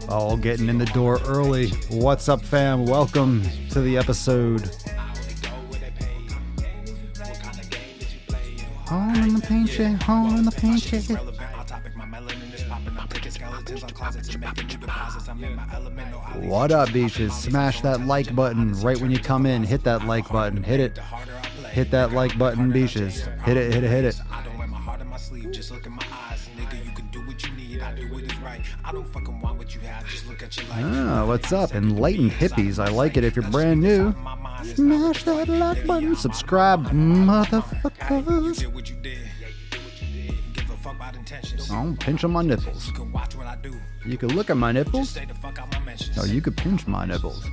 All getting in the door early. What's up, fam? Welcome to the episode. Home in the paint shed, home in the paint shed. What up, beaches? Smash that like button right when you come in. Hit that like button. Hit it. Hit that like button, beaches. Hit it, hit it, hit it. Ah, what's up? Enlightened hippies. I like it if you're brand new. Smash that like button. Subscribe, motherfuckers. Oh, pinch on my nipples. You can look at my nipples. Or you could pinch my nipples.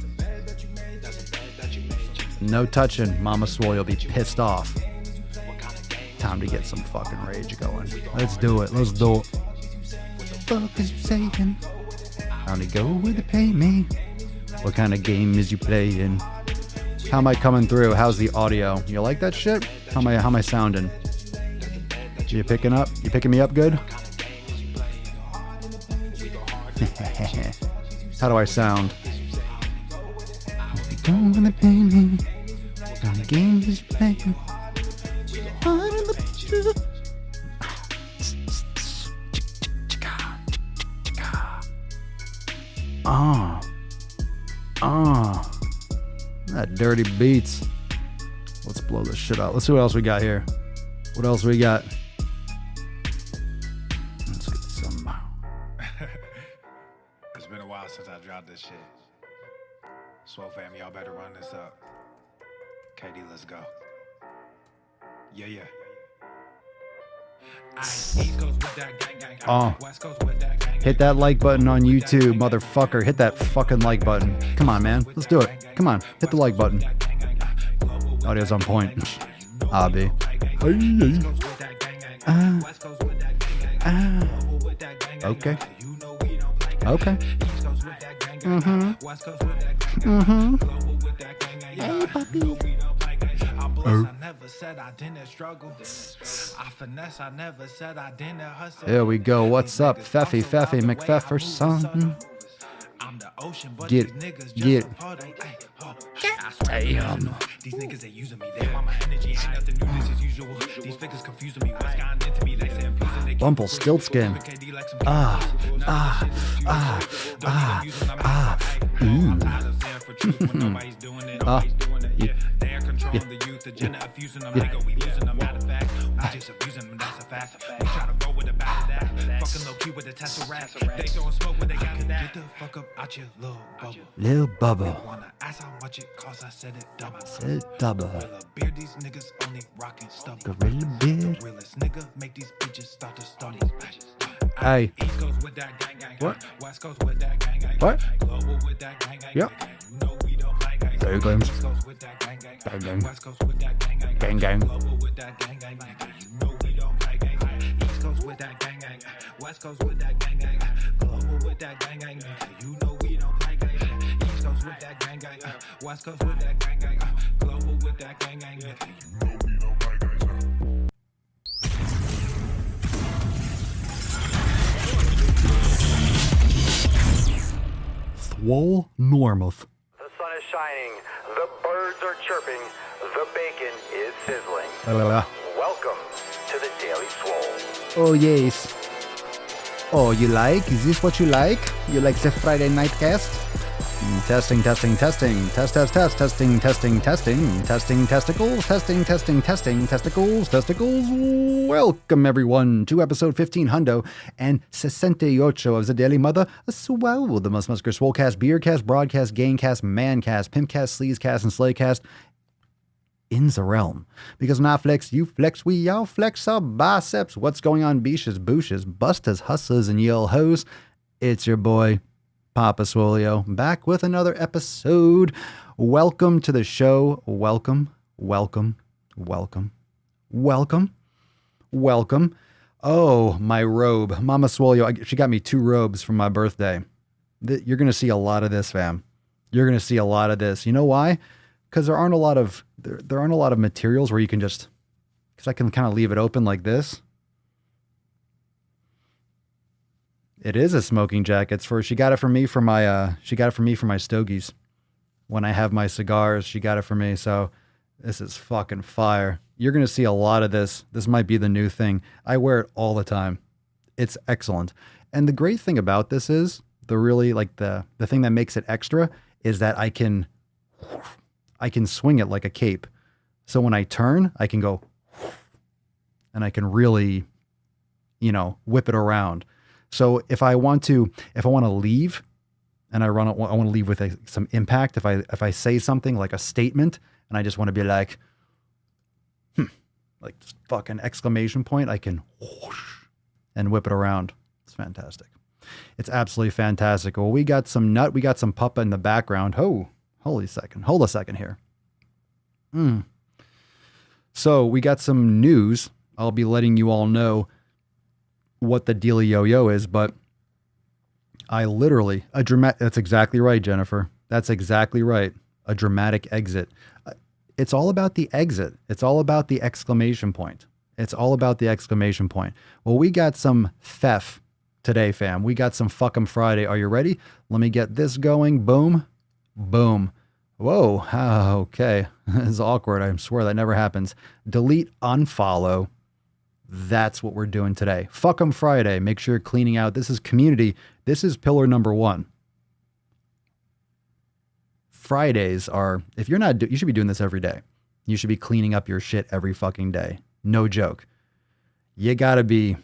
No touching. Mama Swole will be pissed off. Time to get some fucking rage going. Let's do it. Let's do it. Fuck is you saying? Time to go with the pay me. What kind of game is you playing? How am I coming through? How's the audio? You like that shit? How am I sounding? You picking up? You picking me up good? How do I sound? Go with the pay me. What kind of game is you playing? That dirty beats. Let's blow this shit out. Let's see what else we got here. What else we got? Let's get some. It's been a while since I dropped this shit. Swole fam, y'all better run this up. KD, let's go. Yeah. Hit that like button on YouTube, motherfucker. Hit that fucking like button. Come on, man. Let's do it. Come on. Hit the like button. Audio's on point. Abby. Okay. Okay. Hey, puppy. There we go. What's up, Feffy McPhefferson? Get it. Damn. These niggas ain't using me. They want my energy. Ain't nothing new. This is usual. These figures confusing me. What's gotten into me? They say I'm using it. Bumble Stiltskin. They are controlling the youth. Agenda of fusing them. They go, we losing them. Matter of fact, we just abusing them. That's a fact. We try to roll with a bad that. Fucking low key with a Tesseract. They throwing smoke when they got to that. Get the fuck up out your little bubble. Little bubble. Wanna ask how much it costs? I said it double. Said double. Gorilla beard, these niggas only rocking stubble. Gorilla beard. The realest nigga make these bitches start to stumble. Hey. East Coast with that gang gang. What? West Coast with that gang gang. What? Global with that gang gang. Yep. You know we don't bang gang. There you go. East Coast with that gang gang. Gang gang. West Coast with that gang gang. Gang gang. Global with that gang gang. You know we don't bang gang. East Coast with that gang gang. West Coast with that gang gang. Global with that gang gang. You know we don't bang gang. East Coast with that gang gang. West Coast with that gang gang. Global with that gang gang. You know we don't bang gang. Swolenormous. The sun is shining, the birds are chirping, the bacon is sizzling. Welcome to the Daily Swole. Oh yes. Oh, you like? Is this what you like? You like the Friday night cast? Testing. Test, testing, testicles. Welcome, everyone, to episode 15 hundo and 68 of the Daily Mother Swole, the most muscular swolecast, beercast, broadcast, gaincast, mancast, pimpcast, sleazecast, and slaycast in the realm. Because when I flex, you flex, we all flex our biceps. What's going on, beaches, booshes, bustas, hustlers, and yell hoes? It's your boy, Papa Swolio, back with another episode. Welcome to the show. Welcome. Oh, my robe. Mama Swolio, she got me 2 robes for my birthday. You're going to see a lot of this, fam. You're going to see a lot of this. You know why? Because there aren't a lot of materials where you can just, because I can kind of leave it open like this. It is a smoking jacket. She got it for me for my stogies. When I have my cigars, she got it for me. So this is fucking fire. You're going to see a lot of this. This might be the new thing. I wear it all the time. It's excellent. And the great thing about this is the thing that makes it extra is that I can swing it like a cape. So when I turn, I can go and I can really, whip it around. So if I want to leave and I want to leave with some impact, if I say something like a statement and I just want to be like, like just fucking exclamation point, I can whoosh and whip it around. It's fantastic. It's absolutely fantastic. Well, we got some puppa in the background. Oh, hold a second here. So we got some news. I'll be letting you all know what the dealio is, but that's exactly right, Jennifer. That's exactly right. A dramatic exit. It's all about the exit. It's all about the exclamation point. It's all about the exclamation point. Well, we got some theft today, fam. We got some Fuck 'em Friday. Are you ready? Let me get this going. Boom. Boom. Whoa. Okay. This is awkward. I swear that never happens. Delete, unfollow. That's what we're doing today. Fuck 'em Friday. Make sure you're cleaning out. This is community. This is pillar number 1. Fridays are, if you're not, you should be doing this every day. You should be cleaning up your shit every fucking day. No joke. You gotta be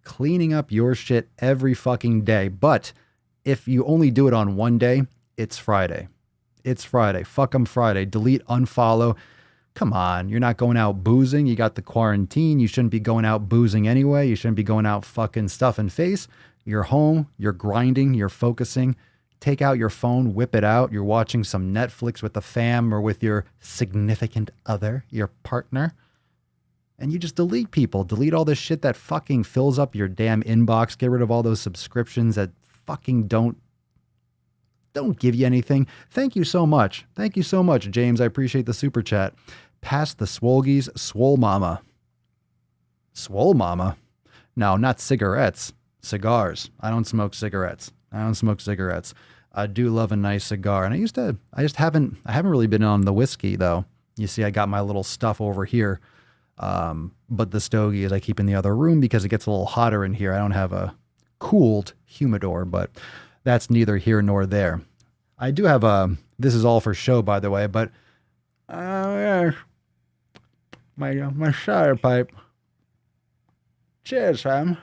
cleaning up your shit every fucking day. But if you only do it on one day, it's Friday. It's Friday. Fuck 'em Friday. Delete, unfollow. Come on. You're not going out boozing. You got the quarantine. You shouldn't be going out boozing anyway. You shouldn't be going out fucking stuffing face. You're home. You're grinding. You're focusing. Take out your phone, whip it out. You're watching some Netflix with the fam or with your significant other, your partner. And you just delete people. Delete all this shit that fucking fills up your damn inbox. Get rid of all those subscriptions that fucking don't give you anything. Thank you so much. Thank you so much, James. I appreciate the super chat. Pass the Swolgies, Swole Mama. Swole Mama? No, not cigarettes. Cigars. I don't smoke cigarettes. I do love a nice cigar. And I haven't really been on the whiskey though. You see, I got my little stuff over here. But the stogie I keep in the other room because it gets a little hotter in here. I don't have a cooled humidor, but that's neither here nor there. I do have this is all for show, by the way, but, my cider pipe. Cheers, fam.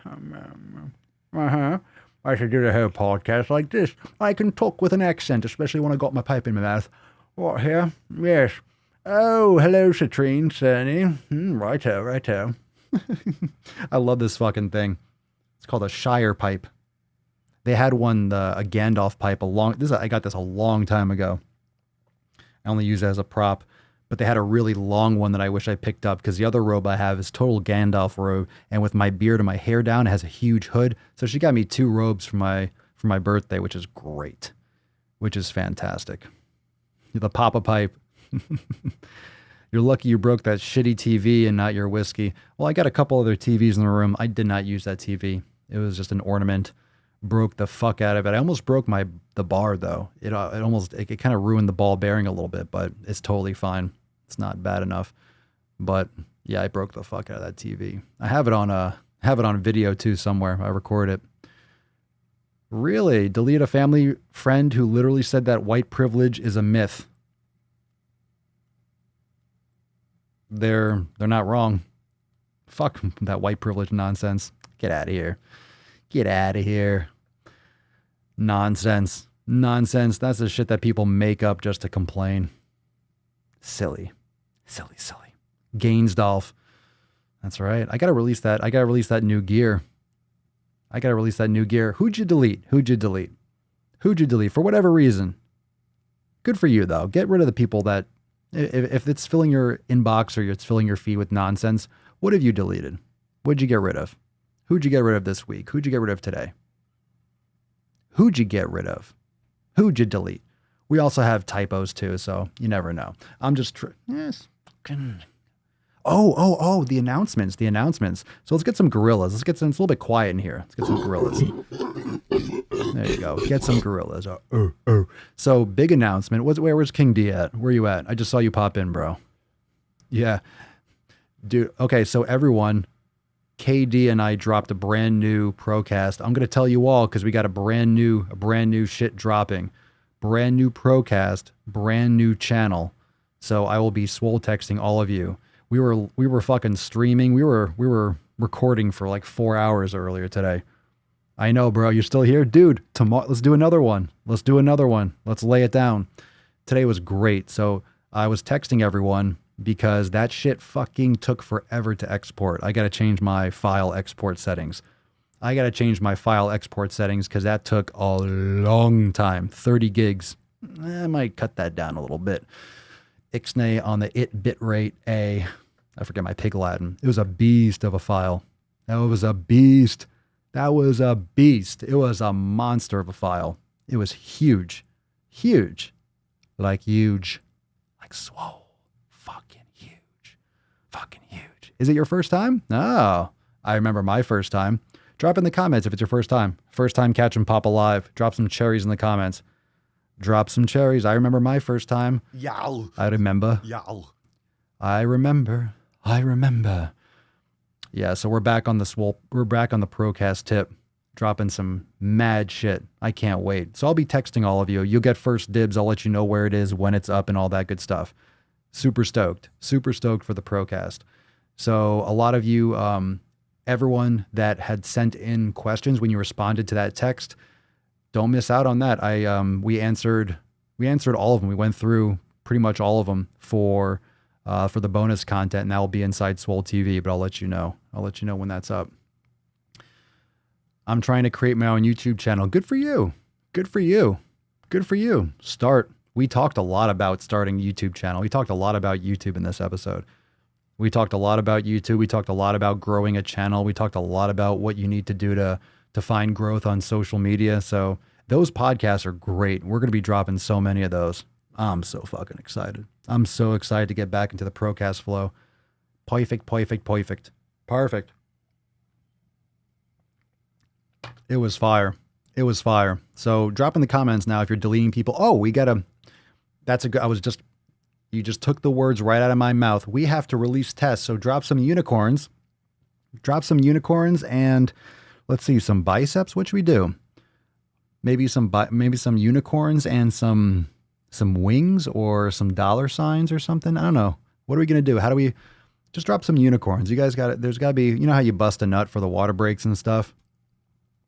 I should do the whole podcast like this. I can talk with an accent, especially when I got my pipe in my mouth. What here? Yes. Oh, hello, Citrine, Cerny. Righto. I love this fucking thing. It's called a Shire pipe. They had one, a Gandalf pipe, I got this a long time ago. I only use it as a prop, but they had a really long one that I wish I picked up because the other robe I have is total Gandalf robe, and with my beard and my hair down, it has a huge hood. So she got me 2 robes for my birthday, which is great, which is fantastic. The Papa pipe. You're lucky you broke that shitty TV and not your whiskey. Well, I got a couple other TVs in the room. I did not use that TV. It was just an ornament. Broke the fuck out of it. I almost broke the bar though. It kind of ruined the ball bearing a little bit, but it's totally fine. It's not bad enough. But yeah, I broke the fuck out of that TV. I have it on video too somewhere. I record it. Really? Delete a family friend who literally said that white privilege is a myth. They're not wrong. Fuck that white privilege nonsense. Get out of here. Get out of here. Nonsense. That's the shit that people make up just to complain. Silly. Gainsdolf. That's right. I gotta release that new gear. Who'd you delete? For whatever reason. Good for you though. Get rid of the people that, if it's filling your inbox or it's filling your feed with nonsense, what have you deleted? What'd you get rid of? Who'd you get rid of this week? Who'd you get rid of today? Who'd you get rid of? Who'd you delete? We also have typos too, so you never know. I'm just yes. Oh, the announcements. So let's get some gorillas. It's a little bit quiet in here. Let's get some gorillas. There you go. Get some gorillas. So big announcement. Where's King D at? Where you at? I just saw you pop in, bro. Yeah. Dude. Okay. So everyone, KD and I dropped a brand new Procast. I'm going to tell you all, cause we got a brand new shit dropping, brand new Procast, brand new channel. So I will be swole texting all of you. We were fucking streaming. We were recording for like 4 hours earlier today. I know, bro. You're still here? Dude, tomorrow, let's do another one. Let's lay it down. Today was great. So I was texting everyone because that shit fucking took forever to export. I got to change my file export settings. Because that took a long time. 30 gigs. I might cut that down a little bit. Ixnay on the it bitrate A. I forget my pig Latin. It was a beast of a file. That was a beast. It was a monster of a file. It was huge. Like swole. Fucking huge. Is it your first time? No. I remember my first time. Drop in the comments if it's your first time. First time catch 'em pop alive. Drop some cherries in the comments. Drop some cherries. I remember my first time. Yow. I remember. Yow. I remember. Yeah, so we're back on the Swole. We're back on the Procast tip, dropping some mad shit. I can't wait. So I'll be texting all of you. You'll get first dibs. I'll let you know where it is, when it's up, and all that good stuff. Super stoked for the Procast. So a lot of you, everyone that had sent in questions when you responded to that text, don't miss out on that. We answered all of them. We went through pretty much all of them for the bonus content, and that will be inside Swole TV, but I'll let you know. When that's up. I'm trying to create my own YouTube channel. Good for you. Start. We talked a lot about starting a YouTube channel. We talked a lot about YouTube in this episode. We talked a lot about YouTube. We talked a lot about growing a channel. We talked a lot about what you need to do to find growth on social media. So those podcasts are great. We're going to be dropping so many of those. I'm so fucking excited. I'm so excited to get back into the Procast flow. Perfect. It was fire. So drop in the comments now if you're deleting people. Oh, you just took the words right out of my mouth. We have to release tests. So drop some unicorns and let's see, some biceps. What should we do? Maybe some unicorns and some wings or some dollar signs or something. I don't know. What are we going to do? How do we just drop some unicorns? You guys got it. There's got to be, you know how you bust a nut for the water breaks and stuff?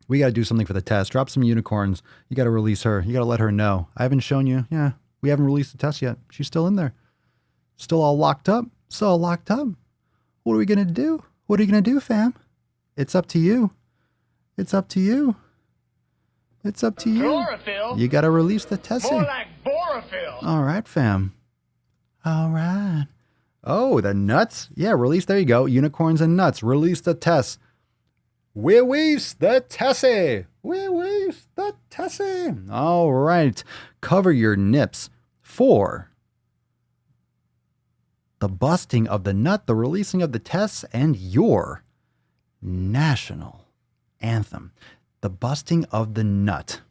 We got to do something for the test. Drop some unicorns. You got to release her. You got to let her know. I haven't shown you. Yeah, we haven't released the test yet. She's still in there. Still all locked up. What are we going to do? What are you going to do, fam? It's up to you. Chlorophyll? You got to release the testing. More like borophyll. All right, fam. All right. Oh, the nuts? Yeah, release. There you go. Unicorns and nuts. Release the test. Release the tessie. All right. Cover your nips for the busting of the nut, the releasing of the tests, and your national anthem. The busting of the nut.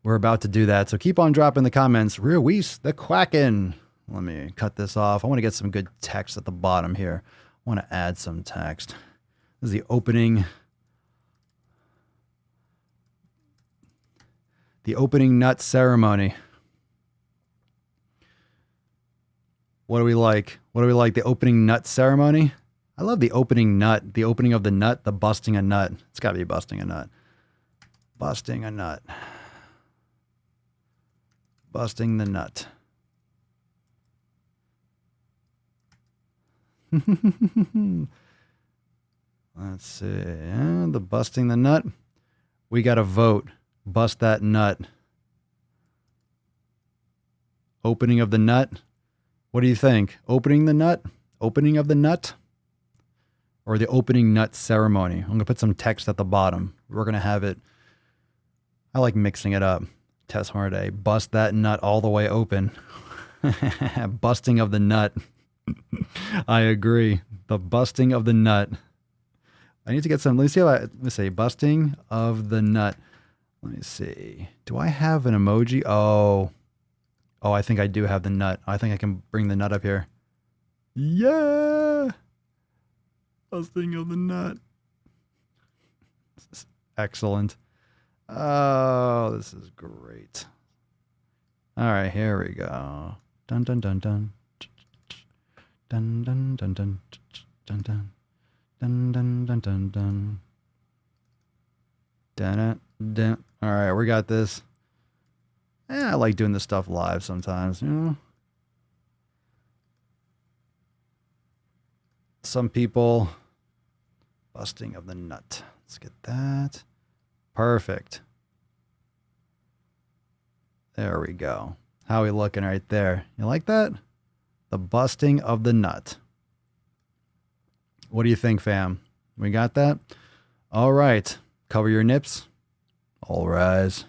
We're about to do that, so keep on dropping the comments. Release the quacking. Let me cut this off. I want to get some good text at the bottom here. I want to add some text. This is the opening. The opening nut ceremony. What do we like? The opening nut ceremony? I love the opening nut, the opening of the nut, the busting a nut. It's got to be busting a nut. Busting a nut. Busting the nut. Let's see. The busting the nut. We got to vote. Bust that nut. Opening of the nut. What do you think? Opening the nut? Opening of the nut? Or the opening nut ceremony? I'm going to put some text at the bottom. We're going to have it. I like mixing it up. Tess Harday. Bust that nut all the way open. Busting of the nut. I agree. The busting of the nut. I need to get some. Let me see. Let me say busting of the nut. Let me see. Do I have an emoji? Oh, I think I do have the nut. I think I can bring the nut up here. Yeah. Busting of the nut. This is excellent. Oh, this is great. All right, here we go. Dun dun dun dun. Dun dun dun dun dun dun dun dun dun dun dun. Dun dun. All right, we got this. I like doing this stuff live sometimes, you know. Some people busting of the nut. Let's get that. Perfect. There we go. How we looking right there? You like that? The busting of the nut. What do you think, fam? We got that? All right. Cover your nips. All rise.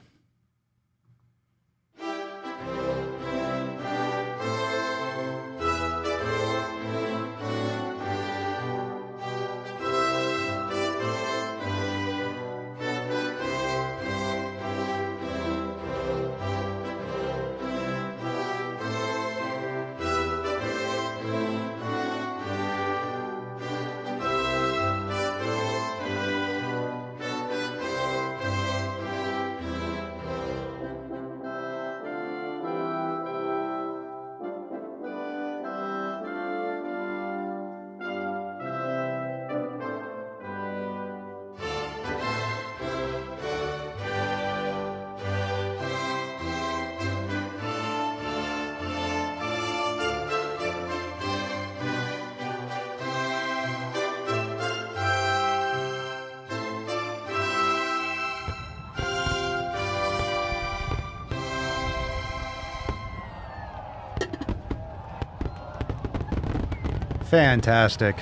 Fantastic.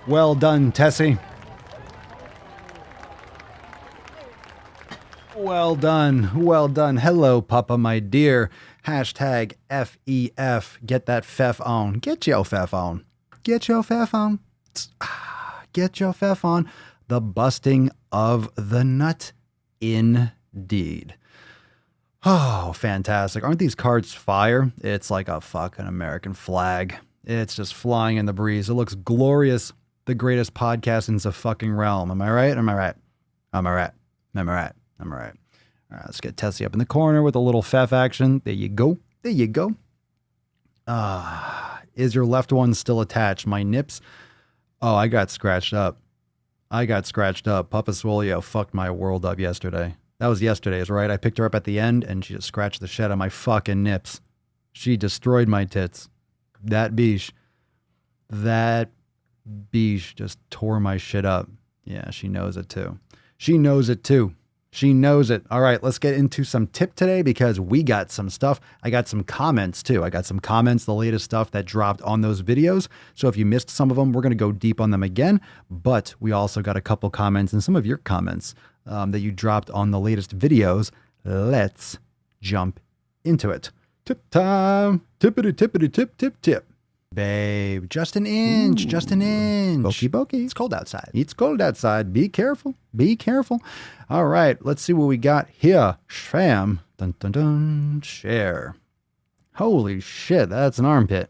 Well done, Tessie. Well done. Well done. Hello, Papa, my dear. Hashtag FEF. Get that fef on. Get your fef on. Get your fef on. Get your fef on. The busting of the nut. Indeed. Oh, fantastic. Aren't these cards fire? It's like a fucking American flag. It's just flying in the breeze. It looks glorious. The greatest podcast in the fucking realm. Am I right? Am I right? Am I right? Am I right? Am I right? All right, let's get Tessie up in the corner with a little fef action. There you go. There you go. Is your left one still attached? My nips? Oh, I got scratched up. Papa Swolio fucked my world up yesterday. That was yesterday's, right? I picked her up at the end and she just scratched the shit out of my fucking nips. She destroyed my tits. That beesh just tore my shit up. Yeah, she knows it too. She knows it. All right, let's get into some tip today because we got some stuff. I got some comments too. The latest stuff that dropped on those videos. So if you missed some of them, we're going to go deep on them again. But we also got a couple comments and some of your comments that you dropped on the latest videos. Let's jump into it. Tip time. Tippity tip. Babe, just an inch. Bokey. It's cold outside. Be careful. All right, let's see what we got here. Sham. Dun dun dun. Share. Holy shit, that's an armpit.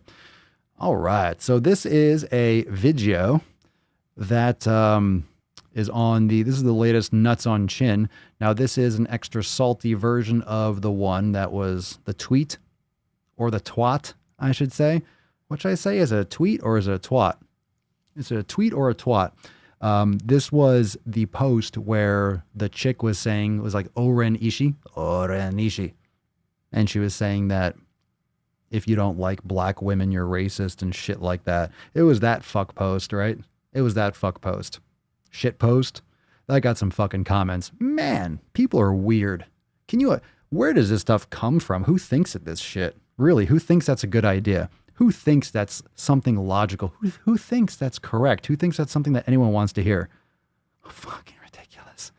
All right, so this is a video that is on this is the latest Nuts on Chin. Now, this is an extra salty version of the one that was the tweet, or the twat, I should say. What should I say? Is it a tweet or is it a twat? Is it a tweet or a twat? This was the post where the chick was saying, it was like Oren Ishii. And she was saying that if you don't like black women, you're racist and shit like that. It was that fuck post, right? Shit post. That got some fucking comments. Man, people are weird. Where does this stuff come from? Who thinks of this shit? Really, who thinks that's a good idea? Who thinks that's something logical? Who thinks that's correct? Who thinks that's something that anyone wants to hear? Fucking ridiculous.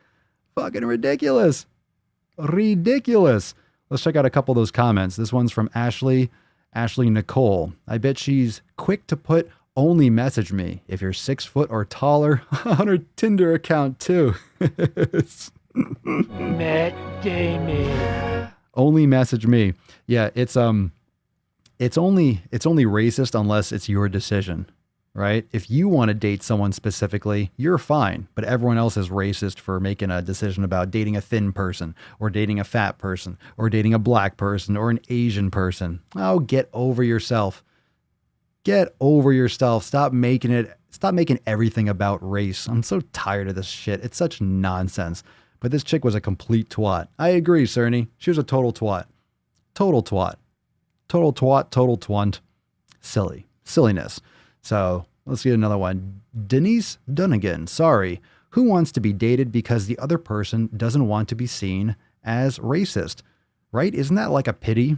Let's check out a couple of those comments. This one's from Ashley Ashley Nicole. I bet she's quick to put only message me if you're 6 foot or taller on her Tinder account too. Matt Damon. Only message me. Yeah, it's only racist unless it's your decision, right? If you want to date someone specifically, you're fine, but everyone else is racist for making a decision about dating a thin person or dating a fat person or dating a black person or an Asian person. Oh, get over yourself. Get over yourself. Stop making everything about race. I'm so tired of this shit. It's such nonsense. But this chick was a complete twat. I agree, Cerny. She was a total twat. Total twat. Total twat, total twunt. Silliness. So let's get another one. Denise Dunnigan. Sorry. Who wants to be dated because the other person doesn't want to be seen as racist? Right? Isn't that like a pity?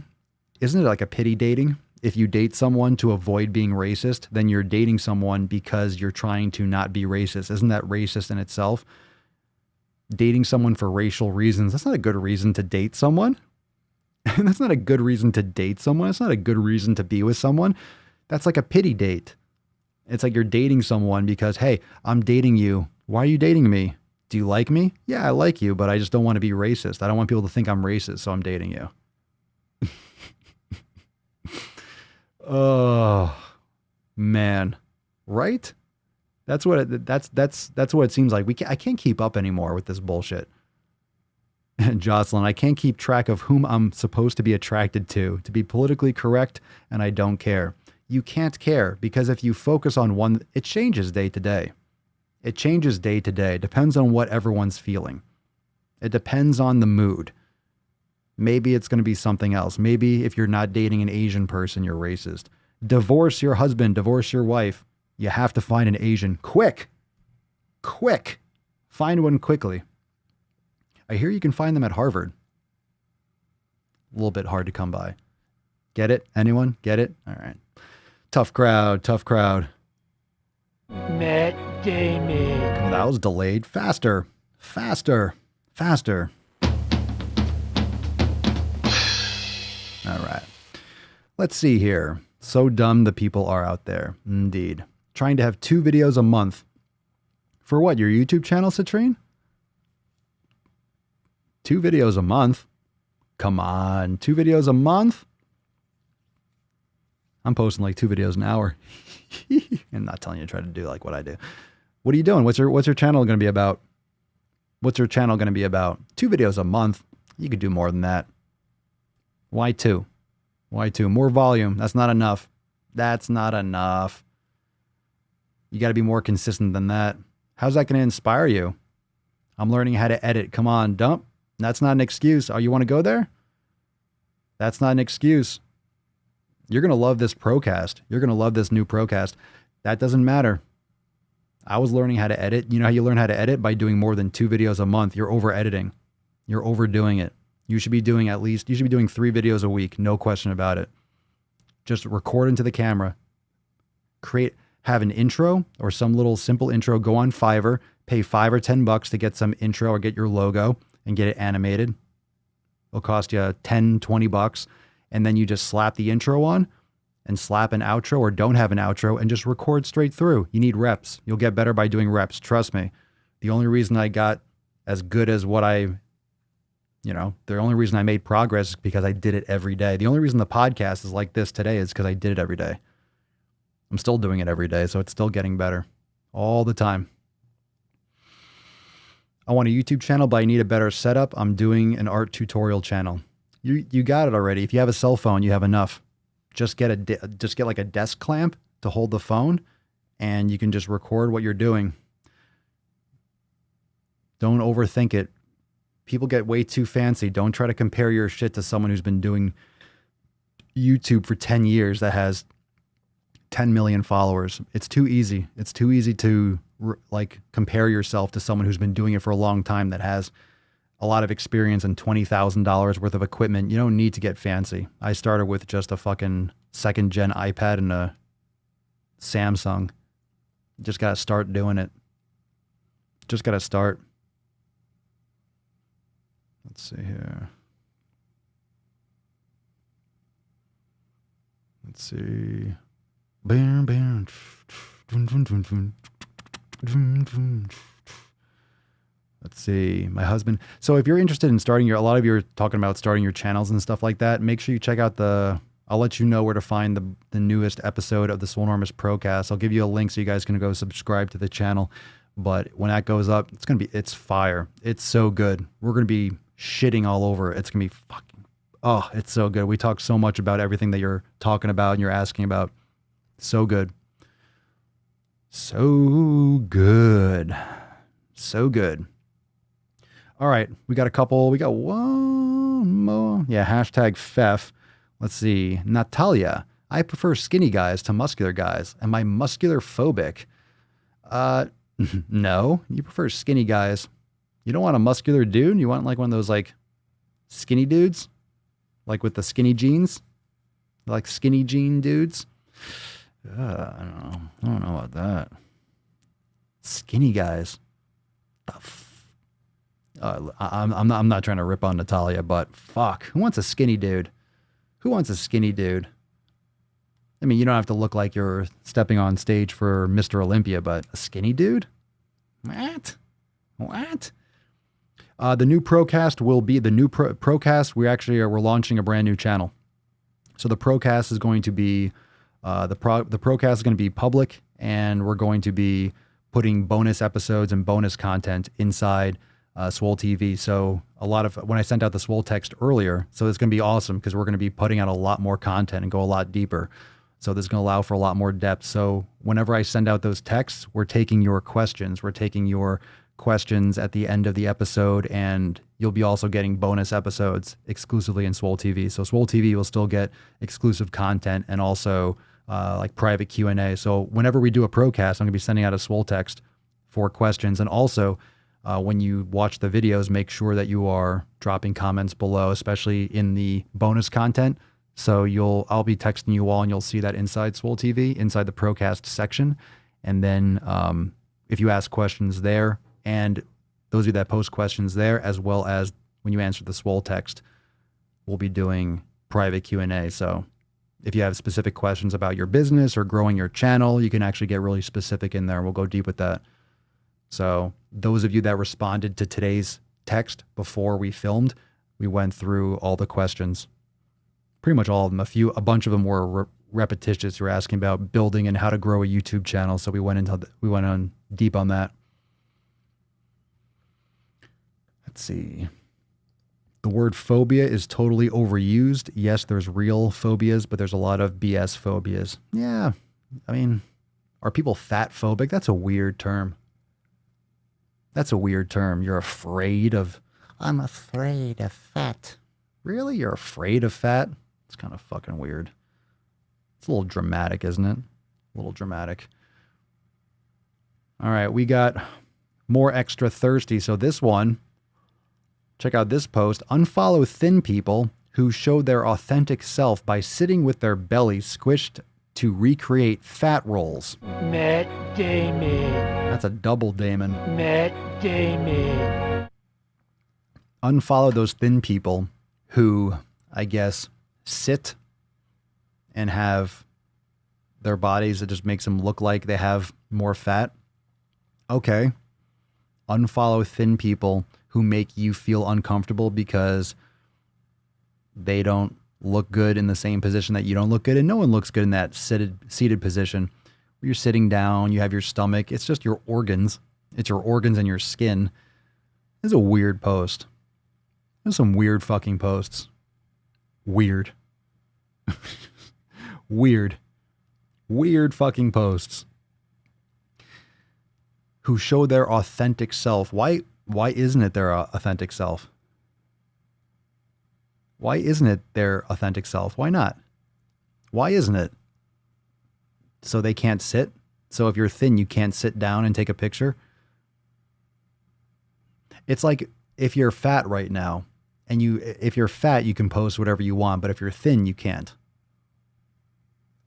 Isn't it like a pity dating? If you date someone to avoid being racist, then you're dating someone because you're trying to not be racist. Isn't that racist in itself? Dating someone for racial reasons, that's not a good reason to date someone. That's not a good reason to date someone. It's not a good reason to be with someone. That's like a pity date. It's like you're dating someone because, hey, I'm dating you. Why are you dating me? Do you like me? Yeah, I like you, but I just don't want to be racist. I don't want people to think I'm racist, so I'm dating you. Oh, man. Right? That's what it seems like. I can't keep up anymore with this bullshit. And Jocelyn, I can't keep track of whom I'm supposed to be attracted to be politically correct, and I don't care. You can't care because if you focus on one, it changes day to day. It changes day to day. It depends on what everyone's feeling. It depends on the mood. Maybe it's going to be something else. Maybe if you're not dating an Asian person, you're racist. Divorce your husband, divorce your wife. You have to find an Asian. Quick. Find one quickly. I hear you can find them at Harvard. A little bit hard to come by. Get it? Anyone? Get it? All right. Tough crowd. Matt Damon. Well, that was delayed. Faster. All right. Let's see here. So dumb the people are out there. Indeed. Trying to have 2 videos a month. For what? Your YouTube channel, Citrine? 2 videos a month? Come on. 2 videos a month? I'm posting like 2 videos an hour. I'm not telling you to try to do like what I do. What are you doing? What's your channel going to be about? 2 videos a month? You could do more than that. Why 2? More volume. That's not enough. You got to be more consistent than that. How's that going to inspire you? I'm learning how to edit. Come on, dump. That's not an excuse. Oh, you want to go there? That's not an excuse. You're going to love this Procast. You're going to love this new Procast. That doesn't matter. I was learning how to edit. You know how you learn how to edit? By doing more than 2 videos a month. You're over editing. You're overdoing it. You should be doing 3 videos a week. No question about it. Just record into the camera. Have an intro or some little simple intro. Go on Fiverr. Pay $5 or $10 to get some intro or get your logo and get it animated. It'll cost you $10, $20. And then you just slap the intro on and slap an outro or don't have an outro and just record straight through. You need reps. You'll get better by doing reps. Trust me. The only reason I got as good as the only reason I made progress is because I did it every day. The only reason the podcast is like this today is because I did it every day. I'm still doing it every day, so it's still getting better all the time. I want a YouTube channel, but I need a better setup. I'm doing an art tutorial channel. You got it already. If you have a cell phone, you have enough. Just get like a desk clamp to hold the phone, and you can just record what you're doing. Don't overthink it. People get way too fancy. Don't try to compare your shit to someone who's been doing YouTube for 10 years that has 10 million followers. It's too easy. It's too easy to compare yourself to someone who's been doing it for a long time that has a lot of experience and $20,000 worth of equipment. You don't need to get fancy. I started with just a fucking 2nd gen iPad and a Samsung. Just got to start doing it. Just got to start. Let's see here. Let's see. Bam, bam. Let's see. My husband. So if you're interested in starting a lot of you are talking about starting your channels and stuff like that, make sure you check out I'll let you know where to find the newest episode of the Swolenormous Procast. I'll give you a link so you guys can go subscribe to the channel. But when that goes up, it's fire. It's so good. We're going to be shitting all over it. It's going to be it's so good. We talk so much about everything that you're talking about and you're asking about. So good. So good. So good. All right. We got one more. Yeah. Hashtag Fef. Let's see. Natalia. I prefer skinny guys to muscular guys. Am I muscular phobic? No. You prefer skinny guys. You don't want a muscular dude. You want like one of those like skinny dudes? Like with the skinny jeans? Like skinny jean dudes? I don't know about that. Skinny guys. I'm not trying to rip on Natalia, but fuck. Who wants a skinny dude? Who wants a skinny dude? I mean, you don't have to look like you're stepping on stage for Mr. Olympia, but a skinny dude? What? The new Procast will be the new Procast. We're launching a brand new channel. So the Procast is going to be the Procast is going to be public, and we're going to be putting bonus episodes and bonus content inside Swole TV. So when I sent out the Swole text earlier, so it's going to be awesome because we're going to be putting out a lot more content and go a lot deeper. So this is going to allow for a lot more depth. So whenever I send out those texts, we're taking your questions. We're taking your questions at the end of the episode, and you'll be also getting bonus episodes exclusively in Swole TV. So Swole TV will still get exclusive content and also like private Q&A. So whenever we do a Procast, I'm going to be sending out a Swole text for questions. And also when you watch the videos, make sure that you are dropping comments below, especially in the bonus content. So I'll be texting you all, and you'll see that inside Swole TV, inside the Procast section. And then if you ask questions there, and those of you that post questions there, as well as when you answer the Swole text, we'll be doing private Q&A. So if you have specific questions about your business or growing your channel, you can actually get really specific in there. We'll go deep with that. So those of you that responded to today's text before we filmed, we went through all the questions, pretty much all of them. A bunch of them were repetitious. You're asking about building and how to grow a YouTube channel. So we went on deep on that. Let's see. The word phobia is totally overused. Yes, there's real phobias, but there's a lot of BS phobias. Yeah. I mean, are people fat phobic? That's a weird term. You're I'm afraid of fat. Really? You're afraid of fat? It's kind of fucking weird. It's a little dramatic, isn't it? A little dramatic. All right, we got more extra thirsty. So this one, check out this post. Unfollow thin people who show their authentic self by sitting with their belly squished to recreate fat rolls. Matt Damon. That's a double Damon. Matt Damon. Unfollow those thin people who, I guess, sit and have their bodies that just makes them look like they have more fat. Okay. Unfollow thin people who make you feel uncomfortable because they don't look good in the same position that you don't look good. And no one looks good in that seated position where you're sitting down, you have your stomach. It's just your organs. It's your organs and your skin. This is a weird post. There's some weird fucking posts. Weird. Weird fucking posts. Who show their authentic self. Why isn't it their authentic self? Why isn't it their authentic self? Why not? Why isn't it? So they can't sit? So if you're thin, you can't sit down and take a picture? It's like if you're fat right now, and if you're fat, you can post whatever you want, but if you're thin, you can't.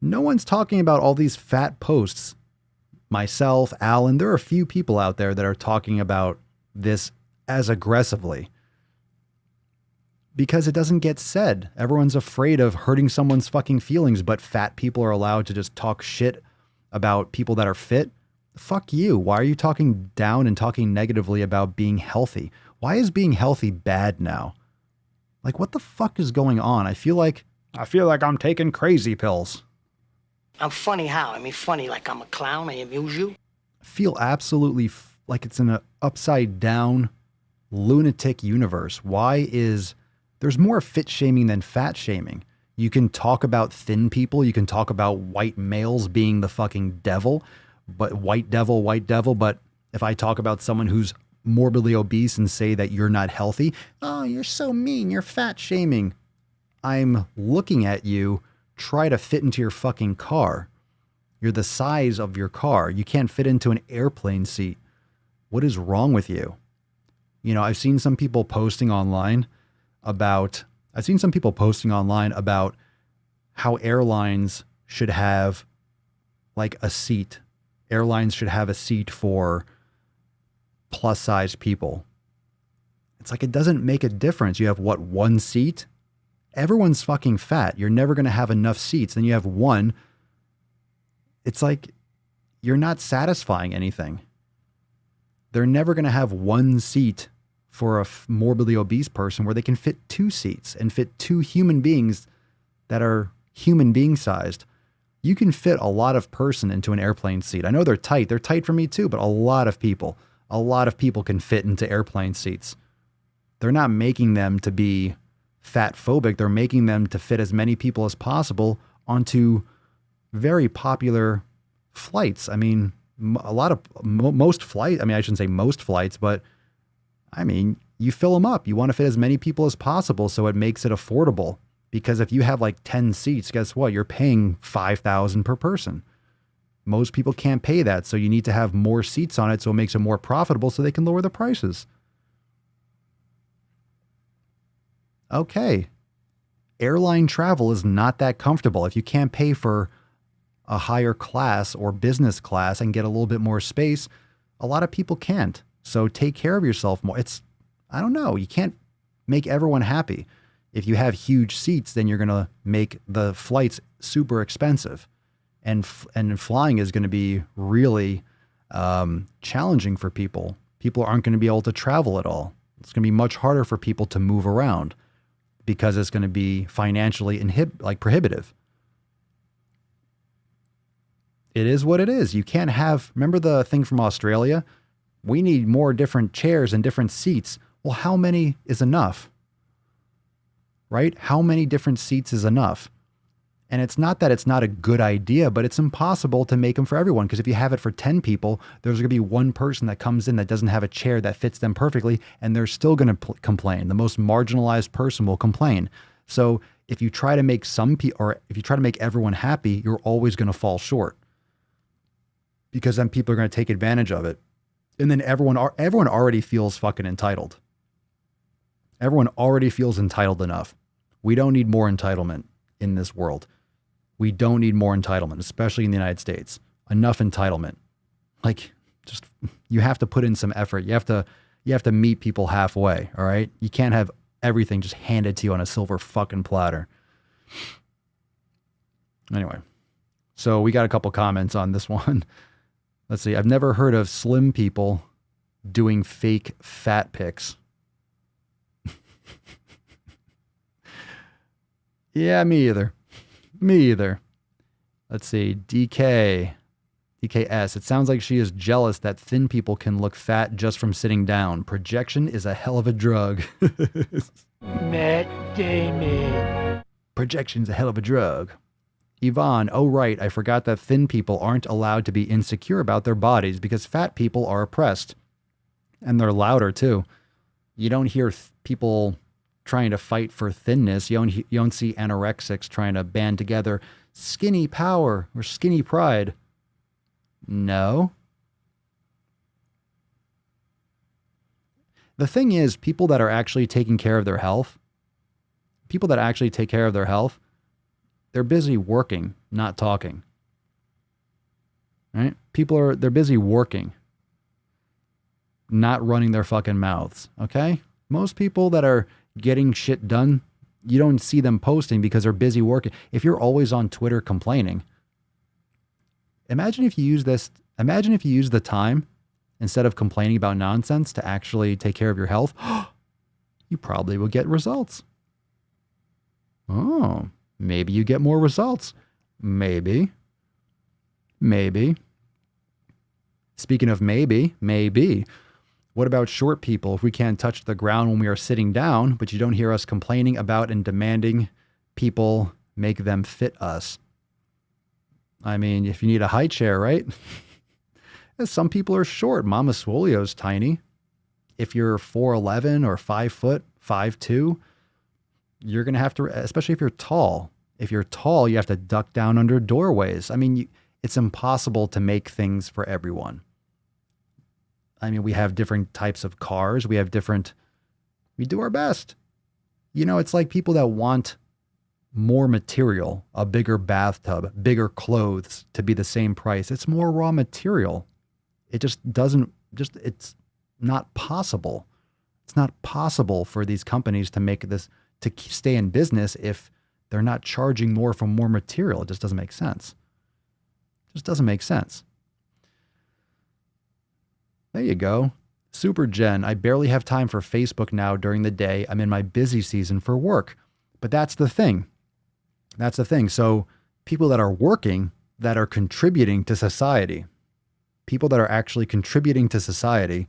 No one's talking about all these fat posts. Myself, Alan, there are a few people out there that are talking about this as aggressively. because it doesn't get said. Everyone's afraid of hurting someone's fucking feelings, but fat people are allowed to just talk shit about people that are fit. Fuck you. Why are you talking down and talking negatively about being healthy? Why is being healthy bad now? Like, what the fuck is going on? I feel like I'm taking crazy pills. I'm funny how? I mean, funny like I'm a clown, I amuse you? I feel absolutely like it's in an upside down lunatic universe. There's more fit shaming than fat shaming. You can talk about thin people. You can talk about white males being the fucking devil, but white devil. But if I talk about someone who's morbidly obese and say that you're not healthy, oh, you're so mean, you're fat shaming. I'm looking at you, try to fit into your fucking car. You're the size of your car. You can't fit into an airplane seat. What is wrong with you? You know, I've seen some people posting online about how airlines should have like a seat. Airlines should have a seat for plus size people. It's like, it doesn't make a difference. You have what, one seat? Everyone's fucking fat. You're never going to have enough seats. Then you have one. It's like, you're not satisfying anything. They're never going to have one seat for a morbidly obese person where they can fit two seats and fit two human beings that are human being sized. You can fit a lot of person into an airplane seat. I know they're tight. They're tight for me too, but a lot of people can fit into airplane seats. They're not making them to be fat phobic. They're making them to fit as many people as possible onto very popular flights. I mean, most flights, I mean, I shouldn't say most flights, but I mean, you fill them up. You want to fit as many people as possible, so it makes it affordable. Because if you have like 10 seats, guess what? You're paying $5,000 per person. Most people can't pay that, so you need to have more seats on it so it makes it more profitable so they can lower the prices. Okay. Airline travel is not that comfortable. If you can't pay for a higher class or business class and get a little bit more space, a lot of people can't. So take care of yourself more. I don't know. You can't make everyone happy. If you have huge seats, then you're going to make the flights super expensive. And flying is going to be really challenging for people. People aren't going to be able to travel at all. It's going to be much harder for people to move around because it's going to be financially prohibitive. It is what it is. You can't have, remember the thing from Australia? We need more different chairs and different seats. Well, how many is enough? Right? How many different seats is enough? And it's not that it's not a good idea, but it's impossible to make them for everyone. Because if you have it for 10 people, there's going to be one person that comes in that doesn't have a chair that fits them perfectly, and they're still going to complain. The most marginalized person will complain. So if you try to make if you try to make everyone happy, you're always going to fall short. Because then people are going to take advantage of it. And then everyone already feels fucking entitled. Everyone already feels entitled enough. We don't need more entitlement in this world. We don't need more entitlement, especially in the United States. Enough entitlement. Like, just, you have to put in some effort. You have to meet people halfway, all right? You can't have everything just handed to you on a silver fucking platter. Anyway, so we got a couple comments on this one. Let's see. I've never heard of slim people doing fake fat pics. Yeah, me either. Let's see. DKS. It sounds like she is jealous that thin people can look fat just from sitting down. Projection is a hell of a drug. Matt Damon. Projection's a hell of a drug. Yvonne, oh right, I forgot that thin people aren't allowed to be insecure about their bodies because fat people are oppressed. And they're louder too. You don't hear people trying to fight for thinness. You don't see anorexics trying to band together skinny power or skinny pride. No. The thing is, people that are actually taking care of their health, they're busy working, not talking. Right? They're busy working, not running their fucking mouths. Okay? Most people that are getting shit done, you don't see them posting because they're busy working. If you're always on Twitter complaining, imagine if you use the time instead of complaining about nonsense to actually take care of your health. You probably will get results. Oh, maybe you get more results. Maybe. Speaking of maybe. What about short people? If we can't touch the ground when we are sitting down, but you don't hear us complaining about and demanding people make them fit us. I mean, if you need a high chair, right? Some people are short. Mama Swolio's tiny. If you're 4'11" or 5 foot, 5'2", you're going to have to, especially if you're tall. If you're tall, you have to duck down under doorways. I mean, it's impossible to make things for everyone. I mean, we have different types of cars. We do our best. You know, it's like people that want more material, a bigger bathtub, bigger clothes to be the same price. It's more raw material. It it's not possible. It's not possible for these companies to make this, to stay in business if they're not charging more for more material. It just doesn't make sense. There you go. Super Jen, I barely have time for Facebook now during the day. I'm in my busy season for work. But that's the thing. So people that are working, that are contributing to society, people that are actually contributing to society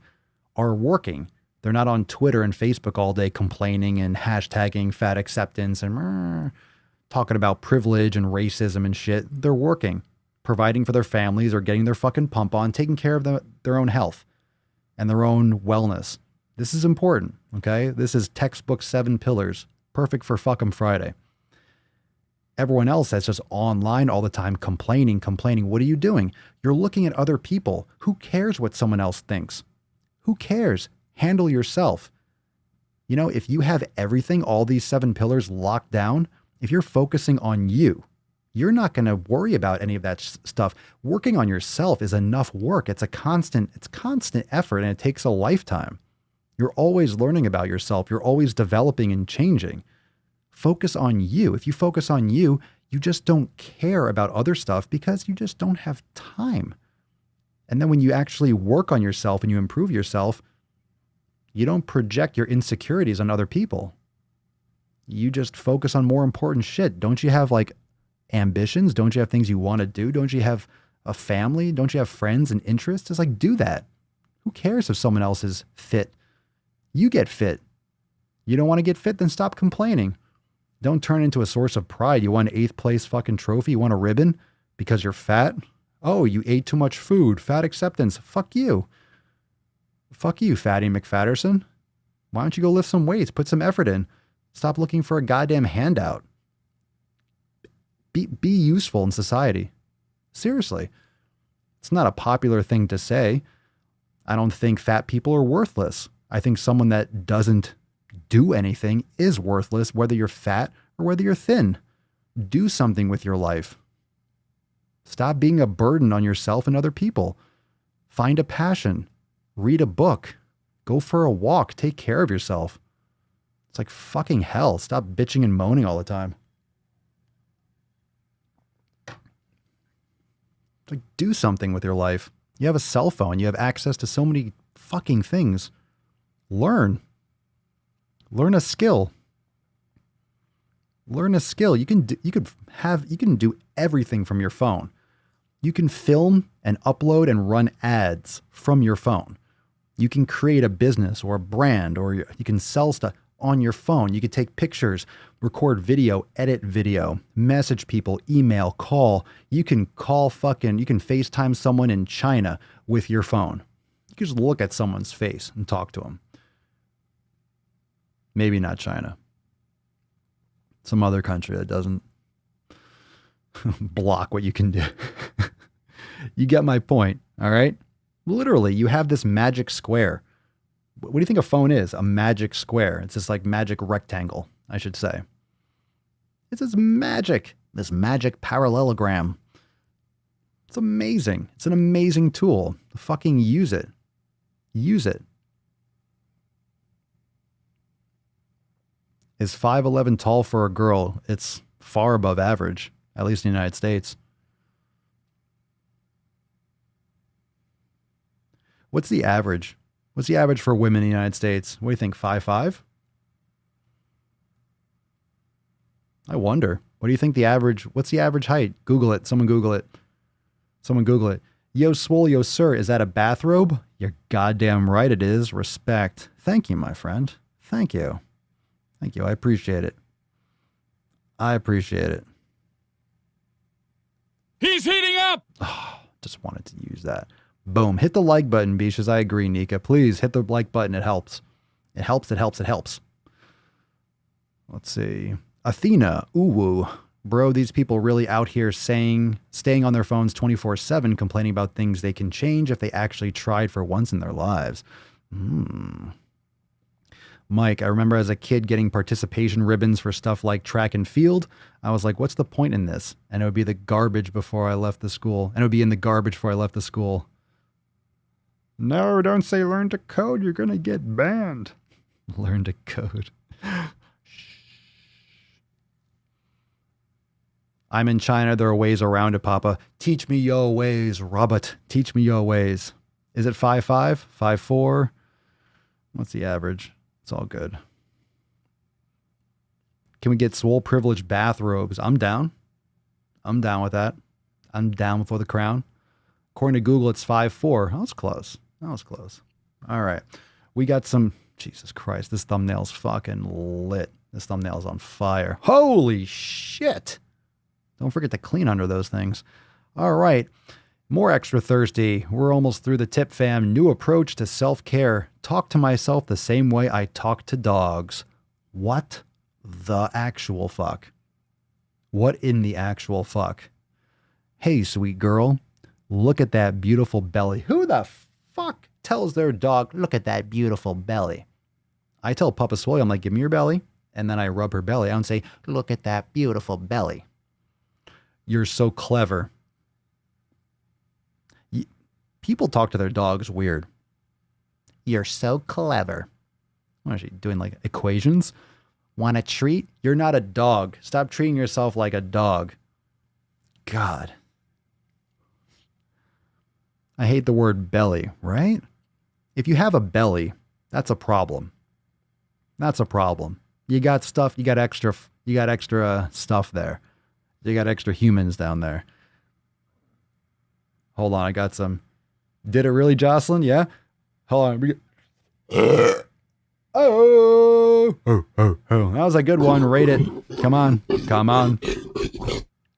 are working. They're not on Twitter and Facebook all day complaining and hashtagging fat acceptance and talking about privilege and racism and shit. They're working, providing for their families or getting their fucking pump on, taking care of their own health and their own wellness. This is important, okay? This is textbook 7 pillars, perfect for Fuck 'em Friday. Everyone else that's just online all the time complaining. What are you doing? You're looking at other people. Who cares what someone else thinks? Who cares? Handle yourself. You know, if you have everything, all these 7 pillars locked down, if you're focusing on you, you're not going to worry about any of that stuff. Working on yourself is enough work. It's constant effort, and it takes a lifetime. You're always learning about yourself. You're always developing and changing. Focus on you. If you focus on you, you just don't care about other stuff because you just don't have time. And then when you actually work on yourself and you improve yourself, you don't project your insecurities on other people. You just focus on more important shit. Don't you have like ambitions? Don't you have things you want to do? Don't you have a family? Don't you have friends and interests? It's like, do that. Who cares if someone else is fit? You get fit. You don't want to get fit? Then stop complaining. Don't turn into a source of pride. You want an 8th place fucking trophy? You want a ribbon because you're fat? Oh, you ate too much food. Fat acceptance. Fuck you. Fuck you, Fatty McFatterson. Why don't you go lift some weights? Put some effort in. Stop looking for a goddamn handout. Be useful in society. Seriously. It's not a popular thing to say. I don't think fat people are worthless. I think someone that doesn't do anything is worthless, whether you're fat or whether you're thin. Do something with your life. Stop being a burden on yourself and other people. Find a passion. Read a book. Go for a walk. Take care of yourself. It's like fucking hell. Stop bitching and moaning all the time. It's like, do something with your life. You have a cell phone. You have access to so many fucking things. Learn a skill. You can do everything from your phone. You can film and upload and run ads from your phone. You can create a business or a brand, or you can sell stuff on your phone. You can take pictures, record video, edit video, message people, email, call. You can you can FaceTime someone in China with your phone. You can just look at someone's face and talk to them. Maybe not China. Some other country that doesn't block what you can do. You get my point, all right? Literally, you have this magic square. What do you think a phone is? A magic square. It's this like magic rectangle, I should say. It's this magic parallelogram. It's amazing. It's an amazing tool. Fucking use it. Use it. Is 5'11" tall for a girl? It's far above average, at least in the United States. What's the average? What's the average for women in the United States? What do you think, 5'5"? I wonder. What do you think the average, what's the average height? Google it. Someone Google it. Someone Google it. Yo, Swolio, sir, is that a bathrobe? You're goddamn right it is. Respect. Thank you, my friend. Thank you. Thank you. I appreciate it. I appreciate it. He's heating up! Oh, just wanted to use that. Boom. Hit the like button, Beaches. I agree, Nika. Please hit the like button. It helps. It helps. It helps. It helps. Let's see. Athena. Ooh. Bro, these people really out here staying on their phones 24/7, complaining about things they can change if they actually tried for once in their lives. Mike, I remember as a kid getting participation ribbons for stuff like track and field. I was like, what's the point in this? And it would be the garbage before I left the school. And it would be in the garbage before I left the school. No, don't say learn to code. You're going to get banned. Learn to code. I'm in China. There are ways around it, Papa. Teach me your ways, Robert. Teach me your ways. Is it 5'5"? 5'4"? What's the average? It's all good. Can we get Swole privileged bathrobes? I'm down. I'm down with that. I'm down for the crown. According to Google, it's 5'4". That was close. That was close. All right. We got some... Jesus Christ. This thumbnail's fucking lit. This thumbnail's on fire. Holy shit. Don't forget to clean under those things. All right. More extra thirsty. We're almost through the tip, fam. New approach to self-care. Talk to myself the same way I talk to dogs. What the actual fuck? What in the actual fuck? Hey, sweet girl. Look at that beautiful belly. Who the fuck tells their dog, look at that beautiful belly? I tell Papa Swole, I'm like, give me your belly. And then I rub her belly. I don't say, look at that beautiful belly. You're so clever. People talk to their dogs weird. You're so clever. What is she doing, like equations? Want a treat? You're not a dog. Stop treating yourself like a dog. God. I hate the word belly, right? If you have a belly, that's a problem. That's a problem. You got stuff, you got extra stuff there. You got extra humans down there. Hold on, I got some. Did it really, Jocelyn? Yeah? Hold on. Oh. That was a good one. Rate it. Come on. Come on.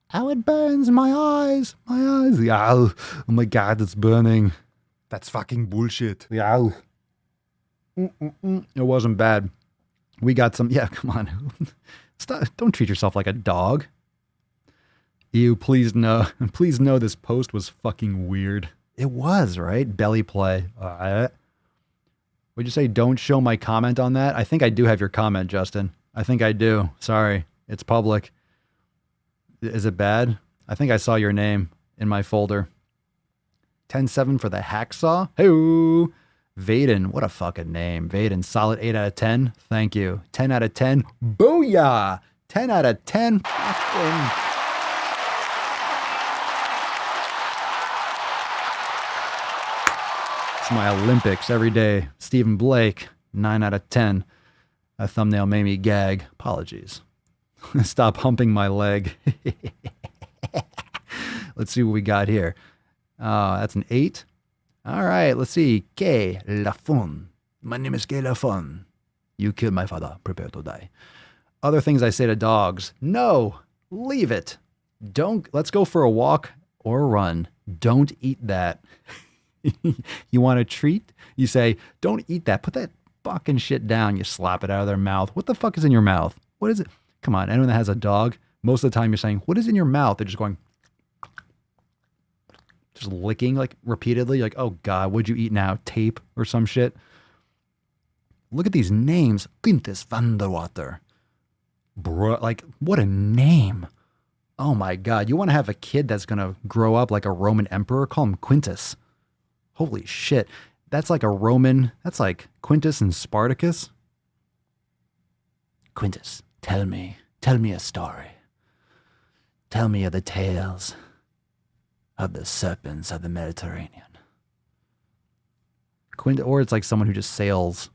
How it burns my eyes. My eyes. Oh my God, it's burning. That's fucking bullshit. It wasn't bad. We got some. Yeah, come on. Stop. Don't treat yourself like a dog. Ew, please know this post was fucking weird. It was, right? Belly play. Would you say don't show my comment on that? I think I do have your comment, Justin. I think I do. Sorry. It's public. Is it bad? I think I saw your name in my folder. 10-7 for the hacksaw. Hey-oo. Vaden. What a fucking name. Vaden. Solid 8 out of 10. Thank you. 10 out of 10. Booyah. 10 out of 10. Fucking... It's my Olympics every day. Stephen Blake, 9 out of 10. That thumbnail made me gag. Apologies. Stop humping my leg. Let's see what we got here. That's an 8. All right, let's see. Que la fun. My name is Que la fun. You killed my father. Prepare to die. Other things I say to dogs. No, leave it. Let's go for a walk or a run. Don't eat that. You want a treat? You say, don't eat that. Put that fucking shit down. You slap it out of their mouth. What the fuck is in your mouth? What is it? Come on, anyone that has a dog, most of the time you're saying, what is in your mouth? They're just going, just licking like repeatedly. Like, oh God, what'd you eat now? Tape or some shit? Look at these names. Quintus van der Water. Bro, like, what a name. Oh my God. You want to have a kid that's going to grow up like a Roman emperor? Call him Quintus. Holy shit. That's like a Roman, that's like Quintus and Spartacus. Quintus, tell me a story. Tell me of the tales of the serpents of the Mediterranean. Or it's like someone who just sails.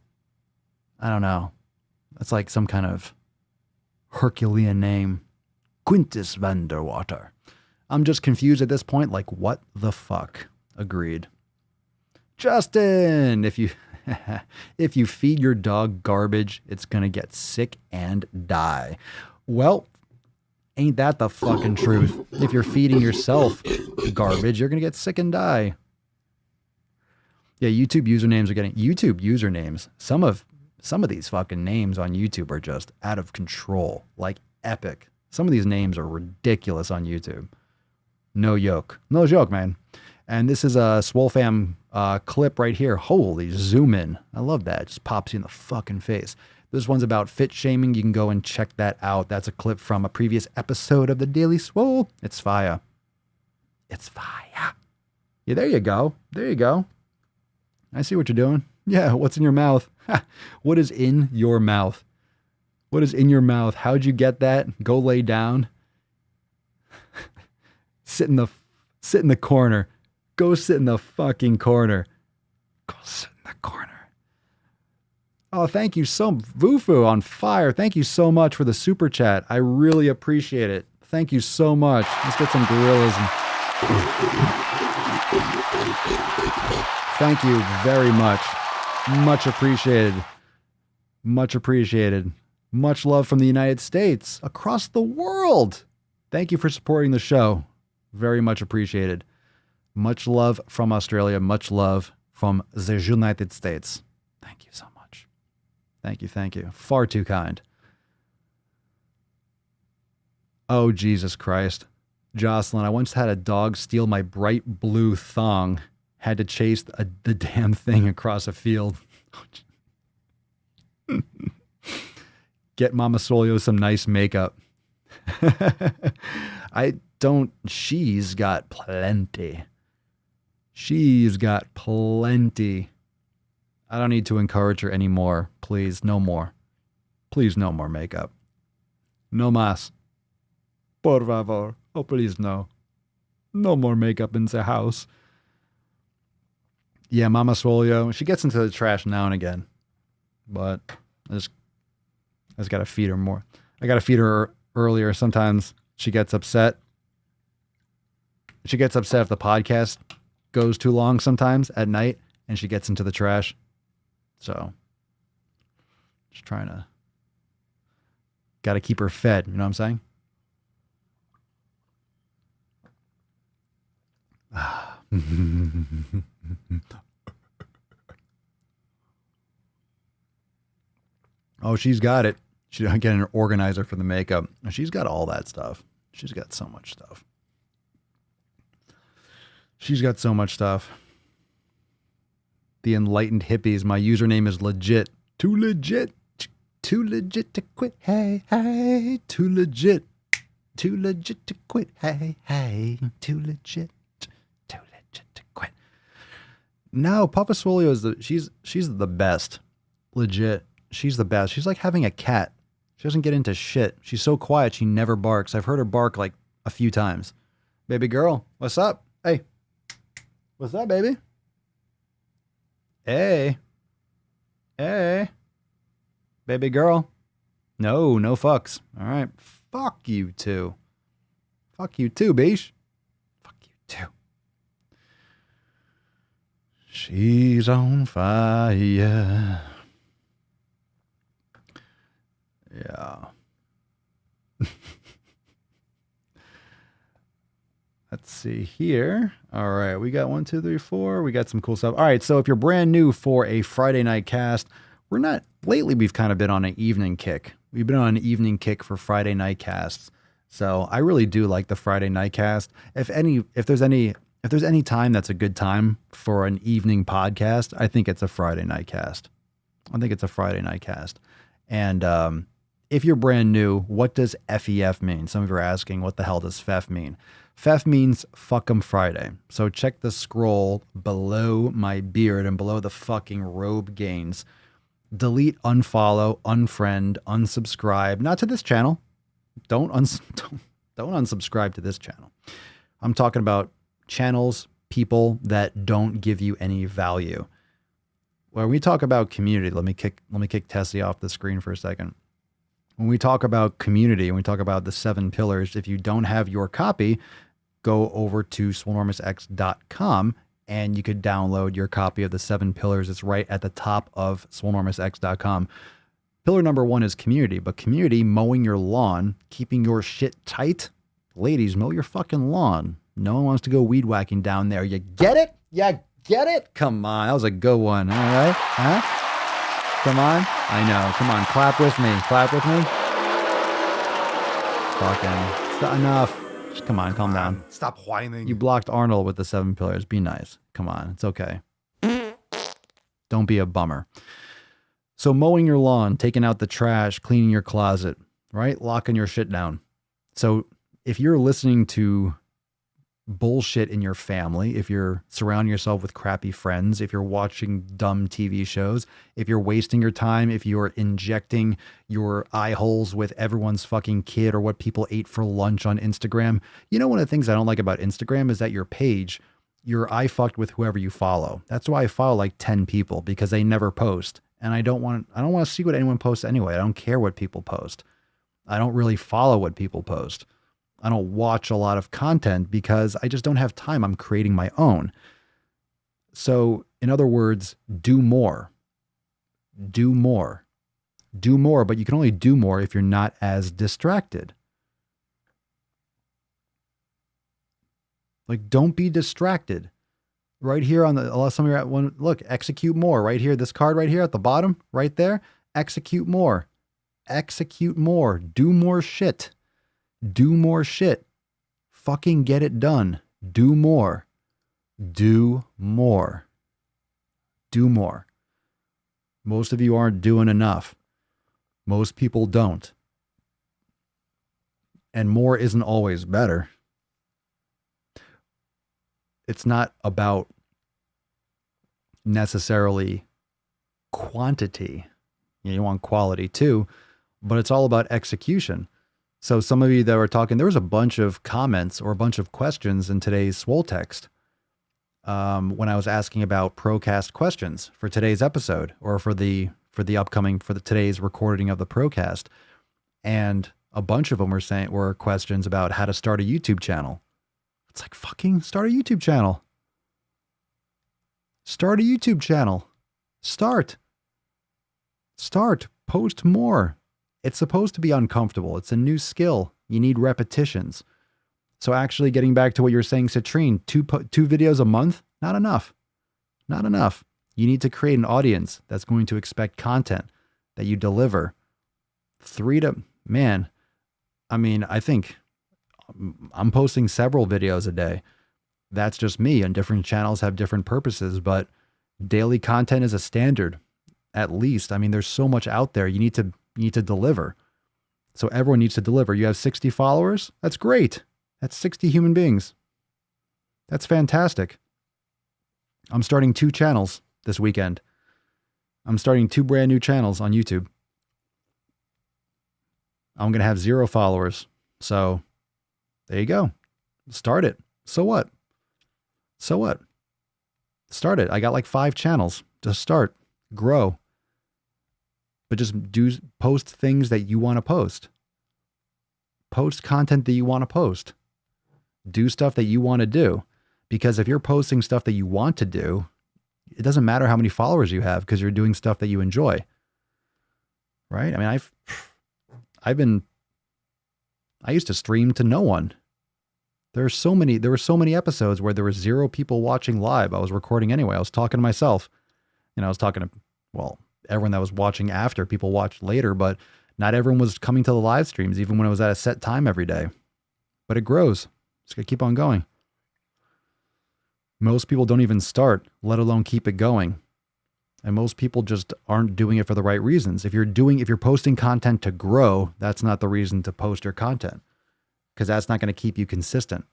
I don't know. That's like some kind of Herculean name. Quintus van der Water. I'm just confused at this point. Like, what the fuck? Agreed. Justin, if you feed your dog garbage, it's going to get sick and die. Well, ain't that the fucking truth? If you're feeding yourself garbage, you're going to get sick and die. Yeah, YouTube usernames are getting YouTube usernames. Some of these fucking names on YouTube are just out of control, like epic. Some of these names are ridiculous on YouTube. No joke, man. And this is a Swole fam clip right here. Holy, zoom in. I love that. It just pops you in the fucking face. This one's about fit shaming. You can go and check that out. That's a clip from a previous episode of the Daily Swole. It's fire. It's fire. Yeah, there you go. There you go. I see what you're doing. Yeah, what's in your mouth? What is in your mouth? What is in your mouth? How'd you get that? Go lay down. Sit in the corner. Go sit in the fucking corner. Go sit in the corner. Oh, thank you so much. Vufu on fire. Thank you so much for the super chat. I really appreciate it. Thank you so much. Let's get some gorillas. Thank you very much. Much appreciated. Much appreciated. Much love from the United States, across the world. Thank you for supporting the show. Very much appreciated. Much love from Australia. Much love from the United States. Thank you so much. Thank you. Thank you. Far too kind. Oh, Jesus Christ. Jocelyn, I once had a dog steal my bright blue thong. Had to chase the damn thing across a field. Get Mama Swolio some nice makeup. She's got plenty. She's got plenty. I don't need to encourage her anymore. Please, no more. Please, no more makeup. No más. Por favor. Oh, please, no. No more makeup in the house. Yeah, Mama Swolio, she gets into the trash now and again. But I just got to feed her more. I got to feed her earlier. Sometimes she gets upset. She gets upset if the podcast goes too long sometimes at night, and she gets into the trash. So, just trying to, got to keep her fed. You know what I'm saying? Oh, she's got it. She's getting an organizer for the makeup. She's got all that stuff. She's got so much stuff. She's got so much stuff. The Enlightened Hippies. My username is legit. Too legit. Too legit to quit. Hey, hey. Too legit. Too legit to quit. Hey, hey. Too legit. Too legit to quit. No, Papa Swolio is she's the best. Legit. She's the best. She's like having a cat. She doesn't get into shit. She's so quiet, she never barks. I've heard her bark like a few times. Baby girl, what's up? Hey. What's up, baby? Hey. Hey. Baby girl. No fucks. All right. Fuck you too. Fuck you too, Beesh. Fuck you too. She's on fire. Yeah. Let's see here. All right. We got 1, 2, 3, 4. We got some cool stuff. All right. So if you're brand new for a Friday night cast, lately we've kind of been on an evening kick. We've been on an evening kick for Friday night casts. So I really do like the Friday night cast. If there's any time that's a good time for an evening podcast, I think it's a Friday night cast. And, if you're brand new, what does FEF mean? Some of you are asking, what the hell does FEF mean? FEF means fuck 'em Friday. So check the scroll below my beard and below the fucking robe gains. delete, unfollow, unfriend, unsubscribe. Not to this channel. Don't unsubscribe to this channel. I'm talking about channels, people that don't give you any value. When we talk about community, let me kick Tessie off the screen for a second. When we talk about community and we talk about the 7 pillars, if you don't have your copy, go over to swolenormousx.com and you could download your copy of the 7 pillars. It's right at the top of swolenormousx.com. Pillar number 1 is community, but community, mowing your lawn, keeping your shit tight. Ladies, mow your fucking lawn. No one wants to go weed whacking down there. You get it? You get it? Come on. That was a good one. All right. Huh? Come on. I know. Come on. Clap with me. Clap with me. Fucking. It's not enough. Just come on. Calm down. Stop whining. You blocked Arnold with the 7 pillars. Be nice. Come on. It's okay. Don't be a bummer. So mowing your lawn, taking out the trash, cleaning your closet, right? Locking your shit down. So if you're listening to bullshit in your family, if you're surrounding yourself with crappy friends, if you're watching dumb TV shows, if you're wasting your time, if you're injecting your eye holes with everyone's fucking kid or what people ate for lunch on Instagram. You know, one of the things I don't like about Instagram is that your page, you're eye fucked with whoever you follow. That's why I follow like 10 people, because they never post. And I don't want to see what anyone posts anyway. I don't care what people post. I don't really follow what people post. I don't watch a lot of content because I just don't have time. I'm creating my own. So in other words, do more. Do more. Do more, but you can only do more if you're not as distracted. Like, don't be distracted. Right here on the, some of you are at one, look, execute more right here. This card right here at the bottom, right there, execute more. Execute more. Do more shit. Do more shit. Fucking get it done. Do more. Do more. Do more. Most of you aren't doing enough. Most people don't. And more isn't always better. It's not about necessarily quantity. You want quality too, but it's all about execution. So some of you that were talking, there was a bunch of comments or a bunch of questions in today's Swole text when I was asking about Procast questions for today's episode or for the today's recording of the Procast. And a bunch of them were questions about how to start a YouTube channel. It's like, fucking start a YouTube channel. Start a YouTube channel. Start. Post more. It's supposed to be uncomfortable. It's a new skill. You need repetitions. So actually getting back to what you're saying, Citrine, two videos a month, not enough. Not enough. You need to create an audience that's going to expect content that you deliver. I think I'm posting several videos a day. That's just me, and different channels have different purposes, but daily content is a standard, at least. I mean, there's so much out there. You need to deliver. So everyone needs to deliver. You have 60 followers? That's great. That's 60 human beings. That's fantastic. I'm starting 2 channels this weekend. I'm starting 2 brand new channels on YouTube. I'm going to have 0 followers. So there you go. Start it. So what? So what? Start it. I got like 5 channels. Just start. Grow. But just post things that you want to post. Post content that you want to post. Do stuff that you want to do. Because if you're posting stuff that you want to do, it doesn't matter how many followers you have because you're doing stuff that you enjoy. Right? I mean, I used to stream to no one. There were so many episodes where there were 0 people watching live. I was recording anyway. I was talking to myself. I was talking to, everyone that was watching after. People watched later, but not everyone was coming to the live streams, even when it was at a set time every day. But it grows. Just gotta keep on going. Most people don't even start, let alone keep it going. And most people just aren't doing it for the right reasons. If you're posting content to grow, that's not the reason to post your content, because that's not going to keep you consistent.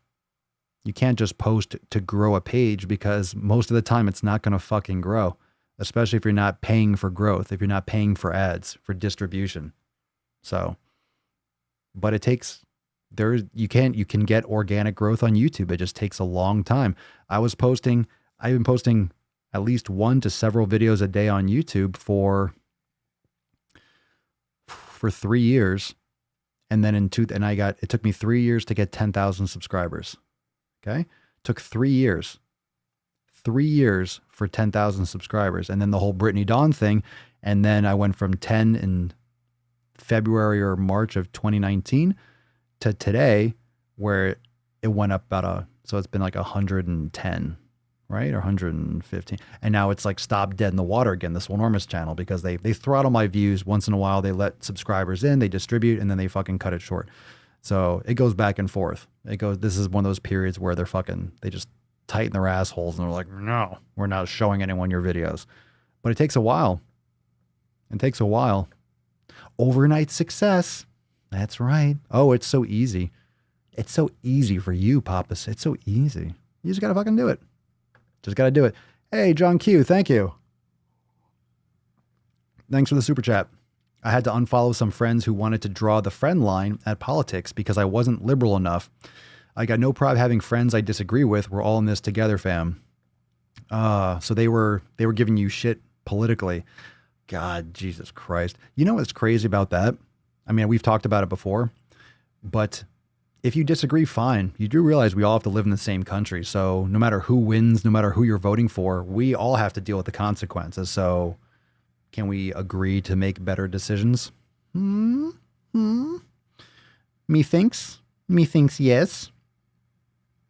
You can't just post to grow a page, because most of the time it's not going to fucking grow. especially if you're not paying for growth, if you're not paying for ads, for distribution. So, but it takes, you can get organic growth on YouTube. It just takes a long time. I've been posting at least 1 to several videos a day on YouTube for 3 years. And then it took me 3 years to get 10,000 subscribers. Okay. Took 3 years. 3 years for 10,000 subscribers. And then the whole Brittany Dawn thing. And then I went from 10 in February or March of 2019 to today, where it went up so it's been like 110, right? Or 115. And now it's like stopped dead in the water again, the Swolenormous channel, because they throttle my views once in a while. They let subscribers in, they distribute, and then they fucking cut it short. So it goes back and forth. This is one of those periods where they just tighten their assholes and they're like, no, we're not showing anyone your videos. But it takes a while. It takes a while. Overnight success. That's right. Oh, it's so easy. It's so easy for you, Papas. It's so easy. You just got to fucking do it. Just got to do it. Hey, John Q, thank you. Thanks for the super chat. I had to unfollow some friends who wanted to draw the friend line at politics because I wasn't liberal enough. I got no problem having friends I disagree with. We're all in this together, fam. So they were giving you shit politically. God, Jesus Christ. You know what's crazy about that? I mean, we've talked about it before, but if you disagree, fine. You do realize we all have to live in the same country. So no matter who wins, no matter who you're voting for, we all have to deal with the consequences. So can we agree to make better decisions? Methinks yes.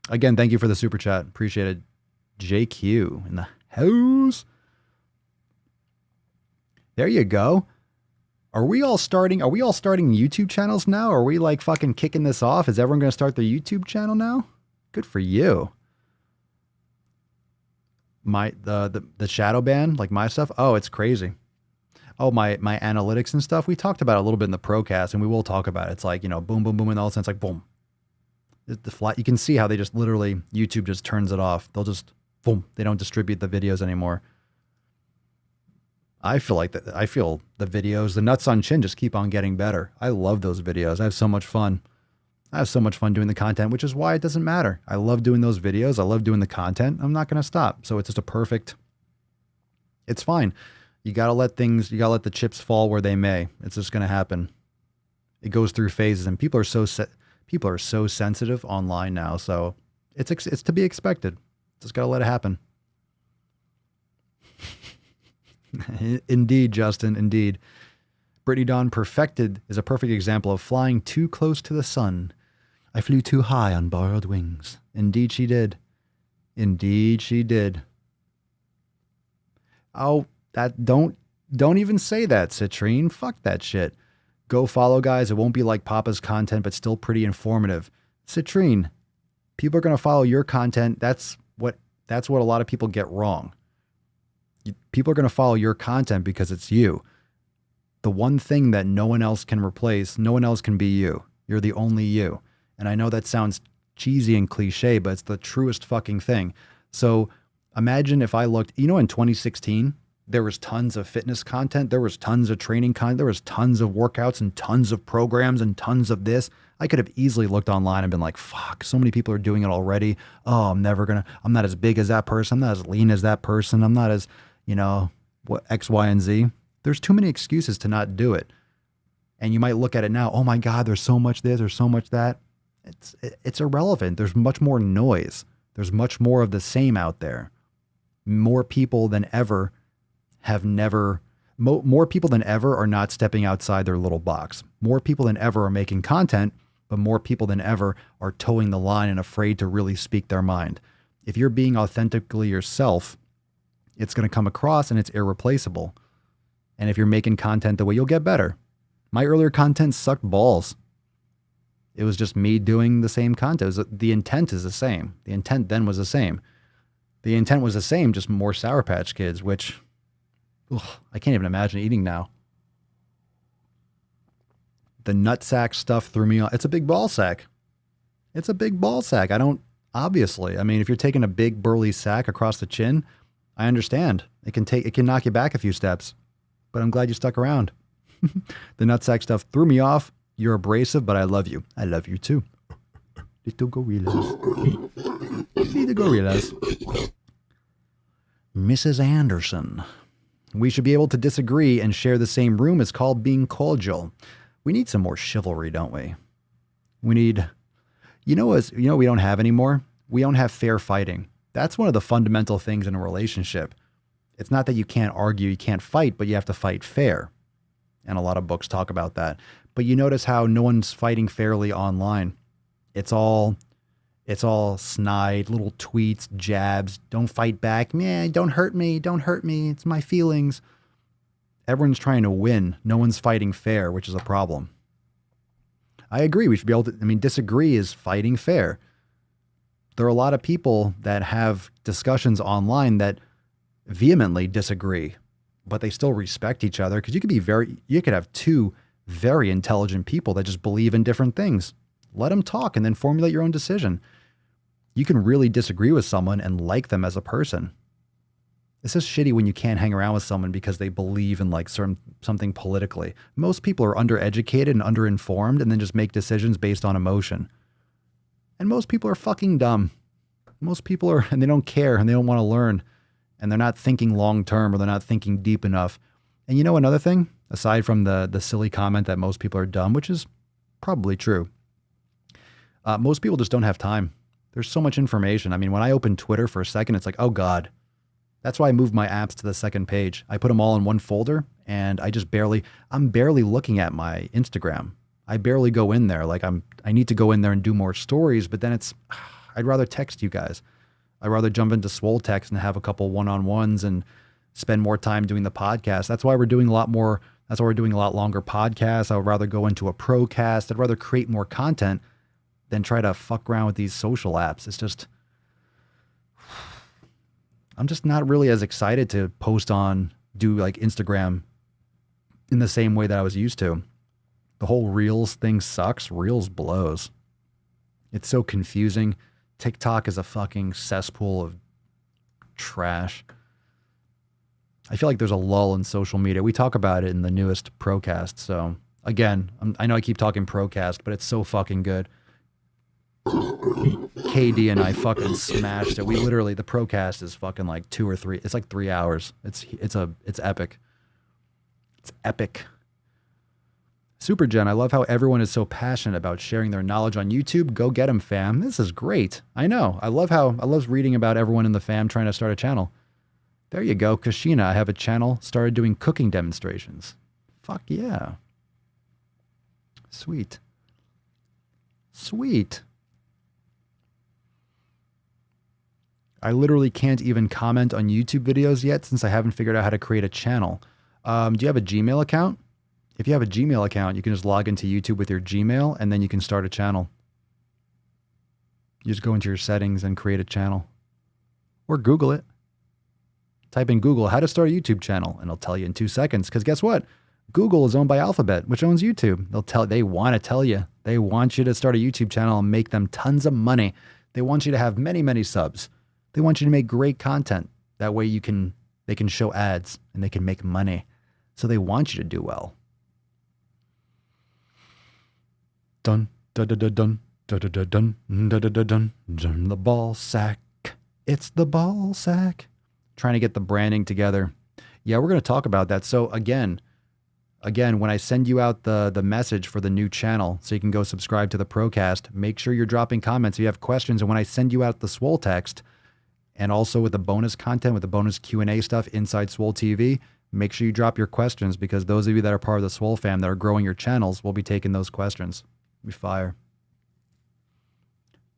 Again, thank you for the super chat. Appreciate it. JQ in the house. There you go. Are we all starting YouTube channels now? Are we like fucking kicking this off? Is everyone going to start their YouTube channel now? Good for you. The shadow ban, like my stuff. Oh, it's crazy. Oh, my analytics and stuff. We talked about it a little bit in the Procast, and we will talk about it. It's like, boom, boom, boom, and all of a sudden it's like boom. The flat. You can see how they just literally, YouTube just turns it off. They'll just boom. They don't distribute the videos anymore. I feel the videos, the nuts on chin, just keep on getting better. I love those videos. I have so much fun. Doing the content, which is why it doesn't matter. I love doing those videos. I love doing the content. I'm not going to stop. So it's just it's fine. You got to let the chips fall where they may. It's just going to happen. It goes through phases, and people are so sensitive online now. So it's to be expected. Just got to let it happen. Indeed, Justin, indeed. Brittany Dawn is a perfect example of flying too close to the sun. I flew too high on borrowed wings. Indeed she did. Indeed she did. Oh, don't even say that, Citrine. Fuck that shit. Go follow, guys. It won't be like Papa's content, but still pretty informative. Citrine, people are going to follow your content. That's what a lot of people get wrong. People are going to follow your content because it's you. The one thing that no one else can replace, no one else can be you. You're the only you. And I know that sounds cheesy and cliche, but it's the truest fucking thing. So imagine if I looked, in 2016, there was tons of fitness content. There was tons of training content. There was tons of workouts and tons of programs and tons of this. I could have easily looked online and been like, fuck, so many people are doing it already. Oh, I'm not as big as that person. I'm not as lean as that person. I'm not as, X, Y, and Z. There's too many excuses to not do it. And you might look at it now, oh my God, there's so much this, there's so much that. It's irrelevant. There's much more noise. There's much more of the same out there. More people than ever more people than ever are not stepping outside their little box. More people than ever are making content, but more people than ever are towing the line and afraid to really speak their mind. If you're being authentically yourself, it's going to come across and it's irreplaceable. And if you're making content the way, you'll get better. My earlier content sucked balls. It was just me doing the same content. The intent is the same. The intent then was the same. The intent was the same, just more Sour Patch Kids, which I can't even imagine eating now. The nutsack stuff threw me off. It's a big ball sack. It's a big ball sack. Obviously, if you're taking a big burly sack across the chin, I understand. It can knock you back a few steps, but I'm glad you stuck around. The nutsack stuff threw me off. You're abrasive, but I love you. I love you too. Little gorillas. Little gorillas. Mrs. Anderson. We should be able to disagree and share the same room. It's called being cordial. We need some more chivalry, don't we? We need, we don't have anymore? We don't have fair fighting. That's one of the fundamental things in a relationship. It's not that you can't argue, you can't fight, but you have to fight fair. And a lot of books talk about that. But you notice how no one's fighting fairly online. It's all snide, little tweets, jabs. Don't fight back. Man, don't hurt me. Don't hurt me. It's my feelings. Everyone's trying to win. No one's fighting fair, which is a problem. I agree. We should be able to, disagree is fighting fair. There are a lot of people that have discussions online that vehemently disagree, but they still respect each other because you could have two very intelligent people that just believe in different things. Let them talk and then formulate your own decision. You can really disagree with someone and like them as a person. It's just shitty when you can't hang around with someone because they believe in like something politically. Most people are undereducated and underinformed and then just make decisions based on emotion. And most people are fucking dumb. Most people are, and they don't care and they don't want to learn. And they're not thinking long term or they're not thinking deep enough. And you know another thing, aside from the silly comment that most people are dumb, which is probably true. Most people just don't have time. There's so much information. When I open Twitter for a second, it's like, oh God. That's why I moved my apps to the second page. I put them all in one folder and I'm barely looking at my Instagram. I barely go in there. I need to go in there and do more stories, but then I'd rather text you guys. I'd rather jump into Swole text and have a couple one-on-ones and spend more time doing the podcast. That's why we're doing a lot longer podcasts. I would rather go into a procast. I'd rather create more content than try to fuck around with these social apps. It's just, I'm just not really as excited to do like Instagram in the same way that I was used to. The whole Reels thing sucks. Reels blows. It's so confusing. TikTok is a fucking cesspool of trash. I feel like there's a lull in social media. We talk about it in the newest Procast. So again, I know I keep talking Procast, but it's so fucking good. KD and I fucking smashed it. The Procast is fucking like 2 or 3. It's like 3 hours. It's epic. It's epic. Super Jen, I love how everyone is so passionate about sharing their knowledge on YouTube. Go get them, fam. This is great. I know. I love reading about everyone in the fam trying to start a channel. There you go. Kashina, I have a channel, started doing cooking demonstrations. Fuck yeah. Sweet. Sweet. I literally can't even comment on YouTube videos yet since I haven't figured out how to create a channel. Do you have a Gmail account? If you have a Gmail account, you can just log into YouTube with your Gmail and then you can start a channel. You just go into your settings and create a channel. Or Google it. Type in Google, how to start a YouTube channel, and it'll tell you in 2 seconds. Because guess what? Google is owned by Alphabet, which owns YouTube. They want to tell you. They want you to start a YouTube channel and make them tons of money. They want you to have many, many subs. They want you to make great content. That way they can show ads and they can make money. So they want you to do well. Dun, dun, dun, dun, dun, dun, dun, dun, dun, dun, dun, dun, the ball sack. It's the ball sack. Trying to get the branding together. Yeah, we're going to talk about that. So again, when I send you out the message for the new channel so you can go subscribe to the Procast, make sure you're dropping comments if you have questions. And when I send you out the Swole text and also with the bonus content, with the bonus Q&A stuff inside Swole TV, make sure you drop your questions because those of you that are part of the Swole fam that are growing your channels will be taking those questions. We fire.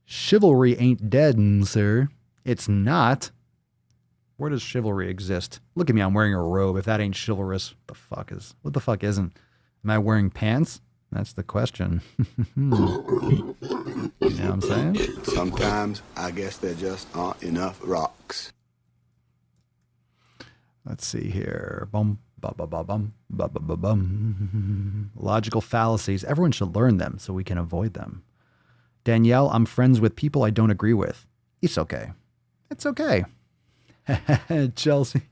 Chivalry ain't dead, sir. It's not. Where does chivalry exist? Look at me, I'm wearing a robe. If that ain't chivalrous, what the fuck isn't? Am I wearing pants? That's the question. You know what I'm saying? Sometimes I guess there just aren't enough rocks. Let's see here. Bum, ba, ba, ba, bum, ba, ba, ba, bum. Logical fallacies. Everyone should learn them so we can avoid them. Danielle, I'm friends with people I don't agree with. It's okay. It's okay. Chelsea.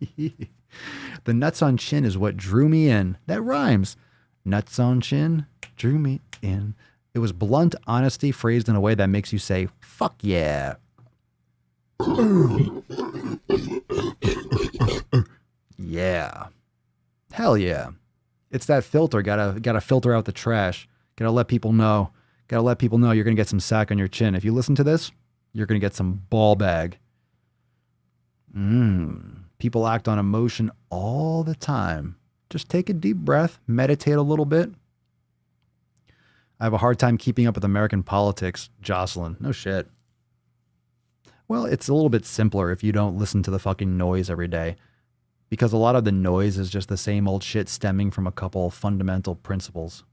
The nuts on chin is what drew me in. That rhymes. Nuts on chin drew me in. It was blunt honesty phrased in a way that makes you say, fuck yeah. Yeah. Hell yeah. It's that filter. Gotta filter out the trash. Gotta let people know. Gotta let people know you're gonna get some sack on your chin. If you listen to this, you're gonna get some ball bag. People act on emotion all the time. Just take a deep breath, meditate a little bit. I have a hard time keeping up with American politics, Jocelyn. No shit. Well, it's a little bit simpler if you don't listen to the fucking noise every day. Because a lot of the noise is just the same old shit stemming from a couple fundamental principles.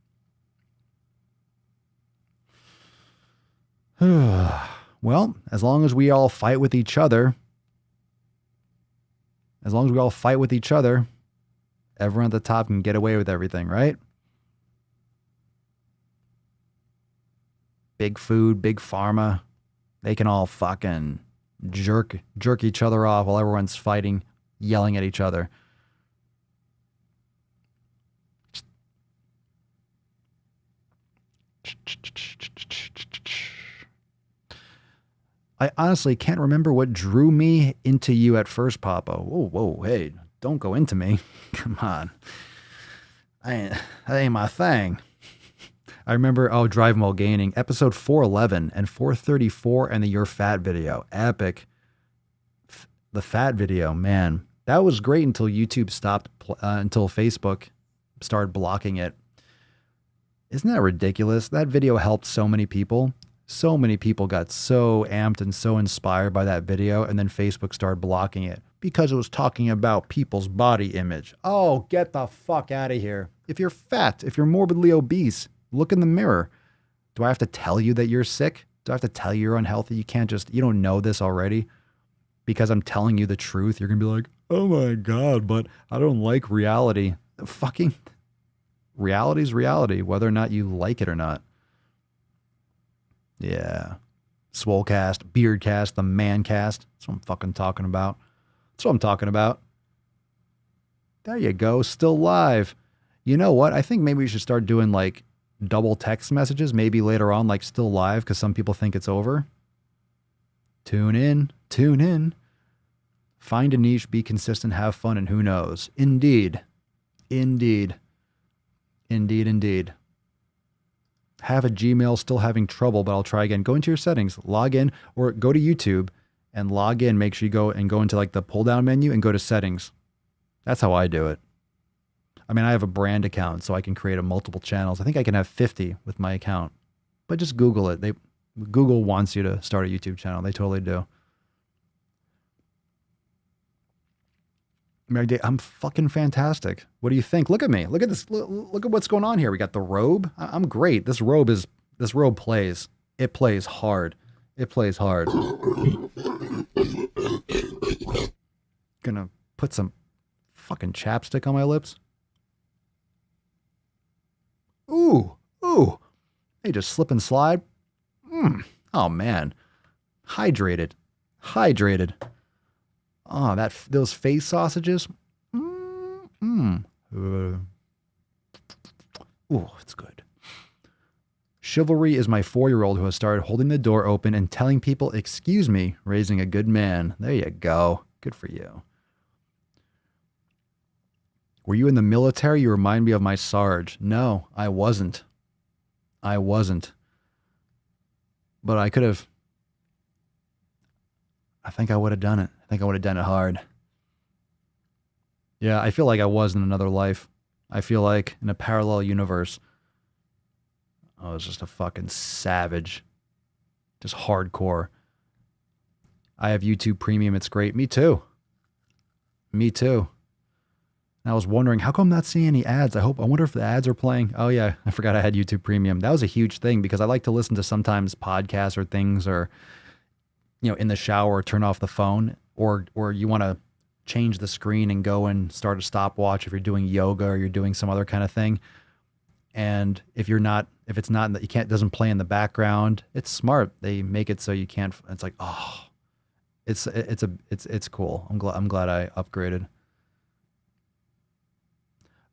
Well, as long as we all fight with each other, everyone at the top can get away with everything, right? Big food, big pharma, they can all fucking jerk each other off while everyone's fighting, yelling at each other. I honestly can't remember what drew me into you at first, Papa. Whoa, hey, don't go into me. Come on. That ain't my thing. I remember, Drive While Gaining, episode 411 and 434 and the You're Fat video. Epic. The fat video, man. That was great until YouTube stopped, until Facebook started blocking it. Isn't that ridiculous? That video helped so many people. So many people got so amped and so inspired by that video, and then Facebook started blocking it because it was talking about people's body image. Oh, get the fuck out of here. If you're fat, if you're morbidly obese, look in the mirror. Do I have to tell you that you're sick? Do I have to tell you you're unhealthy? You don't know this already? Because I'm telling you the truth, you're going to be like, oh my God, but I don't like reality. Fucking reality's reality, whether or not you like it or not. Yeah. Swolecast, Beardcast, the Mancast. That's what I'm fucking talking about. There you go. Still live. You know what? I think maybe we should start doing like double text messages, maybe later on, like still live, because some people think it's over. Tune in. Find a niche, be consistent, have fun, and who knows? Indeed. Have a Gmail, still having trouble, but I'll try again. Go into your settings, log in, or go to YouTube and log in. Make sure you go into like the pull down menu and go to settings. That's how I do it. I mean, I have a brand account, so I can create multiple channels. I think I can have 50 with my account, but just Google it. Google wants you to start a YouTube channel. They totally do. I'm fucking fantastic. What do you think? Look at me. Look at this. Look at what's going on here. We got the robe. I'm great. This robe plays. It plays hard. Gonna put some fucking chapstick on my lips. Ooh. Hey, just slip and slide. Oh man. Hydrated. Oh, those face sausages. Ooh, it's good. Chivalry is my 4-year-old who has started holding the door open and telling people, excuse me, raising a good man. There you go. Good for you. Were you in the military? You remind me of my Sarge. No, I wasn't. But I could have. I think I would have done it. I think I would have done it hard. Yeah, I feel like I was in another life. I feel like in a parallel universe, I was just a fucking savage. Just hardcore. I have YouTube Premium. It's great. Me too. And I was wondering, how come I'm not seeing any ads? I wonder if the ads are playing. Oh yeah, I forgot I had YouTube Premium. That was a huge thing because I like to listen to sometimes podcasts or things, or in the shower, turn off the phone, or you want to change the screen and go and start a stopwatch if you're doing yoga or you're doing some other kind of thing. And if it's not, it doesn't play in the background. It's smart. They make it so you can't, it's like, It's cool. I'm glad I upgraded.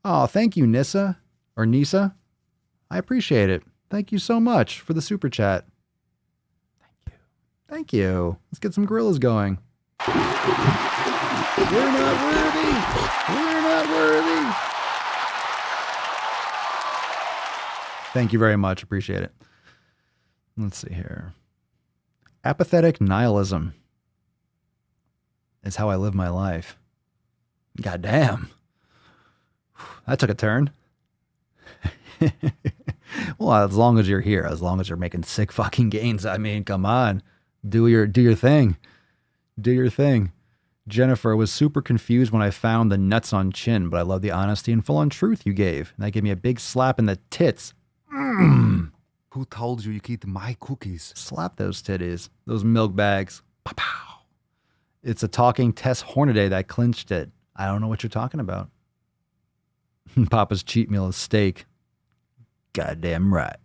Oh, thank you, Nissa or Nisa. I appreciate it. Thank you so much for the super chat. Thank you. Let's get some gorillas going. We're not worthy. We're not worthy. Thank you very much. Appreciate it. Let's see here. Apathetic nihilism is how I live my life. God damn. That took a turn. Well, as long as you're here, as long as you're making sick fucking gains, I mean, come on. Do your thing. Do your thing. Jennifer was super confused when I found the nuts on chin, but I love the honesty and full-on truth you gave. And that gave me a big slap in the tits. Who told you eat my cookies? Slap those titties. Those milk bags. Pow. It's a talking Tess Hornaday that clinched it. I don't know what you're talking about. Papa's cheat meal is steak. Goddamn right.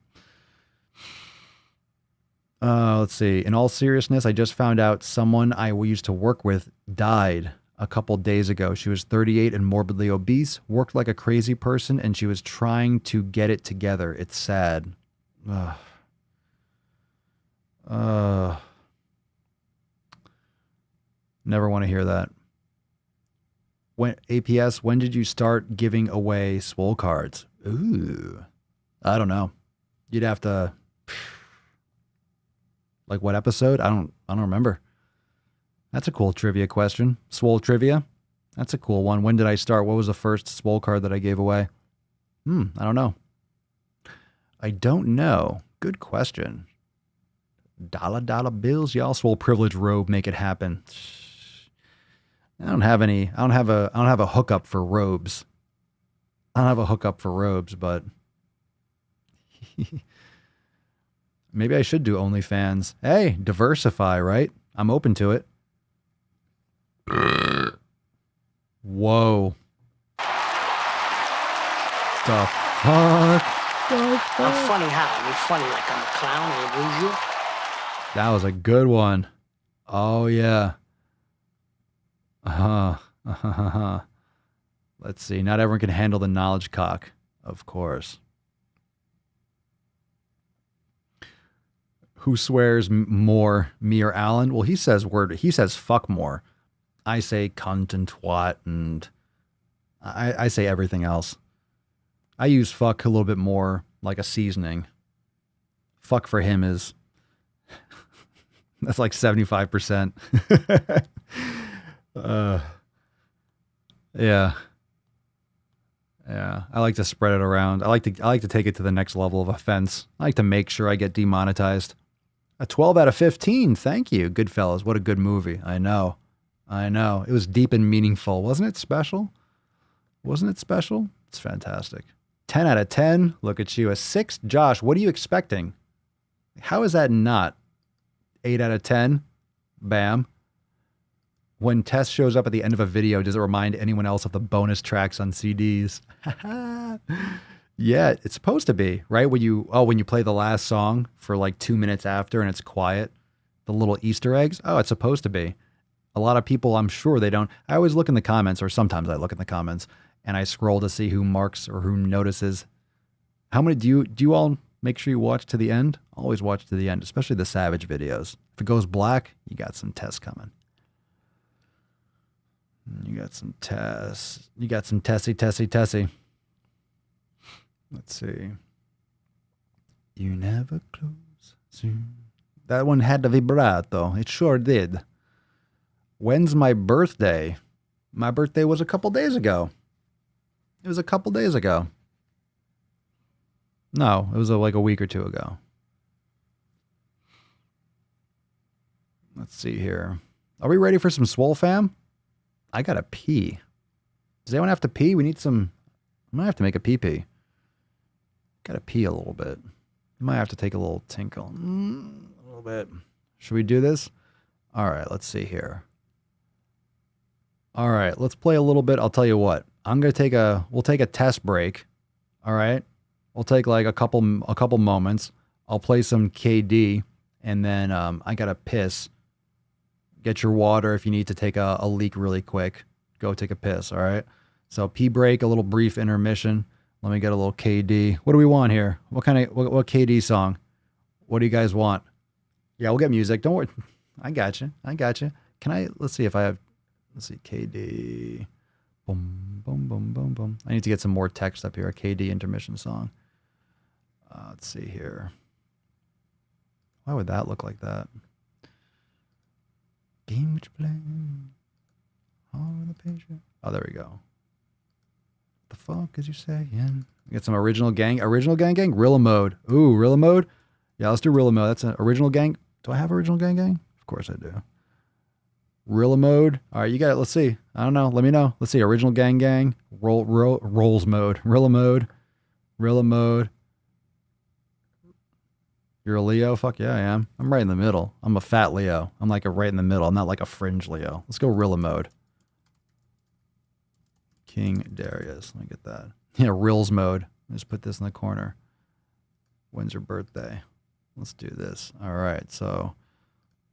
Let's see. In all seriousness, I just found out someone I used to work with died a couple days ago. She was 38 and morbidly obese, worked like a crazy person, and she was trying to get it together. It's sad. Never want to hear that. When APS, when did you start giving away Swole cards? Ooh. I don't know. You'd have to... Like what episode? I don't remember. That's a cool trivia question. Swole trivia. That's a cool one. When did I start? What was the first Swole card that I gave away? I don't know. I don't know. Good question. Dollar bills, y'all. Swole privilege robe, make it happen. I don't have a hookup for robes. I don't have a hookup for robes, but maybe I should do OnlyFans. Hey, diversify, right? I'm open to it. Whoa. The fuck? I'm funny how? I mean, funny like I'm a clown and I lose you. That was a good one. Oh, yeah. Let's see. Not everyone can handle the knowledge cock. Of course. Who swears more, me or Alan? Well, he says fuck more. I say cunt and twat, and I say everything else. I use fuck a little bit more like a seasoning. Fuck for him is... That's like 75%. Yeah. I like to spread it around. I like to take it to the next level of offense. I like to make sure I get demonetized. A 12 out of 15. Thank you. Goodfellas. What a good movie. I know. It was deep and meaningful. Wasn't it special? It's fantastic. 10 out of 10. Look at you. A 6. Josh, what are you expecting? How is that not 8 out of 10? Bam. When Tess shows up at the end of a video, does it remind anyone else of the bonus tracks on CDs? Yeah, it's supposed to be, right? When you play the last song for like 2 minutes after and it's quiet, the little Easter eggs. Oh, it's supposed to be. A lot of people, I'm sure they don't. I always look in the comments, or sometimes I look in the comments and I scroll to see who marks or who notices. How many do you all make sure you watch to the end? Always watch to the end, especially the Savage videos. If it goes black, you got some Tess coming. You got some Tess. You got some Tessie. Let's see. You never close soon. That one had the vibrato. It sure did. When's my birthday? My birthday was a couple days ago. It was a couple days ago. No, it was like a week or two ago. Let's see here. Are we ready for some Swole fam? I gotta pee. Does anyone have to pee? We need some... I might have to make a pee-pee. Gotta pee a little bit. Might have to take a little tinkle. A little bit. Should we do this? All right, let's see here. All right, let's play a little bit. I'll tell you what. We'll take a test break. All right? We'll take like a couple moments. I'll play some KD, and then I gotta piss. Get your water if you need to take a leak really quick. Go take a piss, all right? So pee break, a little brief intermission. Let me get a little KD. What do we want here? What KD song? What do you guys want? Yeah, we'll get music. Don't worry. I got you. Let's see if I have, KD. Boom, boom, boom, boom, boom. I need to get some more text up here. A KD intermission song. Let's see here. Why would that look like that? Game which play. All over the page. Oh, there we go. What the fuck is you saying? Get some original gang. Rilla mode. Ooh, Rilla mode? Yeah, let's do Rilla mode. That's an original gang. Do I have original gang? Of course I do. Rilla mode. All right, you got it. Let's see. I don't know. Let me know. Let's see. Original gang. Rolls mode. Rilla mode. You're a Leo? Fuck yeah, I am. I'm right in the middle. I'm a fat Leo. I'm like a right in the middle. I'm not like a fringe Leo. Let's go Rilla mode. King Darius. Let me get that. Yeah, Rills mode. Just put this in the corner. When's your birthday? Let's do this. All right, so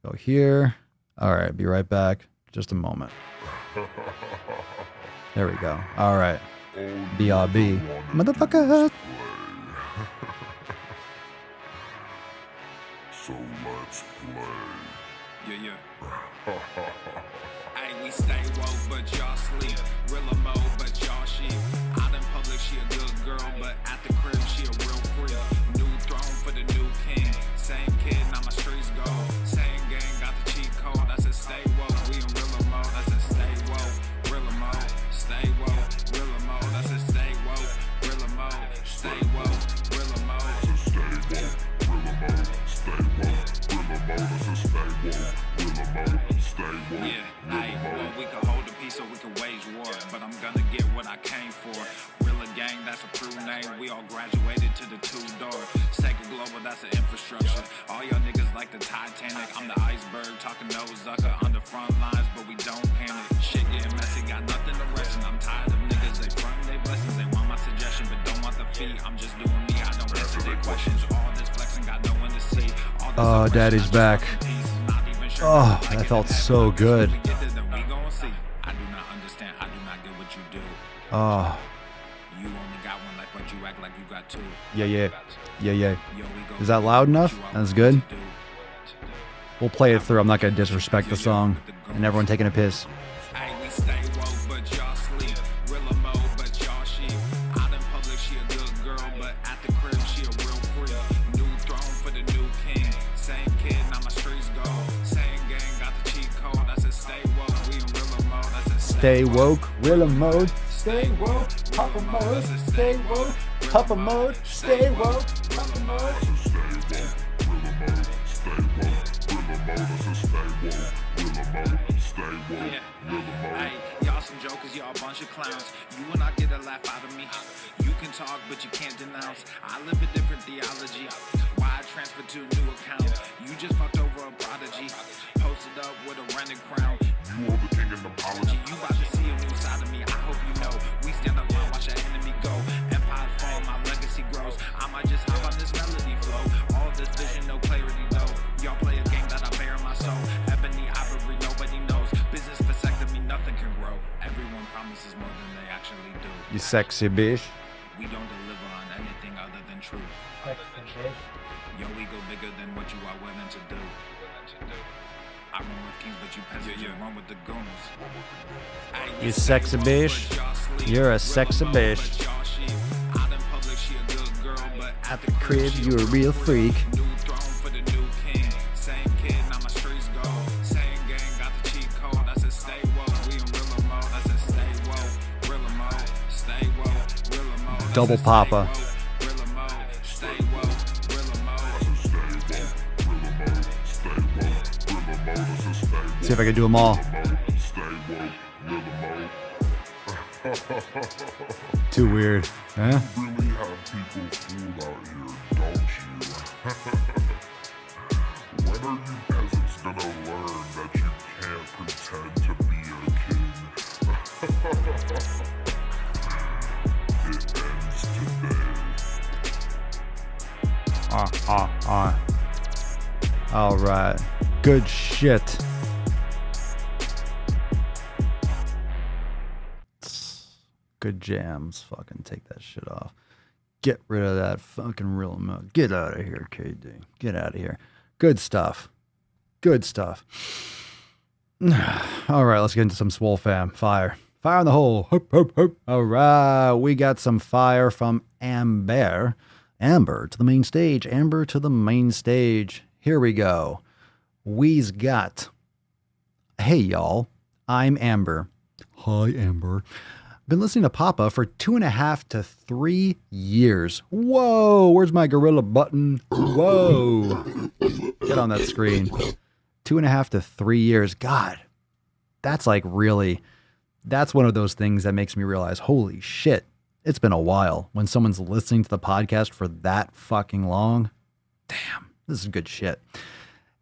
go here. All right, be right back. Just a moment. There we go. All right. BRB. Motherfucker. So let's play. Yeah. Hey, we stay woke, but y'all sleep. Rilla mode, but y'all sheep. Out in public, she a good girl, but at the crib, she a real freak. New throne for the new king. Same kid, now my streets go. Same gang, got the cheat code. I said stay woke, we in Rilla mode. I said stay woke, Rilla mode. Stay woke, Rilla mode. I said stay woke, Rilla mode. Stay woke, Rilla mode. Yeah, hey, well, we can hold a peace or we can wage war, but I'm gonna get what I came for. Rilla gang, that's a crew name. We all graduated to the two-door. Sacred Global, that's an infrastructure. All y'all niggas like the Titanic. I'm the iceberg, talking no Zucker on the front lines, but we don't panic. Shit getting messy, got nothing to rest in. I'm tired of niggas, they front they blessings. They want my suggestion, but don't want the fee. I'm just doing me, I don't answer their questions. All this flexing, got no one to see. Oh, Daddy's back. Oh, that felt so good. I do not understand. I do not get what you do. Oh. You only got one life, but you act like you got two. Yeah. Is that loud enough? That's good. We'll play it through. I'm not going to disrespect the song and everyone taking a piss. Hey, we stay woke, but y'all sleep. Rilla mode, but y'all sheep. Out in public, she a good girl, but at the crib, she a real freak. New throne for the new king. Same kid, now my streets go. Same gang, got the cheat code. I said stay woke, we in Rilla mode. I said stay woke, Rilla mode. Stay woke, Papa mode. Stay woke, Papa mode. Stay woke, Papa mode. Hey, y'all some jokers, y'all a bunch of clowns. You will not get a laugh out of me. You can talk, but you can't denounce. I live a different theology. Why I transferred to a new account? You just fucked over a prodigy. Posted up with a rented crown. You are the king in apology. You about to see a new side of me. I hope you know. We stand up and watch our enemy go. Empire fall, my legacy grows. I might just hop on this melody flow. All this vision, no clarity though. Y'all play a game that I bear in my soul. Ebony ivory, nobody knows. Business vasectomy, nothing can grow. Everyone promises more than they actually do. You sexy bitch. We don't deliver on anything other than truth. Yo, we go bigger than what you are willing to do. I run with kings, but you peasants, you run with the goons. Ay, You sexy bitch. You're a sexy bitch. Out in public, she a good girl, but At the crib, you a real freak. new throne for the new king. Same kid, now my streets go. Same gang, got the cheat code. I said stay woke, we in Rilla mode. I said stay woke, Rilla mode. Stay woke, Rilla mode. Double Papa. Rilla mode. Stay woke, Rilla mode. See if I can do them all. Too weird. Huh? Really have people fooled out here, don't you? When are you peasants gonna learn that you can't pretend to be a king? It ends today. All right. Good shit. Good jams. Fucking take that shit off. Get rid of that fucking real mug. Get out of here, KD. Get out of here. Good stuff. Good stuff. All right, let's get into some Swole fam. Fire. Fire in the hole. Hup, hup, hup. All right, we got some fire from Amber. Amber to the main stage. Amber to the main stage. Here we go. We's got, hey y'all, I'm Amber. Hi, Amber. Been listening to Papa for 2.5 to 3 years. Whoa, where's my gorilla button? Whoa. Get on that screen. 2.5 to 3 years. God, that's like really, that's one of those things that makes me realize, holy shit, it's been a while. When someone's listening to the podcast for that fucking long, damn, this is good shit.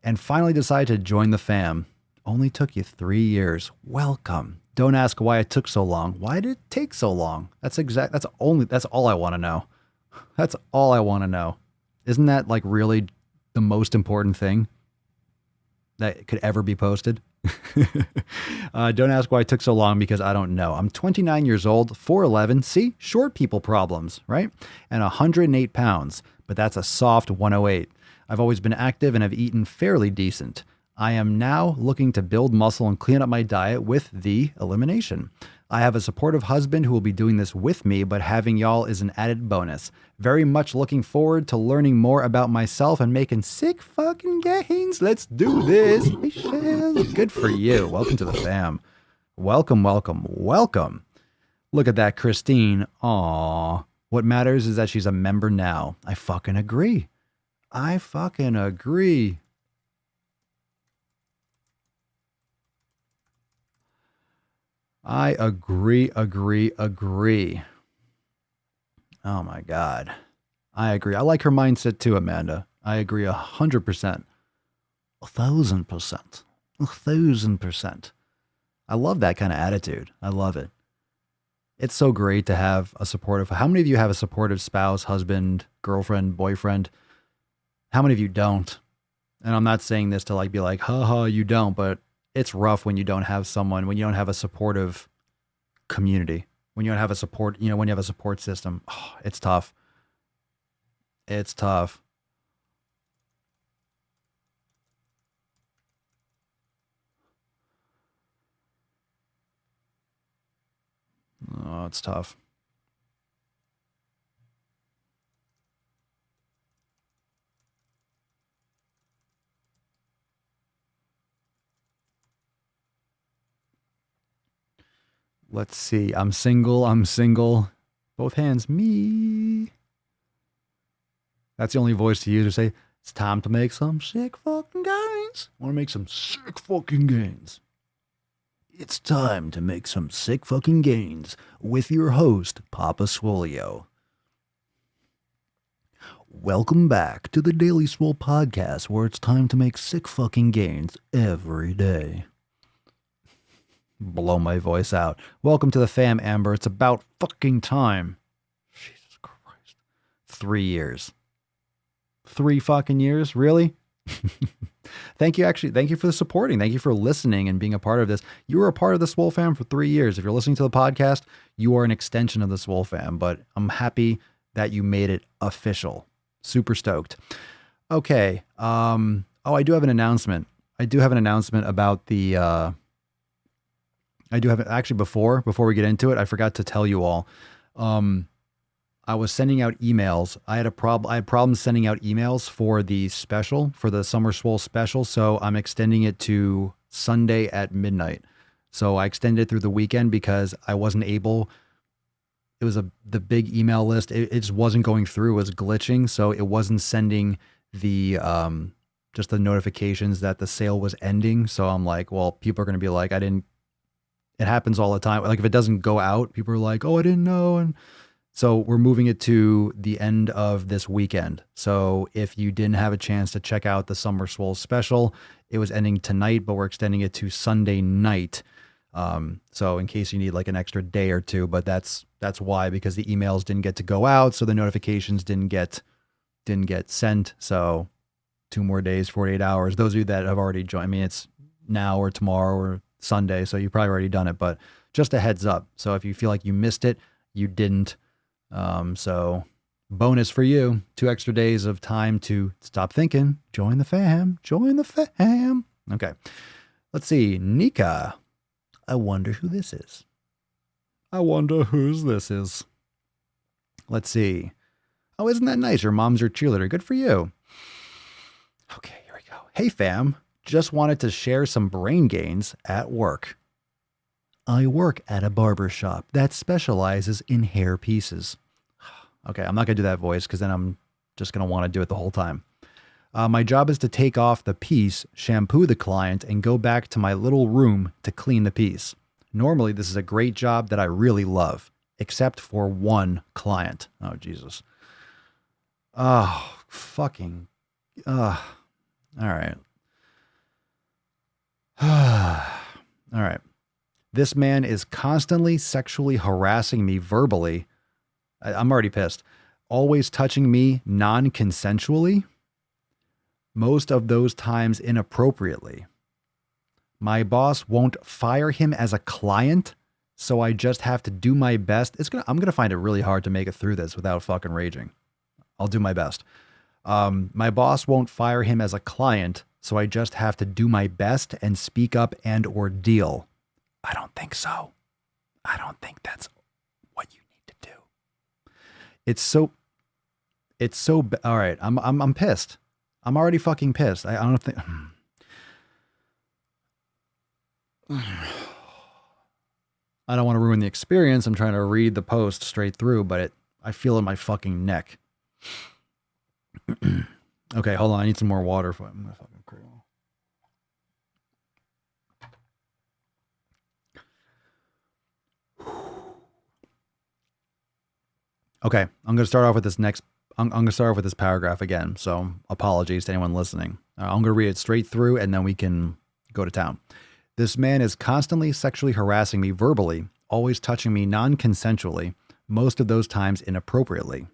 And finally decided to join the fam. Only took you 3 years. Welcome. Don't ask why it took so long. Why did it take so long? That's all I want to know. That's all I want to know. Isn't that like really the most important thing that could ever be posted? Don't ask why it took so long because I don't know. I'm 29 years old, 4'11". See, short people problems, right? And 108 pounds, but that's a soft 108. I've always been active and have eaten fairly decent. I am now looking to build muscle and clean up my diet with the elimination. I have a supportive husband who will be doing this with me, but having y'all is an added bonus. Very much looking forward to learning more about myself and making sick fucking gains. Let's do this. Good for you. Welcome to the fam. Welcome, welcome, welcome. Look at that, Christine. Aw. What matters is that she's a member now. I fucking agree. I fucking agree. I agree. Oh my God. I agree. I like her mindset too, Amanda. I agree 100%. 1,000%. 1,000%. I love that kind of attitude. I love it. It's so great to have a supportive. How many of you have a supportive spouse, husband, girlfriend, boyfriend? How many of you don't? And I'm not saying this to like be like, haha, you don't, but it's rough when you don't have someone, when you don't have a supportive community, when you don't have a support, when you have a support system. Oh, it's tough. It's tough. Oh, it's tough. Let's see. I'm single. Both hands, me. That's the only voice to use to say, it's time to make some sick fucking gains. Want to make some sick fucking gains. It's time to make some sick fucking gains with your host, Papa Swolio. Welcome back to the Daily Swole podcast, where it's time to make sick fucking gains every day. Blow my voice out. Welcome to the fam, Amber. It's about fucking time. Jesus Christ. 3 years. 3 fucking years? Really? Thank you for the supporting. Thank you for listening and being a part of this. You were a part of the Swole fam for 3 years. If you're listening to the podcast, you are an extension of the Swole fam, but I'm happy that you made it official. Super stoked. Okay. I do have an announcement. About the, before we get into it, I forgot to tell you all. I was sending out emails. I had problems sending out emails for the Summer Swole special. So I'm extending it to Sunday at midnight. So I extended it through the weekend because I wasn't able. It was the big email list. It just wasn't going through. It was glitching. So it wasn't sending the, just the notifications that the sale was ending. So I'm like, well, people are going to be like, it happens all the time. Like if it doesn't go out, people are like, oh, I didn't know. And so we're moving it to the end of this weekend. So if you didn't have a chance to check out the Summer Swole special, it was ending tonight, but we're extending it to Sunday night. So in case you need like an extra day or two, but that's why, because the emails didn't get to go out. So the notifications didn't get sent. So 2 more days, 48 hours. Those of you that have already joined, I mean, it's now or tomorrow or Sunday. So you've probably already done it, but just a heads up. So if you feel like you missed it, you didn't. So bonus for you, 2 extra days of time to stop thinking. Join the fam. Join the fam. Okay. Let's see. Nika. I wonder who this is. I wonder whose this is. Let's see. Oh, isn't that nice? Your mom's your cheerleader. Good for you. Okay, here we go. Hey, fam. Just wanted to share some brain gains at work. I work at a barber shop that specializes in hair pieces. Okay, I'm not going to do that voice because then I'm just going to want to do it the whole time. My job is to take off the piece, shampoo the client, and go back to my little room to clean the piece. Normally, this is a great job that I really love, except for one client. Oh, Jesus. Oh, fucking. All right. All right. This man is constantly sexually harassing me verbally. I'm already pissed. Always touching me non-consensually. Most of those times inappropriately. My boss won't fire him as a client, so I just have to do my best. I'm gonna find it really hard to make it through this without fucking raging. I'll do my best. My boss won't fire him as a client, so I just have to do my best and speak up and or deal. I don't think so. I don't think that's what you need to do. All right. I'm pissed. I'm already fucking pissed. I don't think. I don't want to ruin the experience. I'm trying to read the post straight through, but I feel it in my fucking neck. Okay, hold on. I need some more water for my fucking crew. Okay, I'm going to start off with this next. I'm going to start off with this paragraph again. So apologies to anyone listening. I'm going to read it straight through and then we can go to town. This man is constantly sexually harassing me verbally, always touching me non-consensually, most of those times inappropriately.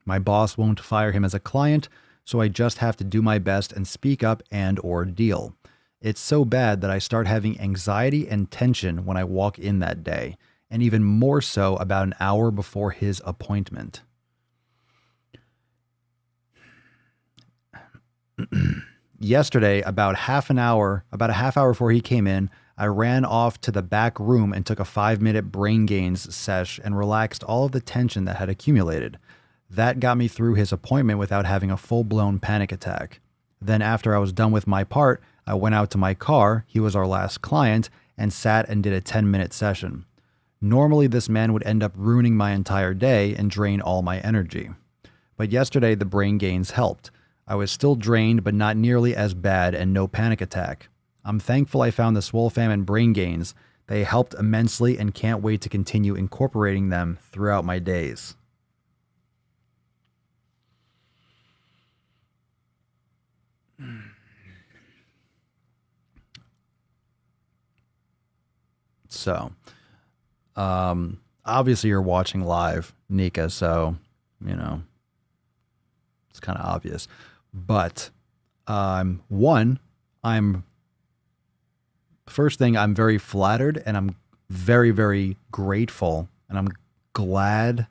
My boss won't fire him as a client, so I just have to do my best and speak up and or deal. It's so bad that I start having anxiety and tension when I walk in that day, and even more so about an hour before his appointment. Yesterday, about a half hour before he came in, I ran off to the back room and took a 5-minute brain gains sesh and relaxed all of the tension that had accumulated. That got me through his appointment without having a full-blown panic attack. Then after I was done with my part, I went out to my car, he was our last client, and sat and did a 10-minute session. Normally this man would end up ruining my entire day and drain all my energy. But yesterday the brain gains helped. I was still drained, but not nearly as bad and no panic attack. I'm thankful I found the Swole Fam and brain gains. They helped immensely and can't wait to continue incorporating them throughout my days. So, obviously you're watching live, Nika, so, you know, it's kind of obvious. But, first thing, I'm very flattered and I'm very, very grateful and I'm glad,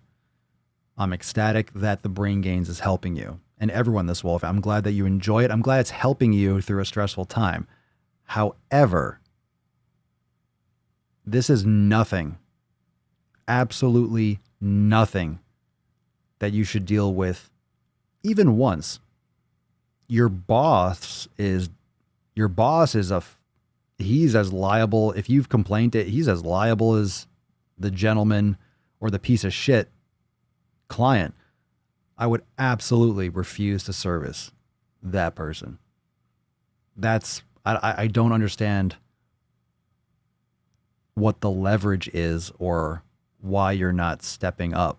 I'm ecstatic that the brain gains is helping you and everyone this Wolf. I'm glad that you enjoy it. I'm glad it's helping you through a stressful time. However, this is nothing, absolutely nothing that you should deal with even once. Your boss is he's as liable. If you've complained it, he's as liable as the gentleman or the piece of shit client. I would absolutely refuse to service that person. I don't understand what the leverage is or why you're not stepping up.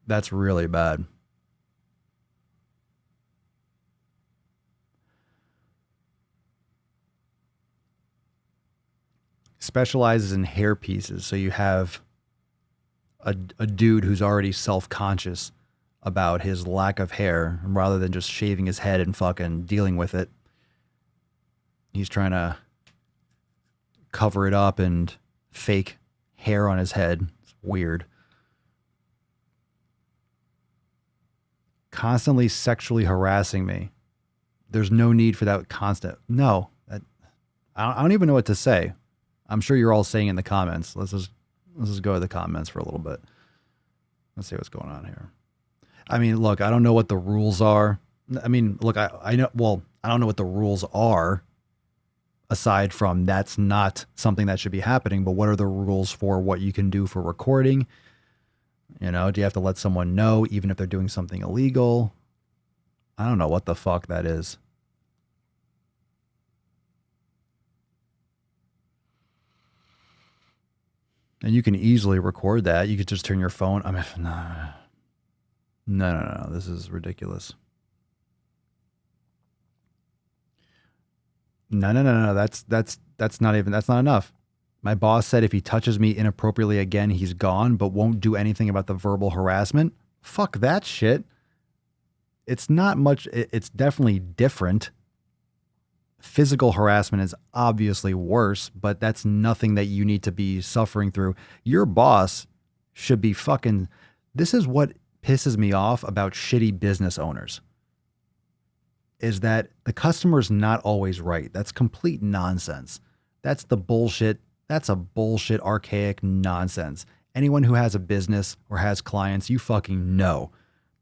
That's really bad. Specializes in hair pieces. So you have a dude who's already self-conscious about his lack of hair, and rather than just shaving his head and fucking dealing with it, he's trying to cover it up and fake hair on his head. It's weird. Constantly sexually harassing me. There's no need for that constant. No, I don't even know what to say. I'm sure you're all saying in the comments. Let's just go to the comments for a little bit. Let's see what's going on here. I mean, look, I don't know what the rules are. I mean, look, I know, well, I don't know what the rules are aside from that's not something that should be happening, but what are the rules for what you can do for recording? You know, do you have to let someone know even if they're doing something illegal? I don't know what the fuck that is. And you can easily record that. You could just turn your phone. I mean, no. This is ridiculous. No. That's not enough. My boss said if he touches me inappropriately again, he's gone, but won't do anything about the verbal harassment. Fuck that shit. It's not much. It's definitely different. Physical harassment is obviously worse, but that's nothing that you need to be suffering through. Your boss should be fucking... This is what pisses me off about shitty business owners. Is that the customer's not always right. That's complete nonsense. That's the bullshit. That's a bullshit, archaic nonsense. Anyone who has a business or has clients, you fucking know.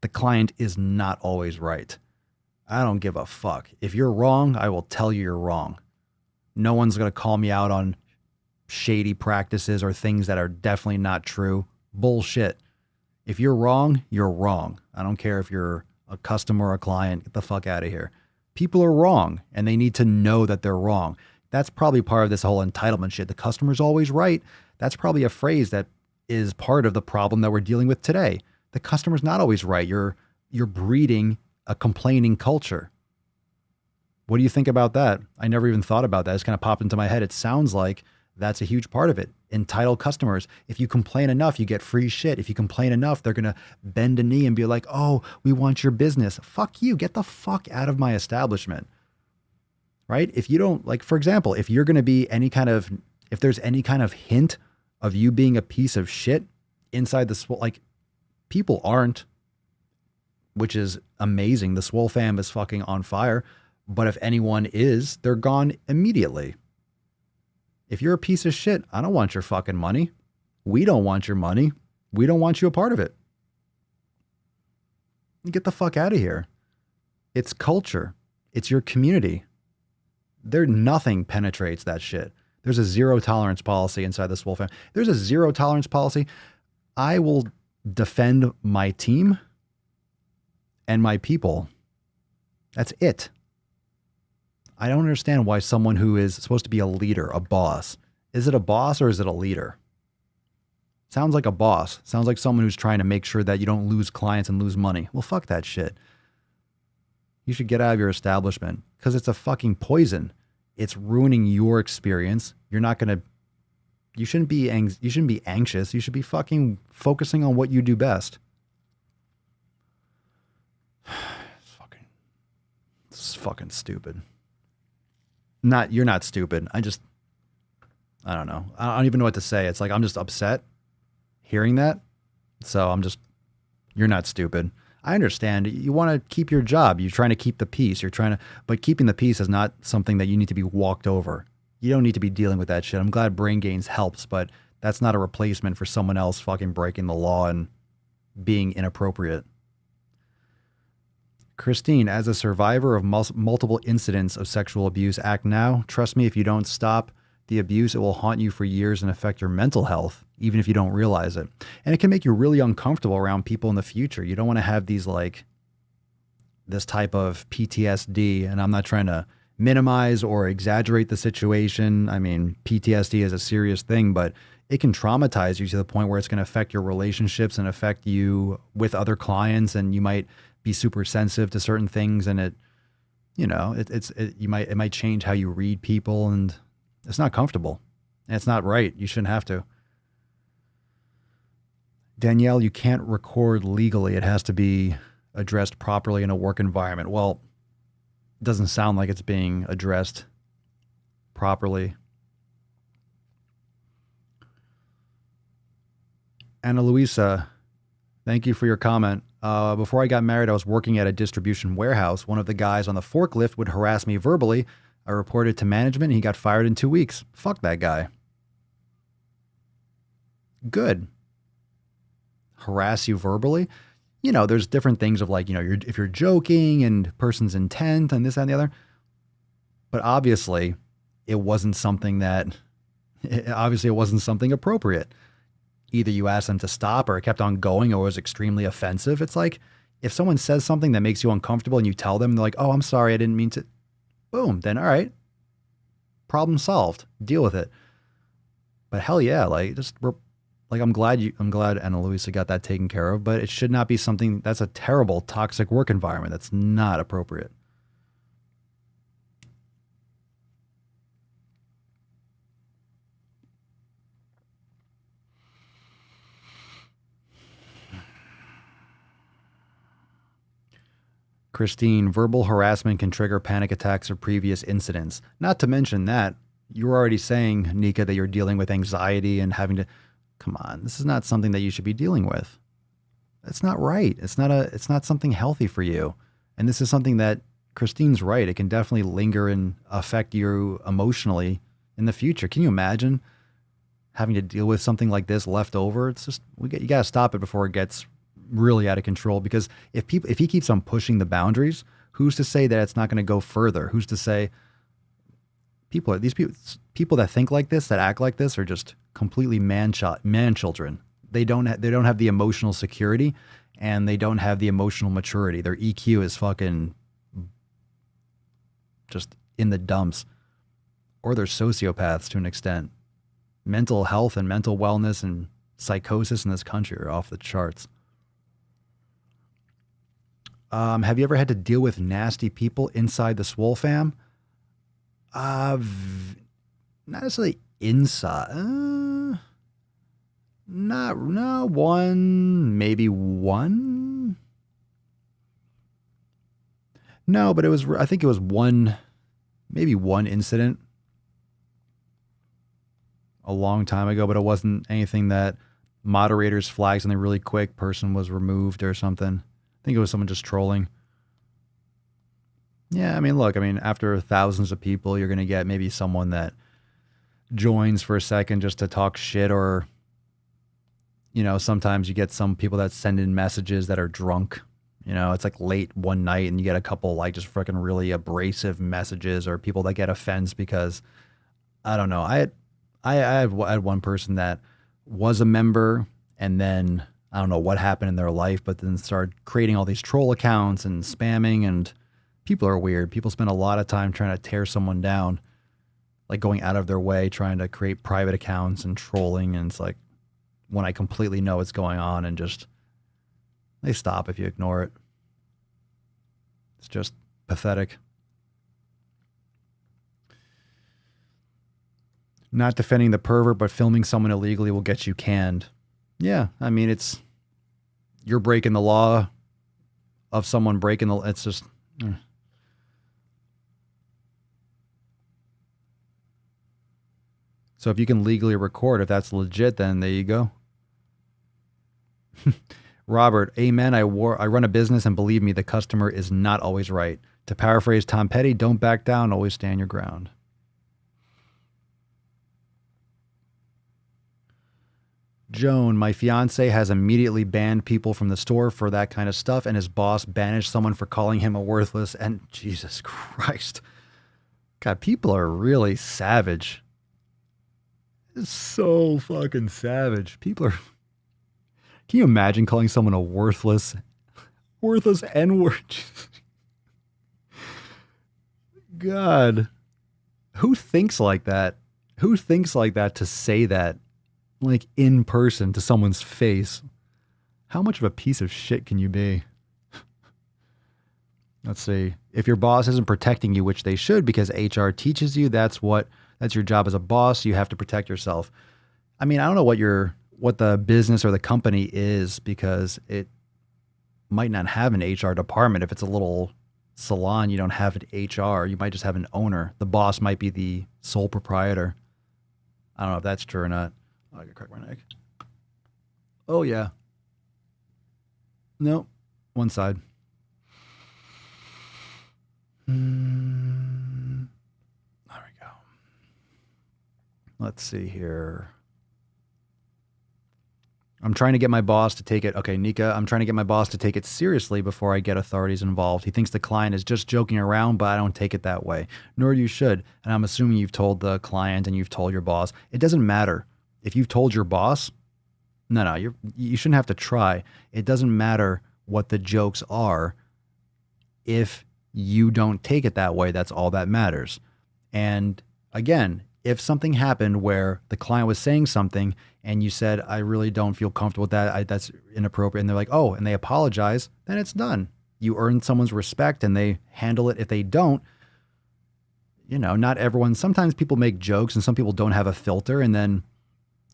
The client is not always right. I don't give a fuck. If you're wrong, I will tell you you're wrong. No one's going to call me out on shady practices or things that are definitely not true. Bullshit. If you're wrong, you're wrong. I don't care if you're a customer or a client. Get the fuck out of here. People are wrong, and they need to know that they're wrong. That's probably part of this whole entitlement shit. The customer's always right. That's probably a phrase that is part of the problem that we're dealing with today. The customer's not always right. You're breeding a complaining culture. What do you think about that? I never even thought about that. It just kind of popped into my head. It sounds like that's a huge part of it. Entitled customers. If you complain enough, you get free shit. If you complain enough, they're going to bend a knee and be like, oh, we want your business. Fuck you. Get the fuck out of my establishment. Right? If you don't, like, for example, if you're going to be if there's any kind of hint of you being a piece of shit inside the Swole, like, people aren't, which is amazing. The Swole fam is fucking on fire. But if anyone is, they're gone immediately. If you're a piece of shit, I don't want your fucking money. We don't want your money. We don't want you a part of it. Get the fuck out of here. It's culture. It's your community. Nothing penetrates that shit. There's a zero tolerance policy inside the Swole fam. There's a zero tolerance policy. I will defend my team and my people. That's it. I don't understand why someone who is supposed to be a leader, a boss, is it a boss or is it a leader? Sounds like a boss. Sounds like someone who's trying to make sure that you don't lose clients and lose money. Well, fuck that shit. You should get out of your establishment because it's a fucking poison. It's ruining your experience. You shouldn't be anxious. You should be fucking focusing on what you do best. It's fucking stupid. You're not stupid. I don't know. I don't even know what to say. It's like, I'm just upset hearing that. So you're not stupid. I understand. You want to keep your job. You're trying to keep the peace. But keeping the peace is not something that you need to be walked over. You don't need to be dealing with that shit. I'm glad Brain Gains helps, but that's not a replacement for someone else fucking breaking the law and being inappropriate. Christine, as a survivor of multiple incidents of sexual abuse, act now. Trust me, if you don't stop the abuse, it will haunt you for years and affect your mental health, even if you don't realize it. And it can make you really uncomfortable around people in the future. You don't want to have this type of PTSD, and I'm not trying to minimize or exaggerate the situation. I mean, PTSD is a serious thing, but it can traumatize you to the point where it's going to affect your relationships and affect you with other clients, and you might be super sensitive to certain things, and it might change how you read people, and it's not comfortable. And it's not right. You shouldn't have to. Danielle, you can't record legally. It has to be addressed properly in a work environment. Well, it doesn't sound like it's being addressed properly. Ana Luisa, thank you for your comment. Before I got married, I was working at a distribution warehouse. One of the guys on the forklift would harass me verbally. I reported to management and he got fired in 2 weeks. Fuck that guy. Good. Harass you verbally? You know, there's different things of like, you know, if you're joking and person's intent and this, that, and the other. But obviously, it wasn't something appropriate. Either you asked them to stop or it kept on going or was extremely offensive. It's like if someone says something that makes you uncomfortable and you tell them, they're like, oh, I'm sorry, I didn't mean to. Boom. Then, all right. Problem solved. Deal with it. But hell yeah, like I'm glad Ana Luisa got that taken care of, but it should not be something that's a terrible, toxic work environment. That's not appropriate. Christine, verbal harassment can trigger panic attacks or previous incidents. Not to mention that you were already saying, Nika, that you're dealing with anxiety and having to, come on, this is not something that you should be dealing with. It's not right. It's not something healthy for you. And this is something that Christine's right. It can definitely linger and affect you emotionally in the future. Can you imagine having to deal with something like this left over? It's just, you got to stop it before it gets really out of control, because if he keeps on pushing the boundaries, who's to say that it's not going to go further? Who's to say people that think like this, that act like this, are just completely man children. They don't have the emotional security and they don't have the emotional maturity. Their EQ is fucking just in the dumps, or they're sociopaths to an extent. Mental health and mental wellness and psychosis in this country are off the charts. Have you ever had to deal with nasty people inside the Swole fam? Not necessarily inside. Maybe one. No, but I think it was maybe one incident a long time ago, but it wasn't anything that moderators flagged something really quick, person was removed or something. I think it was someone just trolling. Yeah, I mean, look, after thousands of people, you're going to get maybe someone that joins for a second just to talk shit, or, you know, sometimes you get some people that send in messages that are drunk. You know, it's like late one night and you get a couple like just freaking really abrasive messages, or people that get offense because, I don't know. I had one person that was a member and then I don't know what happened in their life, but then started creating all these troll accounts and spamming, and people are weird. People spend a lot of time trying to tear someone down, like going out of their way, trying to create private accounts and trolling. And it's like, when I completely know what's going on, and just, they stop if you ignore it. It's just pathetic. Not defending the pervert, but filming someone illegally will get you canned. Yeah, you're breaking the law of someone breaking the, it's just, So if you can legally record, if that's legit, then there you go. Robert, amen. I run a business, and believe me, the customer is not always right. To paraphrase Tom Petty, don't back down, always stand your ground. Joan, my fiance has immediately banned people from the store for that kind of stuff, and his boss banished someone for calling him a worthless, and Jesus Christ. God, people are really savage. It's so fucking savage. People are... Can you imagine calling someone a worthless N-word? God. Who thinks like that? Who thinks like that to say that, like, in person to someone's face? How much of a piece of shit can you be? Let's see. If your boss isn't protecting you, which they should, because HR teaches you, that's your job as a boss. You have to protect yourself. I don't know what the business or the company is, because it might not have an HR department. If it's a little salon, you don't have an HR. You might just have an owner. The boss might be the sole proprietor. I don't know if that's true or not. Oh, I could crack my neck. Oh, yeah. Nope. One side. There we go. Let's see here. I'm trying to get my boss to take it. Okay, Nika, I'm trying to get my boss to take it seriously before I get authorities involved. He thinks the client is just joking around, but I don't take it that way. Nor you should. And I'm assuming you've told the client and you've told your boss. It doesn't matter. If you've told your boss, no, you shouldn't have to try. It doesn't matter what the jokes are. If you don't take it that way, that's all that matters. And again, if something happened where the client was saying something and you said, I really don't feel comfortable with that, that's inappropriate, and they're like, oh, and they apologize, then it's done. You earn someone's respect and they handle it. If they don't, not everyone, sometimes people make jokes and some people don't have a filter, and then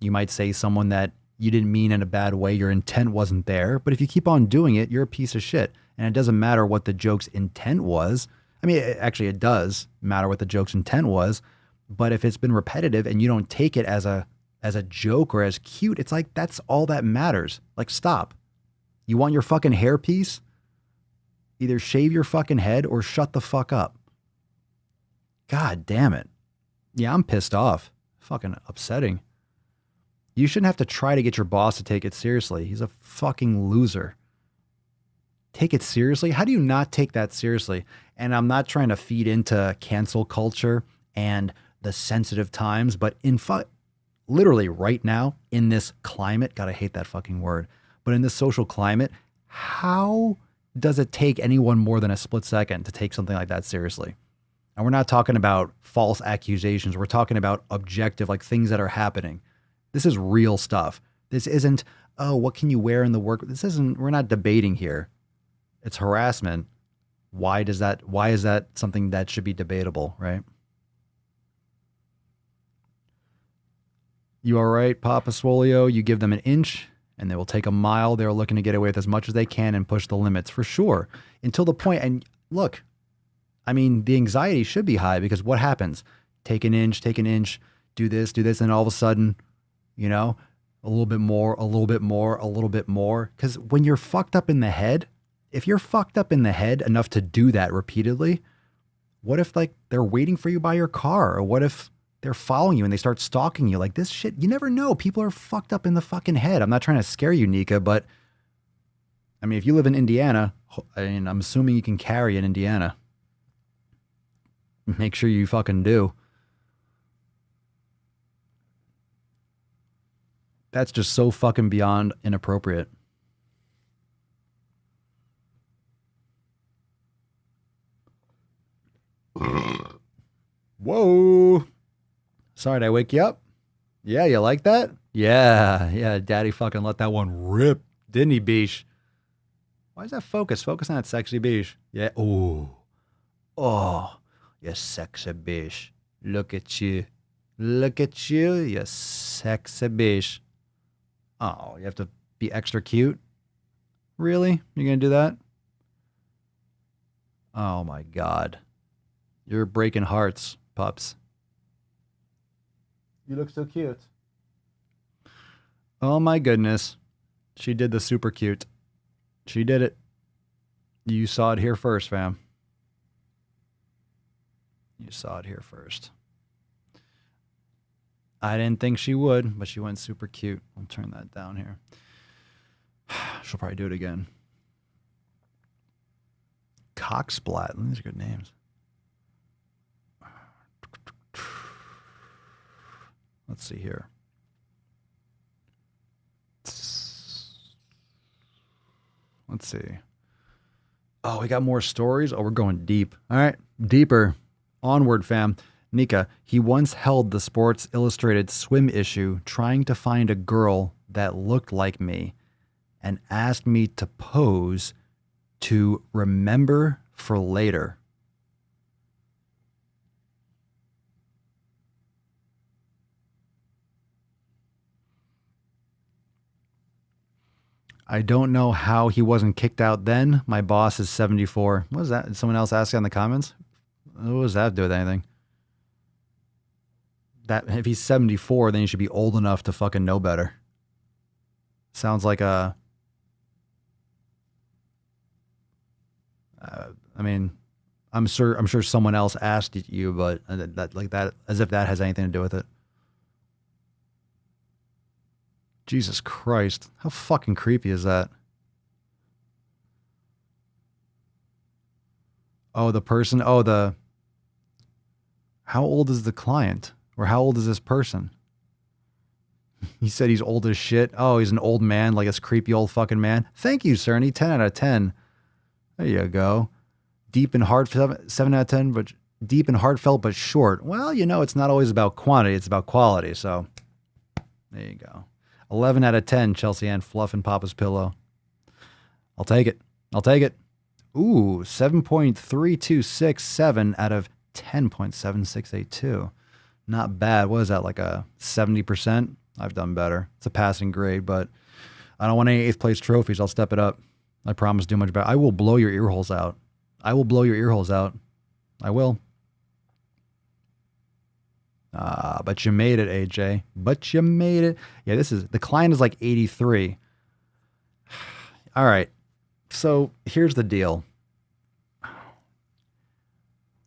you might say someone that you didn't mean in a bad way, your intent wasn't there. But if you keep on doing it, you're a piece of shit. And it doesn't matter what the joke's intent was. I mean, actually, it does matter what the joke's intent was. But if it's been repetitive and you don't take it as a joke or as cute, it's like, that's all that matters. Like, stop. You want your fucking hairpiece? Either shave your fucking head or shut the fuck up. God damn it. Yeah, I'm pissed off. Fucking upsetting. You shouldn't have to try to get your boss to take it seriously. He's a fucking loser. Take it seriously? How do you not take that seriously? And I'm not trying to feed into cancel culture and the sensitive times, but literally right now in this climate, God, I hate that fucking word, but in this social climate, how does it take anyone more than a split second to take something like that seriously? And we're not talking about false accusations. We're talking about objective, like things that are happening. This is real stuff. This isn't, oh, what can you wear in the work? We're not debating here. It's harassment. Why is that something that should be debatable, right? You all right, Papa Swolio? You give them an inch and they will take a mile. They're looking to get away with as much as they can and push the limits for sure. Until the point, and look, I mean, the anxiety should be high because what happens? Take an inch, do this, and all of a sudden, a little bit more, a little bit more, a little bit more. Because when you're fucked up in the head, if you're fucked up in the head enough to do that repeatedly, what if like they're waiting for you by your car? Or what if they're following you and they start stalking you? Like this shit, you never know. People are fucked up in the fucking head. I'm not trying to scare you, Nika, but I mean, if you live in Indiana, I'm assuming you can carry in Indiana. Make sure you fucking do. That's just so fucking beyond inappropriate. Whoa. Sorry, did I wake you up? Yeah, you like that? Yeah, daddy fucking let that one rip, didn't he, Beesh? Why is that focus? Focus on that sexy Beesh. Yeah, oh, you sexy Beesh. Look at you, you sexy Beesh. Oh, you have to be extra cute? Really? You're going to do that? Oh my God. You're breaking hearts, pups. You look so cute. Oh my goodness. She did the super cute. She did it. You saw it here first, fam. You saw it here first. I didn't think she would, but she went super cute. I'll turn that down here. She'll probably do it again. Cocksplat. These are good names. Let's see here. Let's see. Oh, we got more stories? Oh, we're going deep. All right, deeper. Onward, fam. Nika, he once held the Sports Illustrated swim issue trying to find a girl that looked like me and asked me to pose to remember for later. I don't know how he wasn't kicked out then. My boss is 74. What was that? Did someone else ask in the comments? What does that have to do with anything? That if he's 74, then he should be old enough to fucking know better. Sounds like a. I mean, I'm sure someone else asked you, but that like that as if that has anything to do with it. Jesus Christ, how fucking creepy is that? Oh, the person. Oh, the. How old is the client, or how old is this person? He said he's old as shit. Oh, he's an old man, like this creepy old fucking man. Thank you, Cerny. 10 out of 10. There you go. Deep and heart, 7 out of 10, but deep and heartfelt, but short. Well, you know, it's not always about quantity, it's about quality. So there you go. 11 out of 10, Chelsea Ann Fluff and Papa's Pillow. I'll take it. I'll take it. Ooh, 7.3267 out of 10.7682. Not bad. What is that, like a 70%? I've done better. It's a passing grade, but I don't want any 8th place trophies. I'll step it up. I promise to do much better. I will blow your ear holes out. I will blow your ear holes out. I will. But you made it, AJ. But you made it. Yeah, the client is like 83. All right. So here's the deal.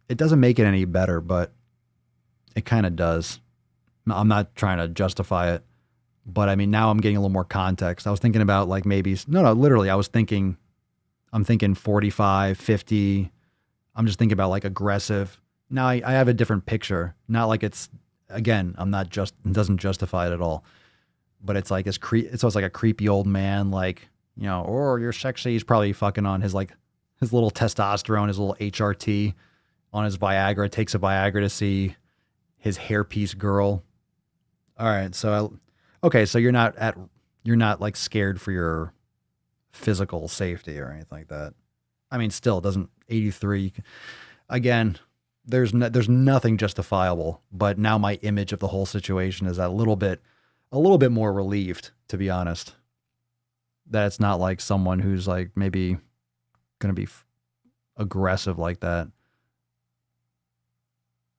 It doesn't make it any better, but it kind of does. I'm not trying to justify it, but I mean, now I'm getting a little more context. I was thinking about like maybe, no, literally, I'm thinking 45, 50. I'm just thinking about like aggressive. Now I have a different picture. Not like it's, again, it doesn't justify it at all, but it's like, it's always like a creepy old man, like, you know, or you're sexy. He's probably fucking on his little testosterone, his little HRT on his Viagra, takes a Viagra to see his hairpiece girl. All right. So, okay. So you're not like scared for your physical safety or anything like that. I mean, still it doesn't 83. Again, there's nothing justifiable, but now my image of the whole situation is a little bit more relieved, to be honest, that it's not like someone who's like maybe going to be aggressive like that.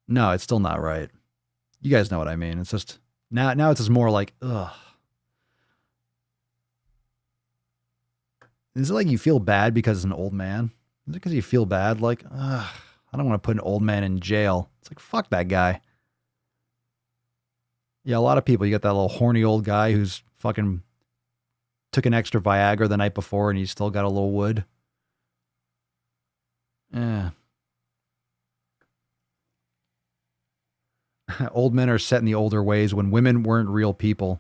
No, it's still not right. You guys know what I mean. It's just now it's just more like, ugh. Is it like you feel bad because it's an old man? Is it because you feel bad? Like, ugh, I don't want to put an old man in jail. It's like, fuck that guy. Yeah, a lot of people, you got that little horny old guy who's fucking took an extra Viagra the night before and he's still got a little wood. Yeah. Old men are set in the older ways when women weren't real people.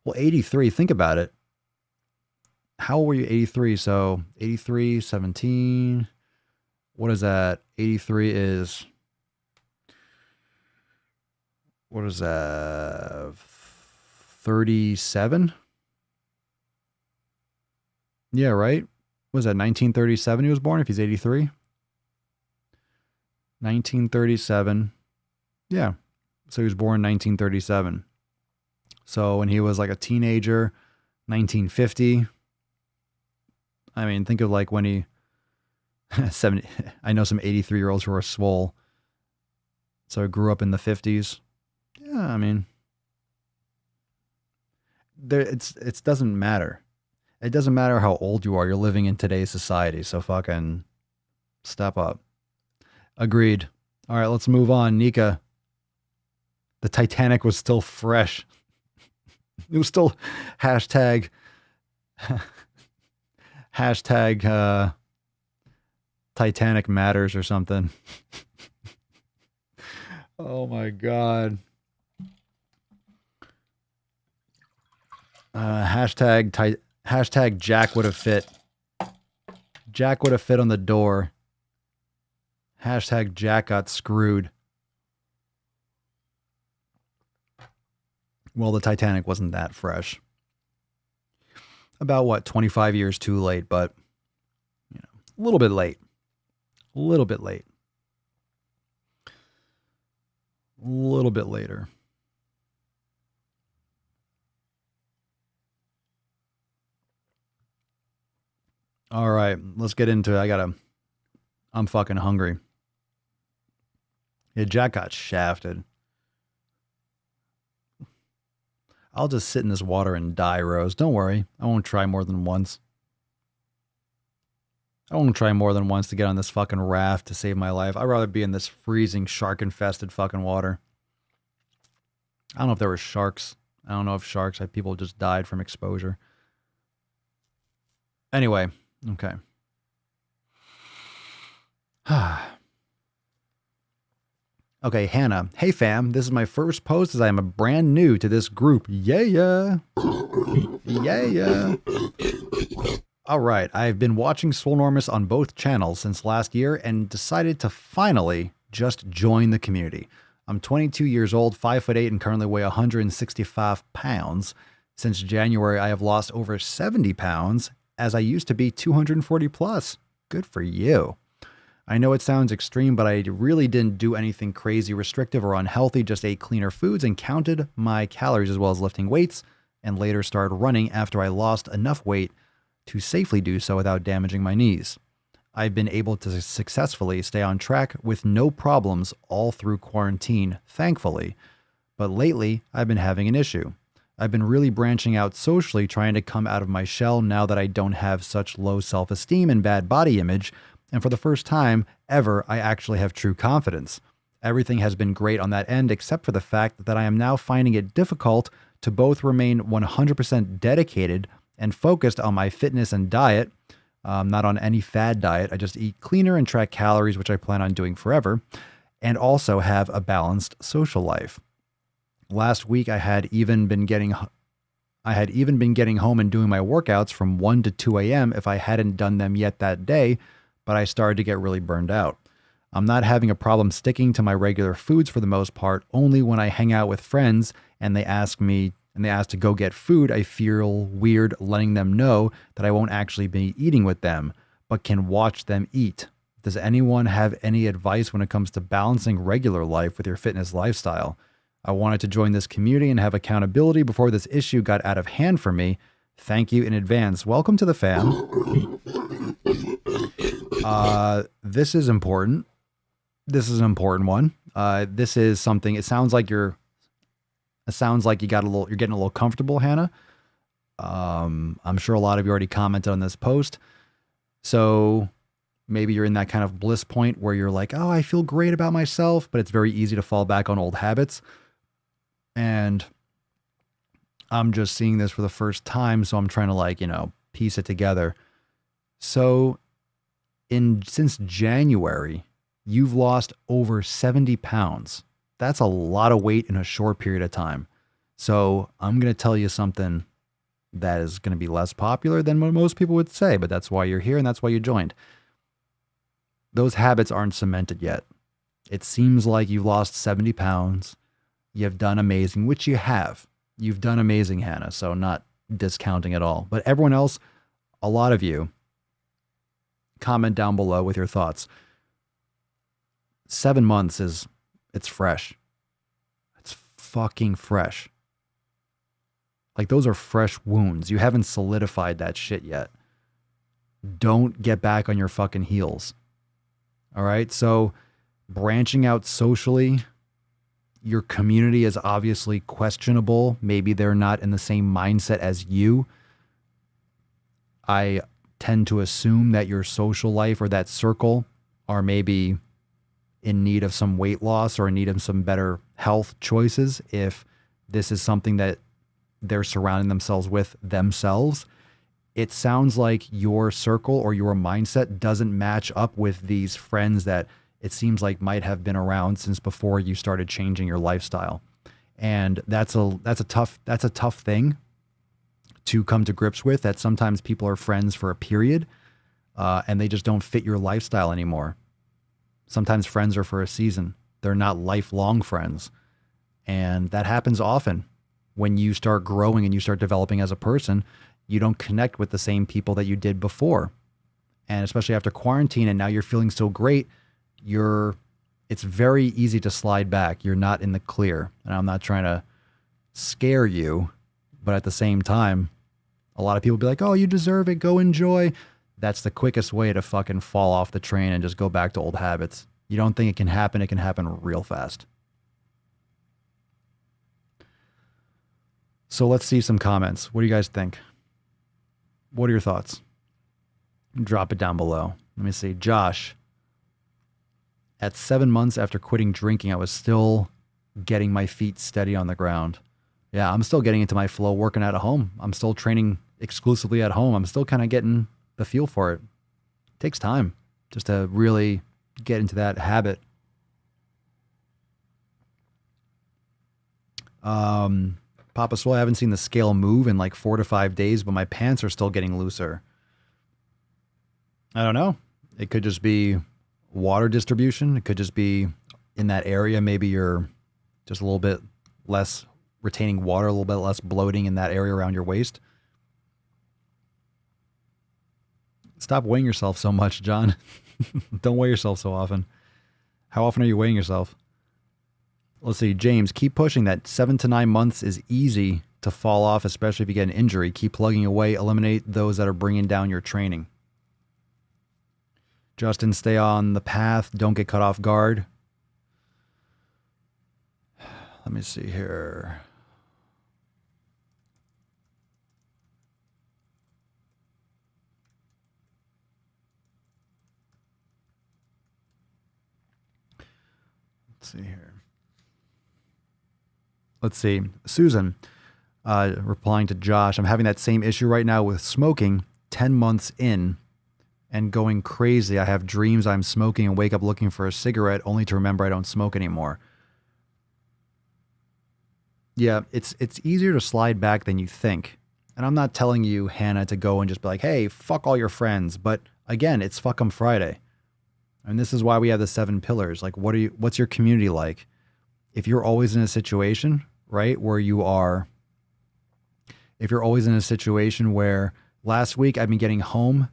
Well, 83, think about it. How old were you 83? So 83, 17. What is that? 83 is, what is that? 37? Yeah, right? Was that 1937 he was born if he's 83? 1937. Yeah. So he was born in 1937. So when he was like a teenager, 1950. I mean, think of like when he 70. I know some 83-year-olds who are swole. So he grew up in the 50s. Yeah, I mean, it doesn't matter. It doesn't matter how old you are. You're living in today's society. So fucking step up. Agreed. All right, let's move on. Nika. The Titanic was still fresh. It was still hashtag Titanic matters or something. Oh my God. Hashtag Jack would have fit. Jack would have fit on the door. Hashtag Jack got screwed. Well, the Titanic wasn't that fresh. About what, 25 years too late, but you know, a little bit late. A little bit late. A little bit later. All right, let's get into it. I'm fucking hungry. Yeah, Jack got shafted. I'll just sit in this water and die, Rose. Don't worry. I won't try more than once. I won't try more than once to get on this fucking raft to save my life. I'd rather be in this freezing, shark-infested fucking water. I don't know if there were sharks. I don't know if sharks, people just died from exposure. Anyway, okay. Okay, Hannah. Hey, fam. This is my first post as I am brand new to this group. Yeah. Yeah. All right. I've been watching Swolenormous on both channels since last year and decided to finally just join the community. I'm 22 years old, 5'8", and currently weigh 165 pounds. Since January, I have lost over 70 pounds, as I used to be 240 plus. Good for you. I know it sounds extreme, but I really didn't do anything crazy restrictive or unhealthy, just ate cleaner foods and counted my calories as well as lifting weights, and later started running after I lost enough weight to safely do so without damaging my knees. I've been able to successfully stay on track with no problems all through quarantine, thankfully. But lately, I've been having an issue. I've been really branching out socially, trying to come out of my shell now that I don't have such low self-esteem and bad body image, and for the first time ever, I actually have true confidence. Everything has been great on that end, except for the fact that I am now finding it difficult to both remain 100% dedicated and focused on my fitness and diet, not on any fad diet. I just eat cleaner and track calories, which I plan on doing forever, and also have a balanced social life. Last week, I had even been getting home and doing my workouts from 1 to 2 a.m. if I hadn't done them yet that day, but I started to get really burned out. I'm not having a problem sticking to my regular foods for the most part. Only when I hang out with friends and they ask to go get food, I feel weird letting them know that I won't actually be eating with them, but can watch them eat. Does anyone have any advice when it comes to balancing regular life with your fitness lifestyle? I wanted to join this community and have accountability before this issue got out of hand for me. Thank you in advance. Welcome to the fam. This is important. This is an important one. This is something, it sounds like you're getting a little comfortable, Hannah. I'm sure a lot of you already commented on this post. So maybe you're in that kind of bliss point where you're like, oh, I feel great about myself, but it's very easy to fall back on old habits. And I'm just seeing this for the first time, so I'm trying to piece it together. So since January, you've lost over 70 pounds. That's a lot of weight in a short period of time. So I'm going to tell you something that is going to be less popular than what most people would say, but that's why you're here and that's why you joined. Those habits aren't cemented yet. It seems like you've lost 70 pounds. You've done amazing, which you have. You've done amazing, Hannah, so not discounting at all. But everyone else, a lot of you, comment down below with your thoughts. 7 months it's fresh. It's fucking fresh. Like, those are fresh wounds. You haven't solidified that shit yet. Don't get back on your fucking heels. All right? So, branching out socially, your community is obviously questionable. Maybe they're not in the same mindset as you. I tend to assume that your social life or that circle are maybe in need of some weight loss or in need of some better health choices if this is something that they're surrounding themselves with themselves. It sounds like your circle or your mindset doesn't match up with these friends that it seems like might have been around since before you started changing your lifestyle. And that's a tough thing to come to grips with, that sometimes people are friends for a period and they just don't fit your lifestyle anymore. Sometimes friends are for a season. They're not lifelong friends. And that happens often. When you start growing and you start developing as a person, you don't connect with the same people that you did before. And especially after quarantine and now you're feeling so great, it's very easy to slide back. You're not in the clear. And I'm not trying to scare you, but at the same time, a lot of people be like, oh, you deserve it, go enjoy. That's the quickest way to fucking fall off the train and just go back to old habits. You don't think it can happen real fast. So let's see some comments. What do you guys think? What are your thoughts? Drop it down below. Let me see. Josh, at 7 months after quitting drinking, I was still getting my feet steady on the ground. Yeah, I'm still getting into my flow working out at home. I'm still training exclusively at home. I'm still kind of getting the feel for it. It takes time just to really get into that habit. Papa Swole, I haven't seen the scale move in like 4 to 5 days, but my pants are still getting looser. I don't know. It could just be water distribution. It could just be in that area. Maybe you're just a little bit less retaining water, a little bit less bloating in that area around your waist. Stop weighing yourself so much, John. Don't weigh yourself so often. How often are you weighing yourself? Let's see. James, keep pushing that. 7 to 9 months is easy to fall off, especially if you get an injury. Keep plugging away. Eliminate those that are bringing down your training. Justin, stay on the path. Don't get caught off guard. Let me see here. Let's see here. Let's see. Susan, replying to Josh, I'm having that same issue right now with smoking 10 months in and going crazy. I have dreams I'm smoking and wake up looking for a cigarette only to remember I don't smoke anymore. Yeah, it's easier to slide back than you think. And I'm not telling you, Hannah, to go and just be like, hey, fuck all your friends. But again, it's Fuck 'em Friday. And this is why we have the 7 pillars. Like, what's your community like? If you're always in a situation, right, where if you're always in a situation where last week I've been getting home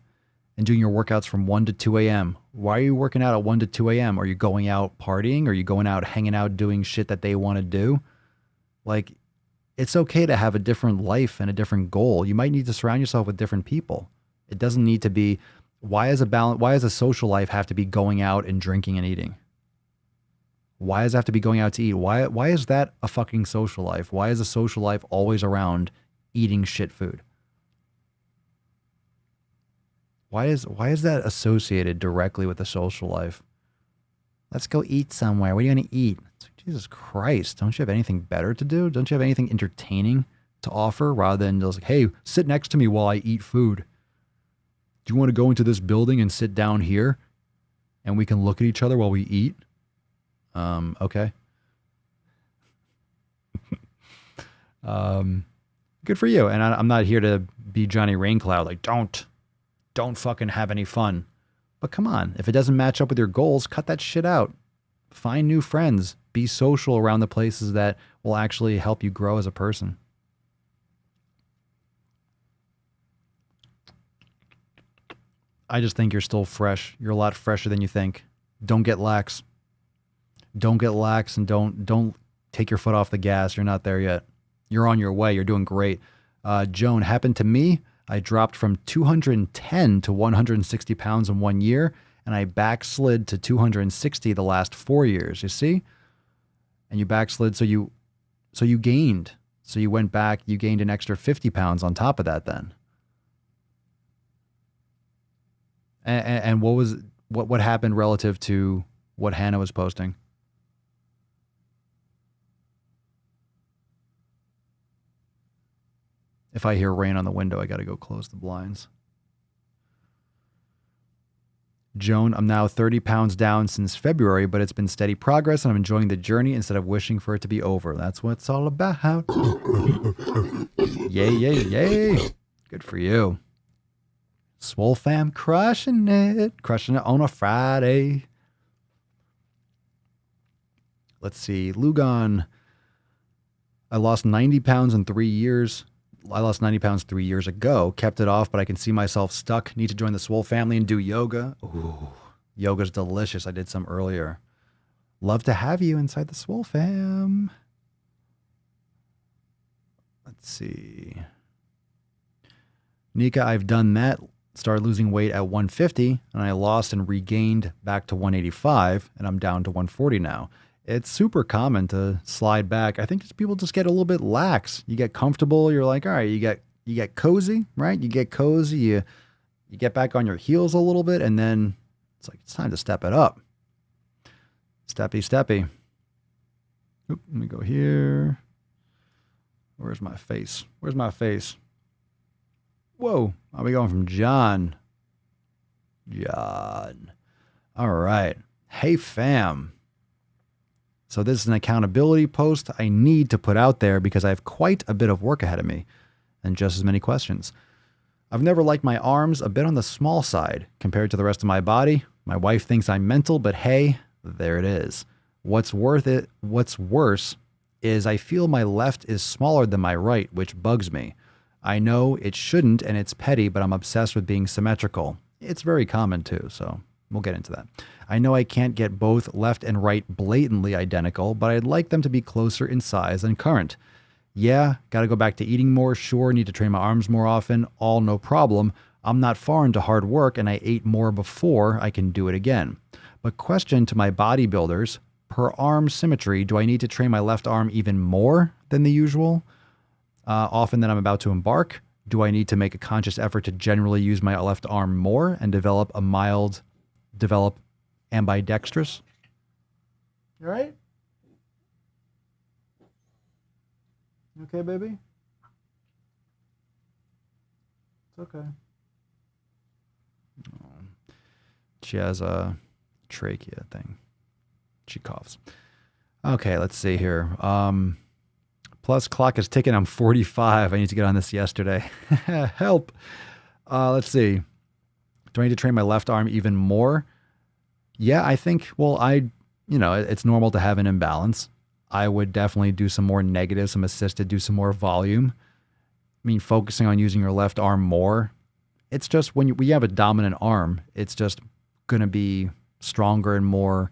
and doing your workouts from 1 to 2 a.m. Why are you working out at 1 to 2 a.m.? Are you going out partying? Are you going out hanging out doing shit that they want to do? Like, it's okay to have a different life and a different goal. You might need to surround yourself with different people. It doesn't need to be, why does a social life have to be going out and drinking and eating? Why does it have to be going out to eat? Why is that a fucking social life? Why is a social life always around eating shit food? Why is that associated directly with the social life? Let's go eat somewhere. What are you going to eat? It's like, Jesus Christ, don't you have anything better to do? Don't you have anything entertaining to offer rather than just like, hey, sit next to me while I eat food? Do you want to go into this building and sit down here and we can look at each other while we eat? Okay. Good for you. And I'm not here to be Johnny Raincloud. Like, don't fucking have any fun. But come on, if it doesn't match up with your goals, cut that shit out. Find new friends. Be social around the places that will actually help you grow as a person. I just think you're still fresh. You're a lot fresher than you think. Don't get lax. Don't get lax and don't take your foot off the gas. You're not there yet. You're on your way. You're doing great. Joan, happened to me. I dropped from 210 to 160 pounds in 1 year, and I backslid to 260 the last 4 years. You see? And you backslid, so you gained. So you went back, you gained an extra 50 pounds on top of that then. And what happened relative to what Hannah was posting? If I hear rain on the window, I got to go close the blinds. Joan, I'm now 30 pounds down since February, but it's been steady progress and I'm enjoying the journey instead of wishing for it to be over. That's what it's all about. Yay, yay, yay. Good for you. Swole fam crushing it on a Friday. Let's see. Lugon, I lost 90 pounds in 3 years. I lost 90 pounds 3 years ago, kept it off, but I can see myself stuck. Need to join the Swole family and do yoga. Ooh, yoga's delicious. I did some earlier. Love to have you inside the Swole fam. Let's see. Nika, I've done that. Started losing weight at 150, and I lost and regained back to 185, and I'm down to 140 now. It's super common to slide back. I think just people just get a little bit lax. You get comfortable. You're like, all right, you get cozy, right? You get cozy. You get back on your heels a little bit, and then it's like it's time to step it up. Steppy. Oop, let me go here. Where's my face? Whoa, are we going from John? All right. Hey, fam. So this is an accountability post I need to put out there because I have quite a bit of work ahead of me and just as many questions. I've never liked my arms, a bit on the small side compared to the rest of my body. My wife thinks I'm mental, but hey, there it is. What's worse is I feel my left is smaller than my right, which bugs me. I know it shouldn't and it's petty, but I'm obsessed with being symmetrical. It's very common too, so we'll get into that. I know I can't get both left and right blatantly identical, but I'd like them to be closer in size than current. Yeah, gotta go back to eating more, sure, need to train my arms more often, all no problem. I'm not foreign to hard work and I ate more before I can do it again. But question to my bodybuilders, per arm symmetry, do I need to train my left arm even more than the usual? Often than I'm about to embark? Do I need to make a conscious effort to generally use my left arm more and develop ambidextrous? You all right? You okay, baby? It's okay. Oh. She has a trachea thing. She coughs. Okay, let's see here. Plus, clock is ticking. I'm 45. I need to get on this yesterday. Help. Let's see. Do I need to train my left arm even more? Yeah, I think, it's normal to have an imbalance. I would definitely do some more negative, some assisted, do some more volume. I mean, focusing on using your left arm more. It's just when you have a dominant arm, it's just going to be stronger and more.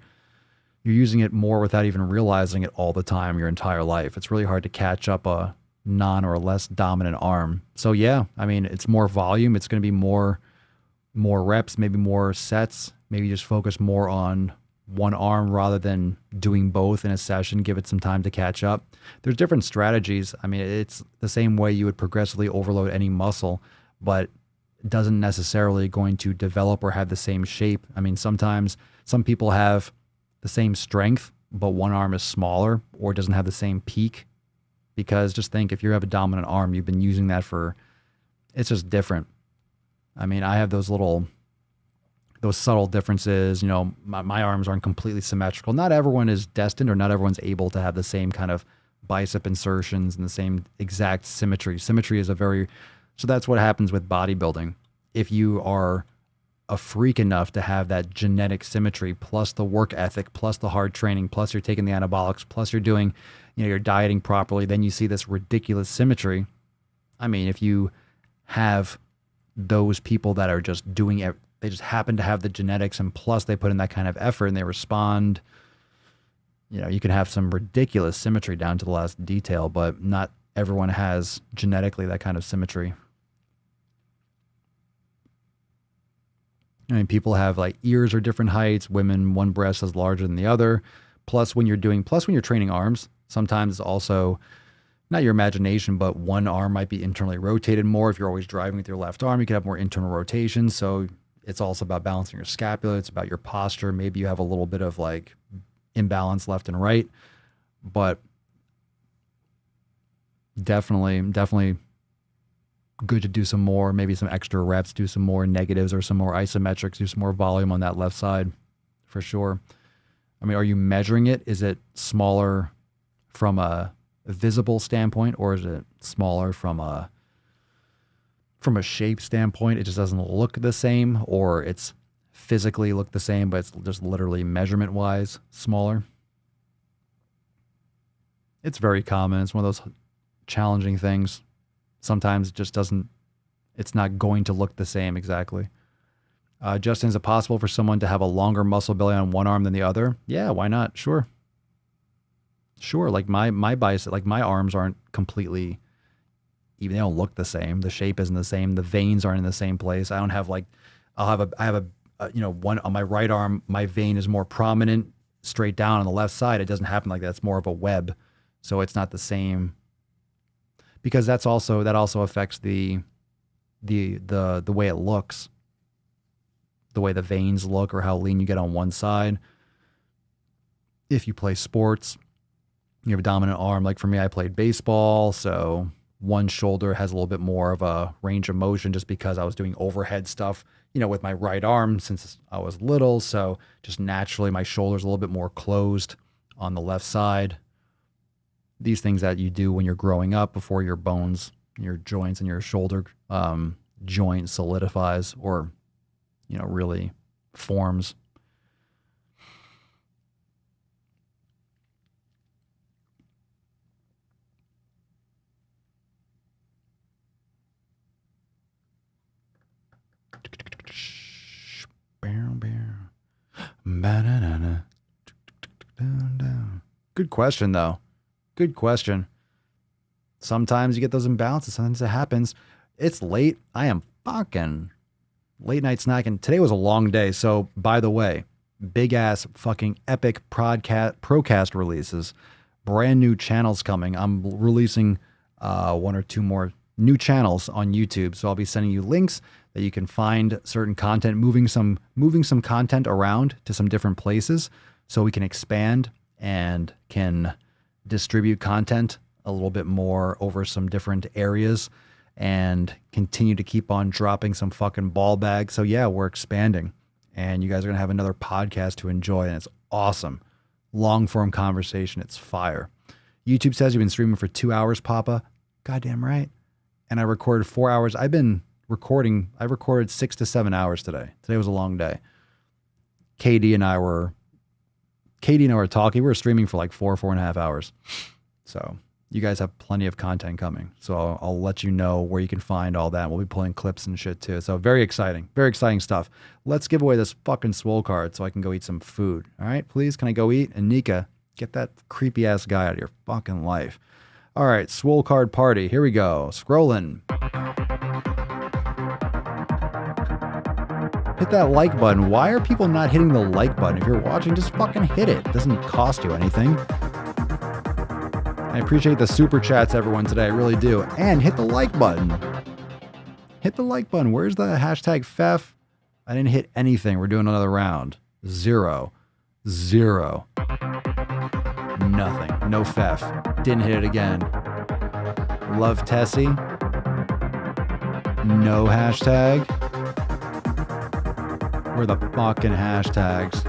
You're using it more without even realizing it all the time your entire life. It's really hard to catch up a non or less dominant arm. So yeah, I mean, it's more volume. It's going to be more reps, maybe more sets. Maybe just focus more on one arm rather than doing both in a session. Give it some time to catch up. There's different strategies. I mean, it's the same way you would progressively overload any muscle, but it doesn't necessarily going to develop or have the same shape. I mean, sometimes some people have the same strength, but one arm is smaller or doesn't have the same peak. Because just think, if you have a dominant arm, you've been using that it's just different. I mean, I have those subtle differences. You know, my arms aren't completely symmetrical. Not everyone is destined, or not everyone's able to have the same kind of bicep insertions and the same exact symmetry. Symmetry is so that's what happens with bodybuilding. If you are a freak enough to have that genetic symmetry, plus the work ethic, plus the hard training, plus you're taking the anabolics, plus you're doing, you're dieting properly, then you see this ridiculous symmetry. I mean, if you have those people that are just doing it, they just happen to have the genetics, and plus they put in that kind of effort and they respond, you can have some ridiculous symmetry down to the last detail, but not everyone has genetically that kind of symmetry. I mean, people have ears are different heights. Women, one breast is larger than the other. Plus when you're training arms, sometimes it's also not your imagination, but one arm might be internally rotated more. If you're always driving with your left arm, you could have more internal rotation. So it's also about balancing your scapula. It's about your posture. Maybe you have a little bit of imbalance left and right, but definitely good to do some more, maybe some extra reps, do some more negatives or some more isometrics, do some more volume on that left side for sure. I mean, are you measuring it? Is it smaller from a visible standpoint, or is it smaller from a shape standpoint? It just doesn't look the same, or it's physically look the same, but it's just literally measurement wise smaller. It's very common. It's one of those challenging things. Sometimes it just it's not going to look the same exactly. Justin, is it possible for someone to have a longer muscle belly on one arm than the other? Yeah, why not? Sure. Like my bicep, my arms aren't completely even. They don't look the same. The shape isn't the same. The veins aren't in the same place. I don't have I have a one on my right arm. My vein is more prominent straight down on the left side, it doesn't happen like that. It's more of a web. So it's not the same, because that also affects the way it looks, the way the veins look, or how lean you get on one side. If you play sports, you have a dominant arm. Like for me, I played baseball, so one shoulder has a little bit more of a range of motion just because I was doing overhead stuff, with my right arm since I was little. So just naturally my shoulder's a little bit more closed on the left side. These things that you do when you're growing up before your bones, your joints and your shoulder joint solidifies or, really forms. Good question, though. Good question. Sometimes you get those imbalances. Sometimes it happens. It's late. I am fucking late night snacking. Today was a long day. So, by the way, big ass fucking epic procast releases. Brand new channels coming. I'm releasing one or two more new channels on YouTube. So I'll be sending you links that you can find certain content, moving some content around to some different places so we can expand and can distribute content a little bit more over some different areas and continue to keep on dropping some fucking ball bags. So yeah, we're expanding and you guys are going to have another podcast to enjoy, and it's awesome. Long form conversation. It's fire. YouTube says you've been streaming for 2 hours, Papa. Goddamn right. And I recorded 4 hours. I recorded 6 to 7 hours today. Today was a long day. Katie and I were talking. We were streaming for like 4.5 hours. So you guys have plenty of content coming. So I'll let you know where you can find all that. We'll be pulling clips and shit too. So very exciting stuff. Let's give away this fucking Swole card so I can go eat some food. All right, please. Can I go eat? And Nika, get that creepy ass guy out of your fucking life. All right, Swole card party. Here we go. Scrolling. Hit that like button. Why are people not hitting the like button? If you're watching, just fucking hit it. It doesn't cost you anything. I appreciate the super chats, everyone, today. I really do. And hit the like button. Hit the like button. Where's the hashtag FEF? I didn't hit anything. We're doing another round. 0. Nothing. No FEF. Didn't hit it again. Love Tessie. No hashtag. Where are the fucking hashtags?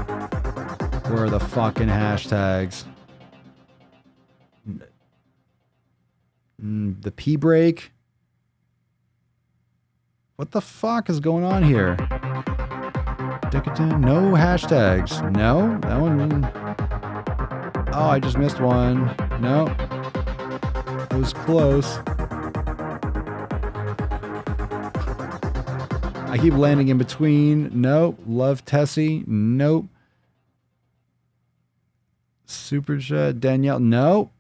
Where are the fucking hashtags? The P break? What the fuck is going on here? No hashtags. No, that one. Oh, I just missed one. No. It was close. I keep landing in between. Nope. Love Tessie. Nope. Super Chat. Danielle. Nope.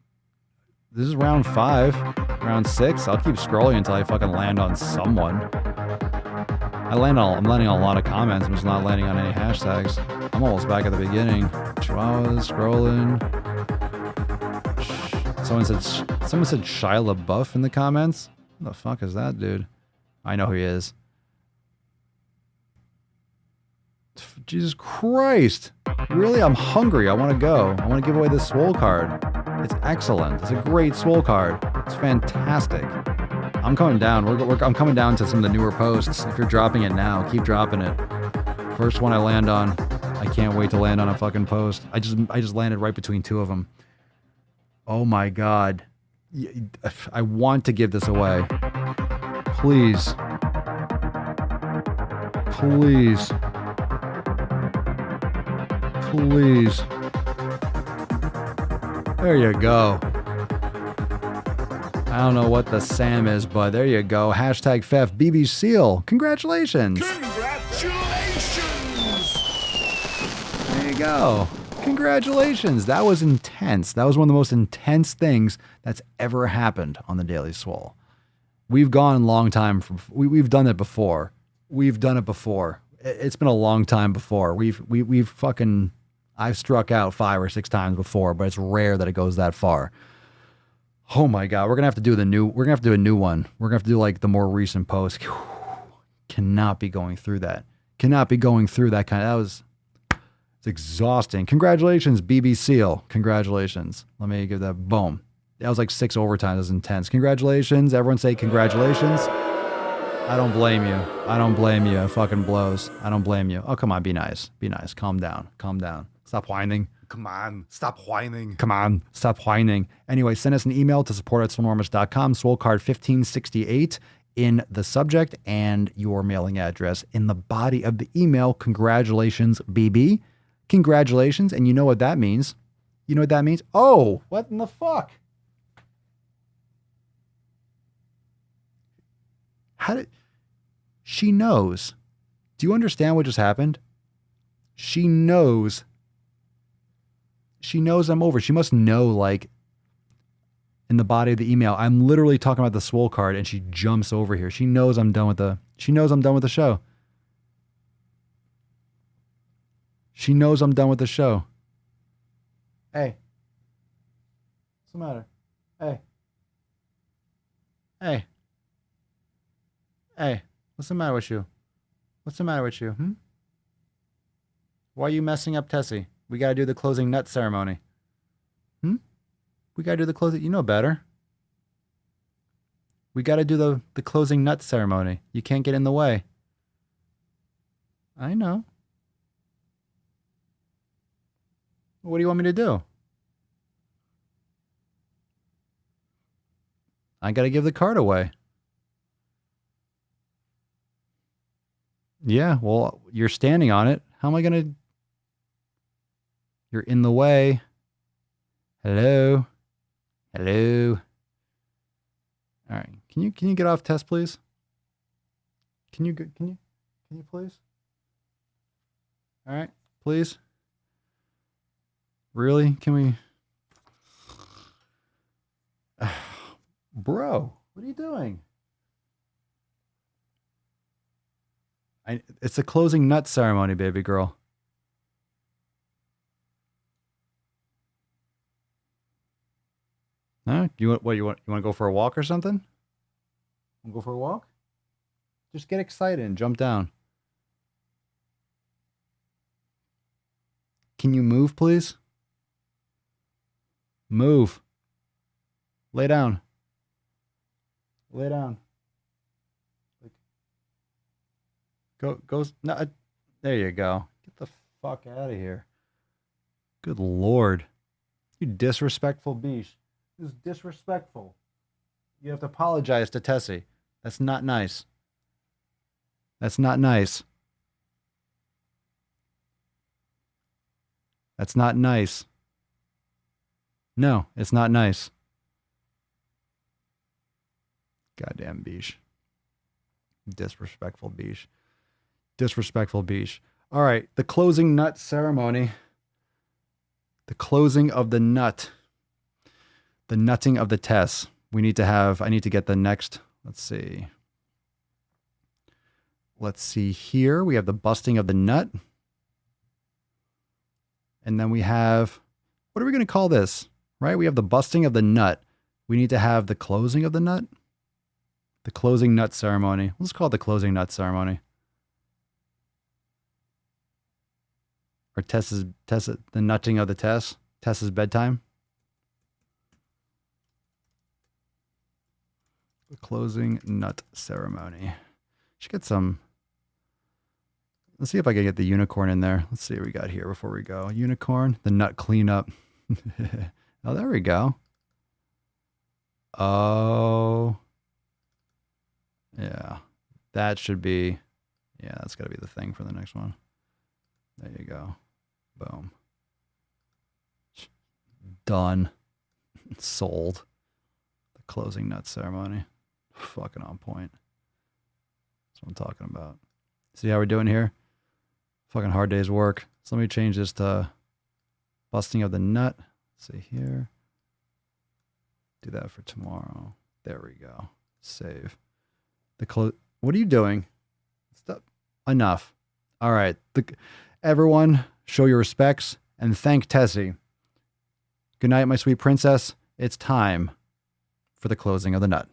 This is round 5. Round 6. I'll keep scrolling until I fucking land on someone. I'm landing on a lot of comments. I'm just not landing on any hashtags. I'm almost back at the beginning. Chihuahuas, scrolling. Someone said Shia LaBeouf in the comments. What the fuck is that, dude? I know who he is. Jesus Christ. Really? I'm hungry. I want to go. I want to give away this Swole card. It's excellent. It's a great Swole card. It's fantastic. I'm coming down. I'm coming down to some of the newer posts. If you're dropping it now, keep dropping it. First one I land on. I can't wait to land on a fucking post. I just landed right between two of them. Oh my God. I want to give this away. Please. Please. Please. There you go. I don't know what the Sam is, but there you go. Hashtag FEF BB Seal. Congratulations. There you go. Congratulations. That was intense. That was one of the most intense things that's ever happened on the Daily Swole. We've gone a long time. We've done it before. We've done it before. It's been a long time before. We've fucking, I've struck out 5 or 6 times before, but it's rare that it goes that far. Oh my God. We're going to have to do a new one. We're going to have to do like the more recent post. Cannot be going through that. It's exhausting. Congratulations, BB Seal. Congratulations. Let me give that boom. That was like 6 overtimes. It was intense. Congratulations. Everyone say congratulations. I don't blame you. It fucking blows. I don't blame you. Oh, come on. Be nice. Calm down. Stop whining. Come on, stop whining. Anyway, send us an email to support@swolenormous.com, swolecard 1568 in the subject and your mailing address in the body of the email. Congratulations, BB. Congratulations. And you know what that means. Oh, what in the fuck? She knows. Do you understand what just happened? She knows I'm over. She must know, like, in the body of the email, I'm literally talking about the Swole card, and she jumps over here. She knows I'm done with the show. She knows I'm done with the show. Hey. What's the matter? Hey. What's the matter with you? Why are you messing up Tessie? We got to do the closing nut ceremony. We got to do the closing. You know better. We got to do the closing nut ceremony. You can't get in the way. I know. What do you want me to do? I got to give the card away. Yeah, well, you're standing on it. How am I going to... You're in the way. Hello. All right. Can you get off Tess, please? Can you please? All right, please. Really? Can we? Bro, what are you doing? It's a closing nut ceremony, baby girl. Huh? You want to go for a walk or something? Want to go for a walk? Just get excited and jump down. Can you move, please? Move. Lay down. Go. No, there you go. Get the fuck out of here. Good Lord. You disrespectful beast. This is disrespectful. You have to apologize to Tessie. That's not nice. That's not nice. No, it's not nice. Goddamn beach. Disrespectful beach. All right, the closing nut ceremony. The closing of the nut. The nutting of the Tess. I need to get the next, let's see here. We have the busting of the nut. And then we have, what are we going to call this? Right? We have the busting of the nut. We need to have the closing of the nut. The closing nut ceremony. Let's call it the closing nut ceremony. Or the nutting of the Tess. Tess's bedtime. The closing nut ceremony. Should get some. Let's see if I can get the unicorn in there. Let's see what we got here before we go. Unicorn, the nut cleanup. Oh, there we go. Oh. Yeah. That should be. Yeah, that's got to be the thing for the next one. There you go. Boom. Done. Sold. The closing nut ceremony. Fucking on point. That's what I'm talking about. See how we're doing here? Fucking hard day's work. So let me change this to busting of the nut. Let's see here. Do that for tomorrow. There we go. Save. What are you doing? Stop. Enough. All right. Everyone, show your respects and thank Tessie. Good night, my sweet princess. It's time for the closing of the nut.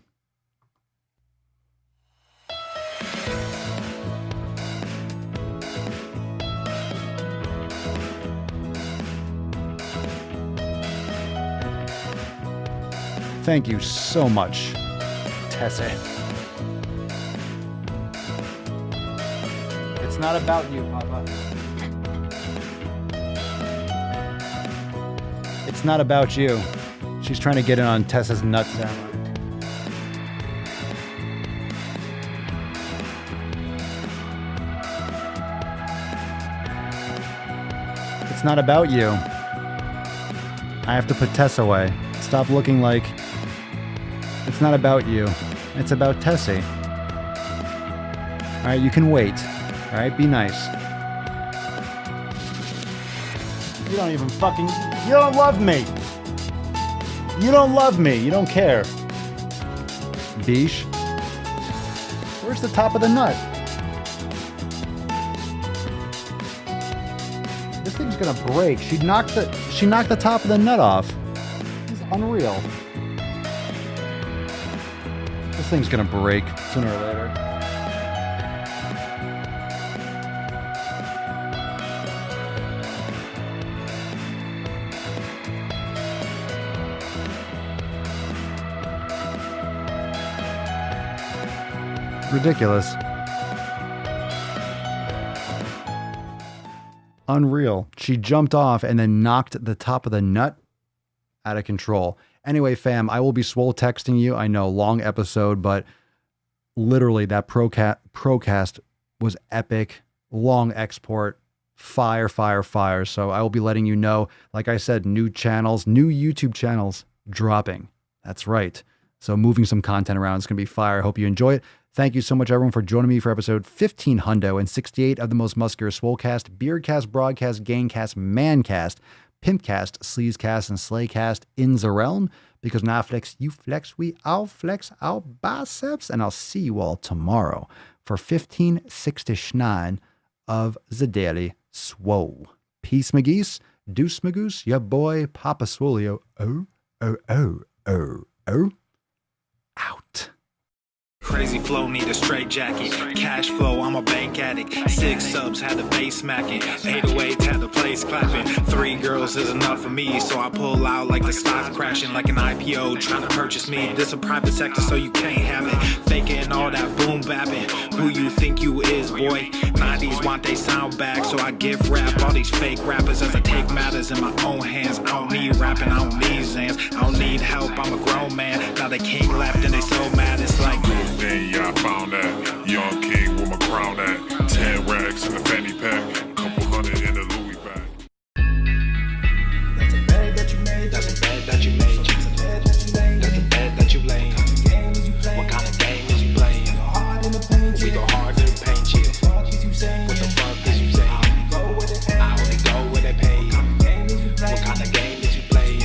Thank you so much, Tessie. It's not about you, Papa. It's not about you. She's trying to get in on Tessa's nut sandwich. It's not about you. I have to put Tess away. Stop looking like... It's not about you. It's about Tessie. Alright, you can wait. Alright, be nice. You don't even fucking... You don't love me! You don't love me. You don't care. Beesh. Where's the top of the nut? This thing's gonna break. She knocked the top of the nut off. This is unreal. This thing's gonna break sooner or later. Ridiculous. Unreal. She jumped off and then knocked the top of the nut out of control. Anyway, fam, I will be swole texting you. I know, long episode, but literally that procast was epic. Long export. Fire, fire, fire. So I will be letting you know, like I said, new channels, new YouTube channels dropping. That's right. So moving some content around. It's going to be fire. I hope you enjoy it. Thank you so much, everyone, for joining me for episode 1568 of the most muscular Swolecast, Beardcast, Broadcast, Gangcast, Mancast, Pimpcast, Sleazecast, and Slaycast in the realm. Because when I flex, you flex, we all flex our biceps. And I'll see you all tomorrow for 1569 of the Daily Swole. Peace, McGeese. Deuce, Magoose. Your boy, Papa Swolio. Out. Crazy flow, need a straight jacket. Cash flow, I'm a bank addict. 6 subs, had the bass smacking. 808, had the place clapping. 3 girls is enough for me, so I pull out like the stock crashing. Like an IPO, trying to purchase me. This a private sector, so you can't have it. Faking all that boom bapping. Who you think you is, boy? 90s want they sound back, so I give rap all these fake rappers as I take matters in my own hands. I don't need rapping, I don't need Zans. I don't need help, I'm a grown man. Now they king left and they so mad, it's like... Then yeah, I found that young king with my crown at 10 racks in the fanny pack, couple hundred in the Louis bag. That's a bed that you made. That's a bed that you made. That's a bed that you made. That's a bed that you laid. What kind of game is you playing? We go hard in the paint you. What the fuck is you saying? I only go where they pay. What kind of game is you playing?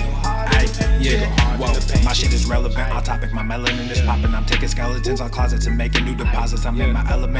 Yeah, whoa, my shit is relevant. On topic, my melanin is popping. I'm taking skeletons on closets and making new deposits. I'm in my element.